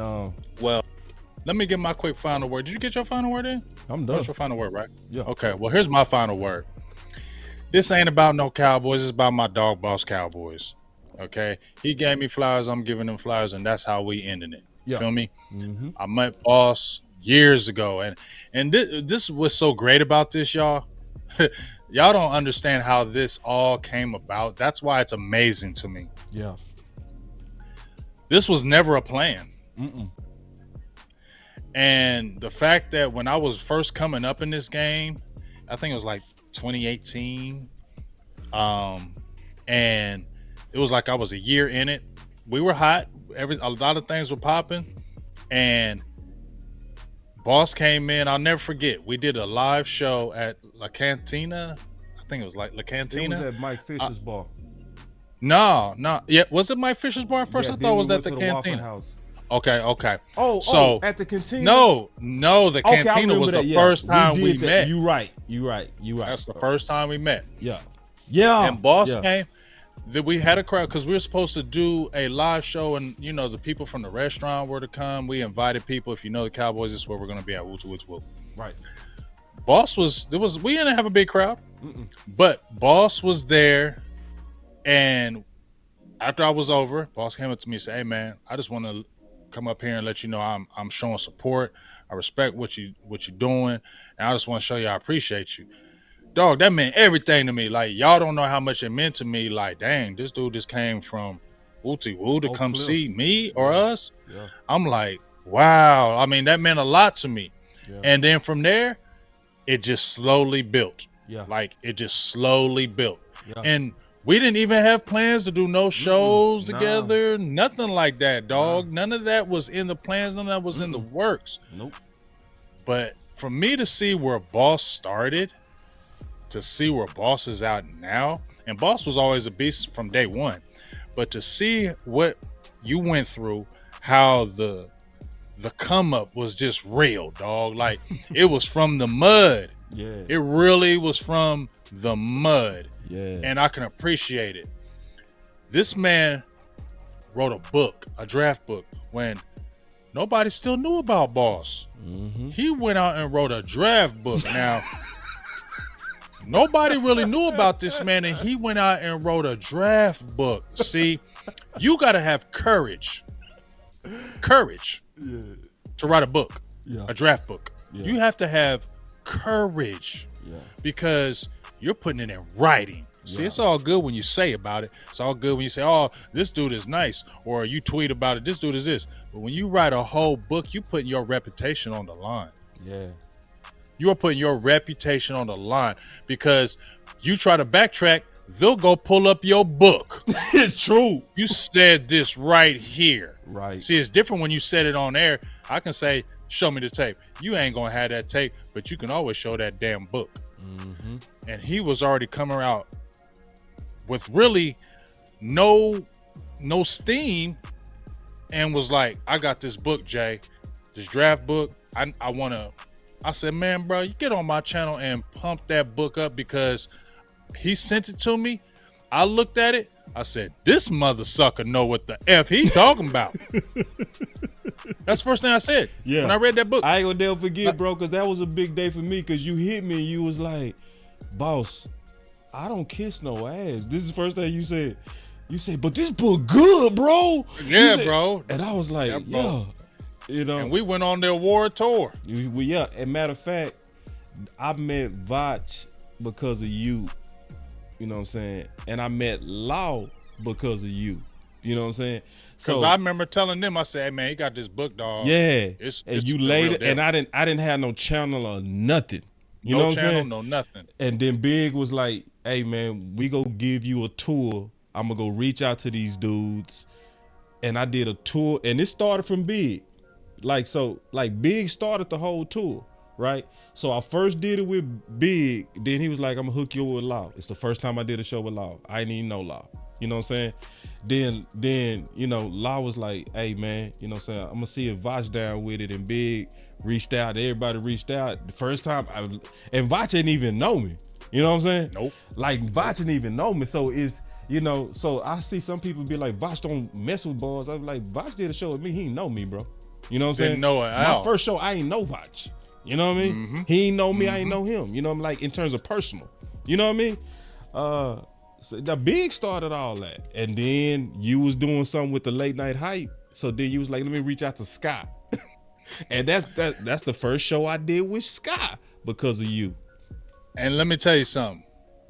well, let me get my quick final word. Did you get your final word in? I'm done. That's your final word, right? Yeah. Okay. Well, here's my final word. This ain't about no Cowboys. It's about my dog boss Cowboys. Okay. He gave me flowers. I'm giving him flowers, and that's how we ending it. Yeah. Feel me? Mm-hmm. I met Boss years ago, and this was so great about this, y'all. Y'all don't understand how this all came about. That's why it's amazing to me. Yeah. This was never a plan. Mm-mm. And the fact that when I was first coming up in this game, I think it was like 2018, and it was like I was a year in it. We were hot. A lot of things were popping, and Boss came in. I'll never forget. We did a live show at La Cantina. I think it was like La Cantina. It was at Mike Fisher's bar. No. Yeah, was it Mike Fisher's bar first? Yeah, I then thought it we was at went the to the Waffle Cantina. House. Okay. Oh, at the Cantina? No, the Okay, I Cantina was remember the that, yeah. first time we did that. met. You right. That's the first time we met. Yeah. And Boss yeah. came. That we had a crowd because we were supposed to do a live show, and the people from the restaurant were to come. We invited people. If you know the Cowboys, this is where we're going to be at. Woo. Right. Boss we didn't have a big crowd, but Boss was there. And after I was over, Boss came up to me and said, "Hey man, I just want to come up here and let you know I'm showing support. I respect what you're doing, and I just want to show you I appreciate you." Dog, that meant everything to me. Like, y'all don't know how much it meant to me. Like, dang, this dude just came from Wooty Woo to come see me or us. Yeah. I'm like, wow. I mean, that meant a lot to me. Yeah. And then from there, it just slowly built. Yeah. Like, it just slowly built. Yeah. And we didn't even have plans to do no shows together. Nothing like that, dog. None of that was in the plans. None of that was in the works. Nope. But for me to see where Boss started, to see where Boss is out now, and Boss was always a beast from day one, but to see what you went through, how the come up was just real, dog. Like, it was from the mud. Yeah. It really was from the mud. Yeah. And I can appreciate it. This man wrote a book, a draft book, when nobody still knew about Boss. Mm-hmm. He went out and wrote a draft book. Now, nobody really knew about this man, and he went out and wrote a draft book. See, you got to have courage to write a book, a draft book. Yeah. You have to have courage because you're putting it in writing. See, it's all good when you say about it. It's all good when you say, "Oh, this dude is nice," or you tweet about it, "This dude is this." But when you write a whole book, you putting your reputation on the line. Yeah. You are putting your reputation on the line because you try to backtrack, they'll go pull up your book. True. You said this right here. Right. See, it's different when you said it on air. I can say, "Show me the tape." You ain't going to have that tape, but you can always show that damn book. Mm-hmm. And he was already coming out with really no steam and was like, "I got this book, Jay, this draft book. I said, "Man, bro, you get on my channel and pump that book up," because he sent it to me. I looked at it. I said, "This mother sucker know what the F he talking about." That's the first thing I said. Yeah. When I read that book. I ain't gonna never forget, bro, because that was a big day for me, because you hit me and you was like, "Boss, I don't kiss no ass." This is the first thing you said. You said, "But this book good, bro." Yeah, said, bro. And I was like, yeah. You know, and we went on the award tour. Yeah. And matter of fact, I met Vach because of you. You know what I'm saying? And I met Law because of you. You know what I'm saying? Because I remember telling them, I said, "Hey man, he got this book, dog." Yeah. It's you the laid real it, deal. and I didn't have no channel or nothing. You know No what I'm channel, saying? no nothing. And then Big was like, hey man, we go give you a tour. I'm gonna go reach out to these dudes. And I did a tour, and it started from Big. Like Big started the whole tour, right? So I first did it with Big, then he was like, I'm gonna hook you with Law. It's the first time I did a show with Law. I didn't even know Law. You know what I'm saying? Then you know, Law was like, hey man, you know what I'm saying? I'm gonna see if Vach down with it, and Big reached out, everybody reached out. The first time, and Vach didn't even know me. You know what I'm saying? Nope. Like Vach didn't even know me, so it's, you know, so I see some people be like, Vach don't mess with balls. I was like, Vach did a show with me. He didn't know me, bro. You know what I'm saying? Didn't know it. My first show, I ain't know Vach. You know what I mean? Mm-hmm. He ain't know me. I ain't know him. You know what I'm like, in terms of personal. You know what I mean? So the Big started all that. And then you was doing something with the late night hype. So then you was like, let me reach out to Scott. And that's the first show I did with Scott because of you. And let me tell you something.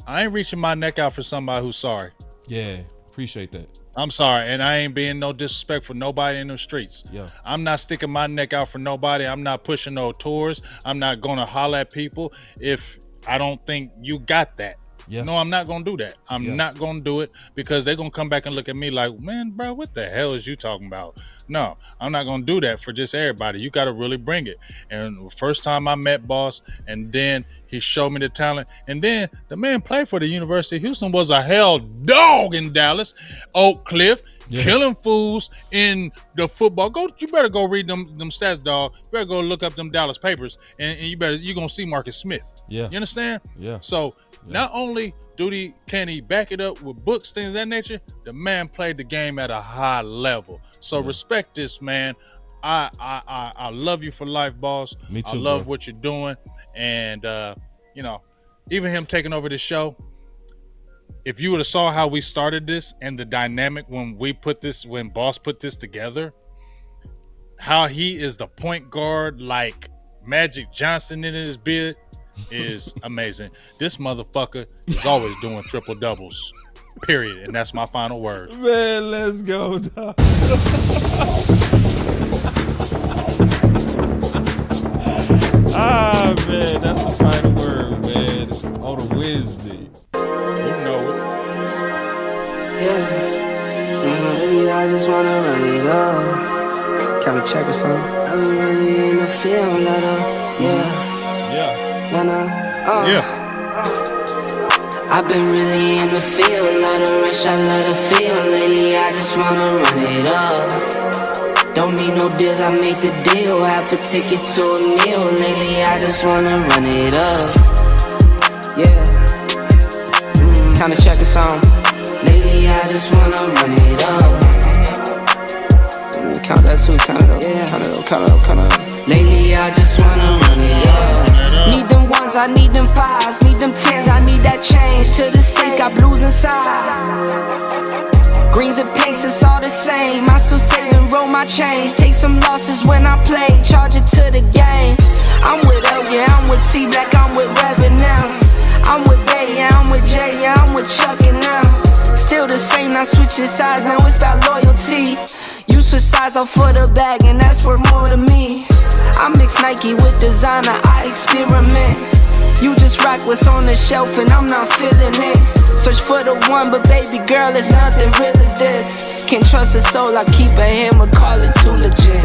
I ain't reaching my neck out for somebody who's sorry. Yeah, appreciate that. I'm sorry, and I ain't being no disrespect for nobody in the streets. Yeah. I'm not sticking my neck out for nobody. I'm not pushing no tours. I'm not gonna holler at people if I don't think you got that. Yeah. No, I'm not gonna do that. I'm not gonna do it because they're gonna come back and look at me like, man, bro, what the hell is you talking about? No, I'm not gonna do that for just everybody. You gotta really bring it. And the first time I met Boss, and then he showed me the talent, and then the man played for the University of Houston, was a hell dog in Dallas, Oak Cliff, killing fools in the football. You better go read them stats, dog. You better go look up them Dallas papers, and you're gonna see Marcus Smith. Yeah. You understand? Yeah. So not only can he back it up with books, things of that nature, the man played the game at a high level. So respect this man. I love you for life, boss. Me too, I love bro. what you're doing. And you know, even him taking over the show, if you would have saw how we started this and the dynamic when Boss put this together, how he is the point guard like Magic Johnson in his bid is amazing. This motherfucker is always doing triple doubles, period. And that's my final word. Man, let's go, dog. Ah, man, that's the final word, man. On a Wednesday. You know it. Yeah. Maybe I just wanna run it up. Kinda check or something. I've been really in the field, let up. Yeah. I've been really in the field, lot of rush, I love the feel. Lately I just wanna run it up. Don't need no deals, I make the deal. Half a ticket to a meal. Lately I just wanna run it up. Yeah. Kinda check a song. Lately I just wanna run it up. Count that too, count it up. Yeah. Count it up. Lately I just wanna run it up. Need them ones, I need them fives. Need them tens, I need that change. To the safe, got blues inside. Greens and pinks, it's all the same. I still save and roll my change. Take some losses when I play, charge it to the game. I'm with L, yeah, I'm with T Black, I'm with Reverend now. I'm with Bay, yeah, I'm with Jay, yeah, I'm with Chuck and now. Still the same, not switching sides, now it's about loyalty. You switch sides off for the bag, and that's worth more to me. I mix Nike with designer, I experiment. You just rock what's on the shelf and I'm not feeling it. Search for the one, but baby girl, it's nothing real as this. Can't trust a soul, I keep a hammer, call it too legit.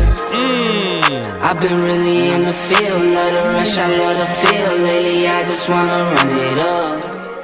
I've been really in the field, love the rush, I love the feel. Lately I just wanna run it up.